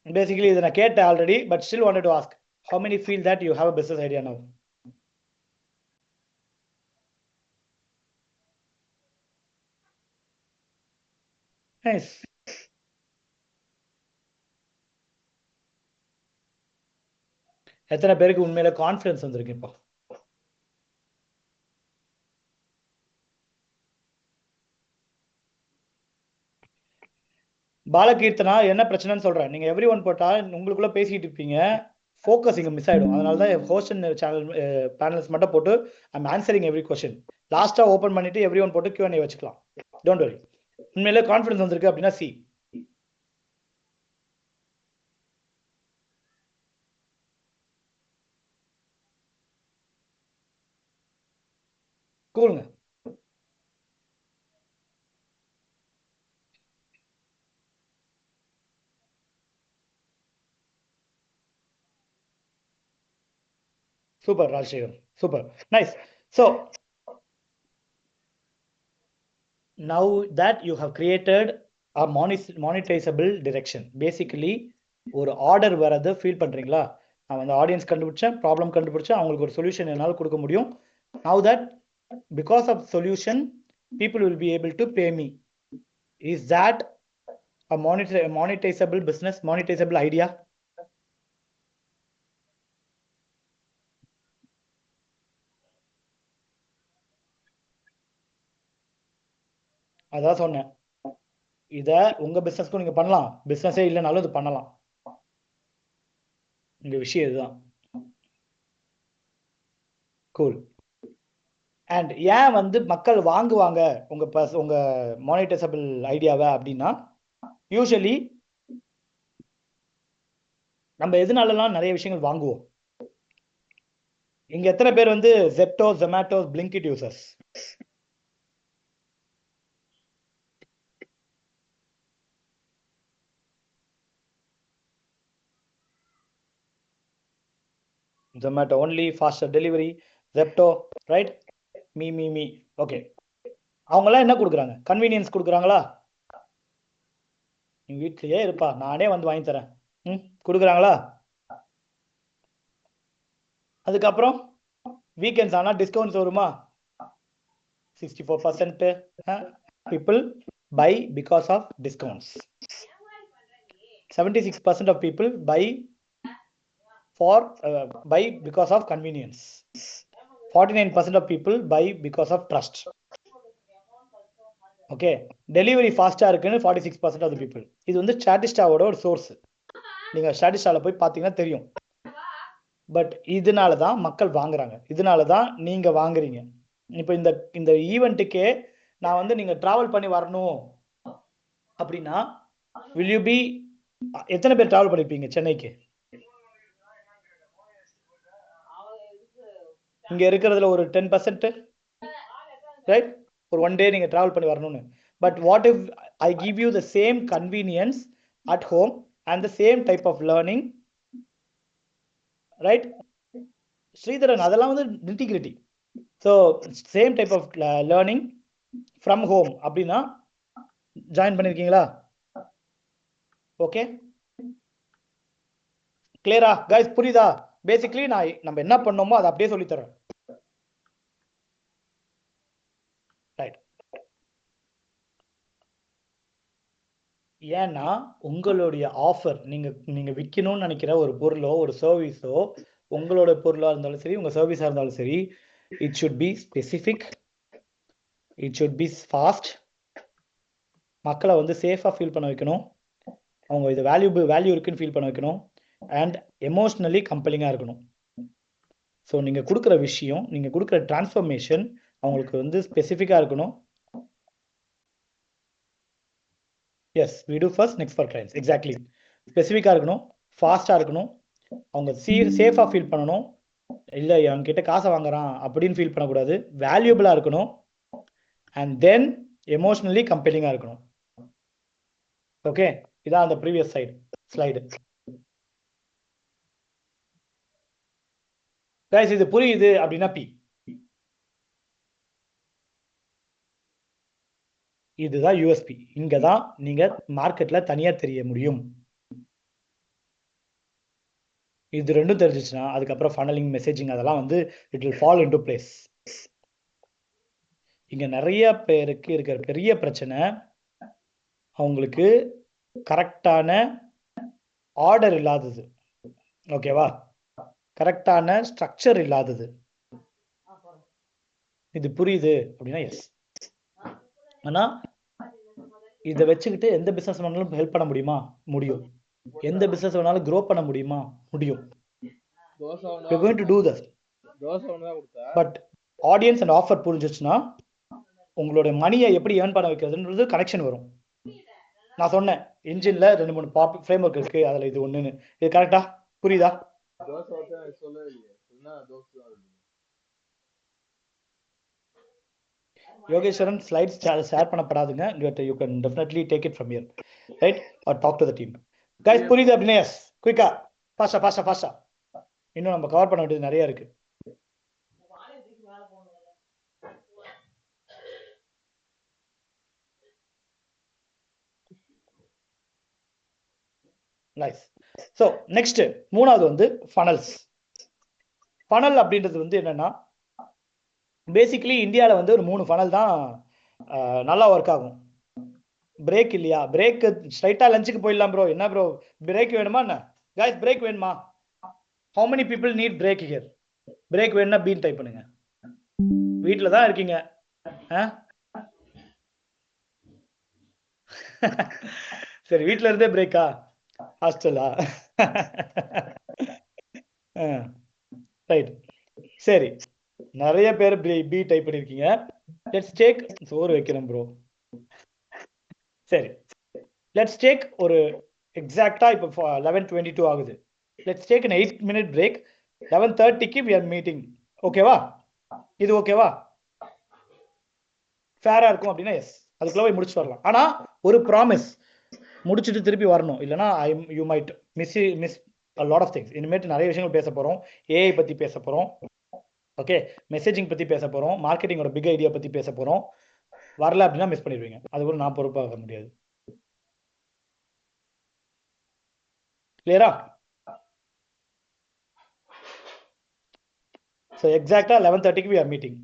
Basically, இதை நான் கேட்டேன் already, but still wanted to ask. How many feel that you have a business idea now? Nice. எத்தனை பேருக்கு உண்மையில கான்ஃபிடன்ஸ் வந்திருக்கு இப்போ? பாலகீர்த்தனா என்ன பிரச்சனைன்னு சொல்றேன். நீங்க எவ்ரி ஒன் போட்டா உங்களுக்குள்ள பேசிட்டு இருப்பீங்க, ஃபோக்கஸ் இங்க மிஸ் ஆயிடும். அதனால தான் ஹோஸ்ட் சேனல் பேனல்ஸ் மட்டும் போட்டு ஐம் ஆன்சரிங் எவ்ரி கொஸ்டின். லாஸ்டா ஓபன் பண்ணிட்டு எவ்ரி ஒன் போட்டு Q&A வச்சுக்கலாம். Don't worry. உண்மையிலே கான்ஃபிடன்ஸ் வந்திருக்கு அப்படின்னா C. கூலுங்க. Super, Rajshekhar. Super. Nice. So, now that you have created a monetizable direction, basically ஒரு ஆர்டர் வரது ஃபீல் பண்றீங்களா? நான் அந்த ஆடியன்ஸ் கண்டுபிடிச்சேன், ப்ராப்ளம் கண்டுபிடிச்சேன், அவங்களுக்கு ஒரு சொல்யூஷன் என்னால் கொடுக்க முடியும். Now that because of solution people will be able to pay me. Is that a monetizable business, monetizable idea? அதான் சொன்னேன், இதை உங்க பிசினஸ்க்கும் நீங்க பண்ணலாம், பிசினஸே இல்லைனாலும் இது பண்ணலாம். இந்த விஷயம் இதுதான். கூல். அண்ட் ஏன் வந்து மக்கள் வாங்குவாங்க உங்க மானிட்டைசபிள் ஐடியாவை அப்படின்னா, யூஸ்வலி நம்ம எதனாலலாம் நிறைய விஷயங்கள் வாங்குவோம். இங்க எத்தனை பேர் வந்து Zepto, Zomato, Blinkit users? Zomato only, faster delivery, Zepto, right? Me. Okay. அவங்கெல்லாம் என்ன கொடுக்குறாங்க? கன்வீனியன்ஸ் கொடுக்குறாங்களா? நீ வீட்லயே இருப்பா, நானே வந்து வாங்கி தரேன். கொடுக்குறாங்களா? அதுக்கப்புறம் வீக்கெண்ட்ஸ் ஆனால் டிஸ்கவுண்ட்ஸ் வருமா? 64% people buy because of discounts. 76% of people buy because of convenience. 49% of people buy because of trust. Okay, delivery fast-ஆ இருக்குன்னு 46% of the people. இது வந்து ஸ்டாட்டிஸ்டாவோட ஒரு சோர்ஸ். நீங்க ஸ்டாட்டிஸ்டால போய் பார்த்தீங்கன்னா தெரியும். பட் இதனால தான் மக்கள் வாங்குறாங்க, இதனால தான் நீங்க வாங்குறீங்க. இப்போ இந்த ஈவெண்ட்டுக்கே நான் வந்து நீங்க டிராவல் பண்ணி வரணும் அப்படின்னா will you be எத்தனை பேர் டிராவல் பண்ணிருப்பீங்க சென்னைக்கு? இங்க இருக்கிறதுல ஒரு 10%, ரைட்? ஒரு 1 day நீங்க டிராவல் பண்ணி வரணும்னு. But what if I give you the same convenience at home and the same type of learning, right Sridharan? அதெல்லாம் வந்து integrity. So same type of learning from home அப்படின்னா ஜாயின் பண்ணிருக்கீங்களா? ஓகே, கிளியரா கைஸ்? புரியுதா? பேசிக்கலி நம்ம என்ன பண்ணோமோ அதை அப்படியே சொல்லி தரேன். ரைட். ஏன்னா உங்களுடைய ஆஃபர், நீங்க விற்கணும்னு நினைக்கிற ஒரு பொருளோ ஒரு சர்வீஸோ, உங்களோட பொருளா இருந்தாலும் சரி, உங்க சர்வீஸா இருந்தாலும் சரி, it should be specific, it should be fast. மக்களை வந்து சேஃபாக ஃபீல் பண்ண வைக்கணும், அவங்க இது வேல்யூ இருக்குன்னு ஃபீல் பண்ண வைக்கணும், அண்ட் எமோஷ்னலி கம்பெலிங்காக இருக்கணும். ஸோ நீங்கள் கொடுக்குற விஷயம், நீங்கள் கொடுக்குற டிரான்ஸ்ஃபர்மேஷன் அவங்களுக்கு வந்து ஸ்பெசிஃபிக்காக இருக்கணும். Yes, we do first next for clients. Exactly, ஸ்பெசிஃபிக்காக இருக்கணும், ஃபாஸ்ட்டாக இருக்கணும், அவங்க சேஃபாக ஃபீல் பண்ணணும். இல்லை என்கிட்ட காசை வாங்குறான் அப்படின்னு ஃபீல் பண்ணக்கூடாது, வேல்யூபிளாக இருக்கணும், அண்ட் தென் எமோஷ்னலி கம்பெலிங்காக இருக்கணும். ஓகே, இதான் அந்த ப்ரீவியஸ் ஸ்லைடு. கைஸ் இது புரியுது அப்படின்னா பி. இதுதான் யூஎஸ்பி. இங்க தான் நீங்க மார்க்கெட்ல தனியா தெரிய முடியும். இது ரெண்டும் தெரிஞ்சிச்சுன்னா அதுக்கப்புறம் ஃபனலிங், மெசேஜிங் அதெல்லாம் வந்து it will fall into place. இங்க நிறைய பேருக்கு இருக்கிற பெரிய பிரச்சனை, அவங்களுக்கு கரெக்டான ஆர்டர் இல்லாதது. ஓகேவா? கரெக்டான ஸ்ட்ரக்சர் இல்லாதது. இது புரியுது அப்படின்னா எஸ். ஆனா இதை வச்சுக்கிட்டு எந்த பிசினஸ் வேணாலும் ஹெல்ப் பண்ண முடியுமா? முடியும். எந்த பிசினஸ் வேணாலும் க்ரோ பண்ண முடியுமா? முடியும். We're going to do that. But audience and offer புரிஞ்சிச்சுன்னா உங்களோட மணியை எப்படி ஏர்ன் பண்ண வைக்கிறதுன்றது கனெக்ஷன் வரும். நான் சொன்னேன் இன்ஜின்ல 2-3 ஃப்ரேம் ஒர்க் இருக்கு, அதுல இது ஒண்ணுன்னு. இது கரெக்டா? புரியுதா? யோகேஸ்வரன் ஸ்லைட்ஸ் ஷேர் பண்ணப்படாதுங்க. You can definitely take it from here, right? Or talk to the team. Guys புரியுது அப்படின்னா எஸ். குயிக்கா, ஃபாஸ்டா. இன்னும் நம்ம கவர் பண்ண வேண்டியது நிறைய இருக்கு. நைஸ். ஸோ நெக்ஸ்ட் மூணாவது வந்து ஃபனல்ஸ். ஃபனல் அப்படின்றது வந்து என்னன்னா, பேசிக்கலி இந்தியாவில் வந்து ஒரு 3 ஃபனல் தான் நல்லா ஒர்க் ஆகும். பிரேக் இல்லையா? பிரேக் ஸ்ட்ரைட்டா லஞ்சுக்கு போயிடலாம் ப்ரோ. என்ன ப்ரோ பிரேக் வேணுமா என்ன? கைஸ் பிரேக் வேணுமா? How many people need break here? Break வேணும்னா பீன் டைப் பண்ணுங்க. வீட்டில் தான் இருக்கீங்க. சரி, வீட்டில் இருந்தே பிரேக்கா? ஹாஸ்டலா? ரைட், சரி. நிறைய பேர் பி டைப் பண்ணிருக்கீங்க. லெட்ஸ் டேக் சோறு வைக்கிறேன் ப்ரோ. சரி, லெட்ஸ் டேக் ஒரு எக்ஸாக்டா இப்போ 11:22 ஆகுது. Let's take an 8-minute break. 11:30க்கு we are meeting. ஓகேவா? இது ஓகேவா? ஃபேரா இருக்கும் அப்படின்னா எஸ், அதுக்குள்ள போய் முடிச்சுட்டு வரலாம். ஆனா ஒரு ப்ராமிஸ், முடிச்சுட்டு திருப்பி வரணும். இல்லைன்னா you might miss a lot of things. இனிமேட்டு நிறைய விஷயங்கள் பேச போறோம். ஏஐ பத்தி பேச போறோம். ஓகே, மெசேஜிங் பத்தி பேச போறோம். மார்க்கெட்டிங்கோட பிக் ஐடியா பத்தி பேச போறோம். வரல அப்படின்னா மிஸ் பண்ணிடுவீங்க. அது கூட நான் பொறுப்பாக முடியாது. கிளியரா? ஸோ எக்ஸாக்டாக 11:30க்கு we are meeting.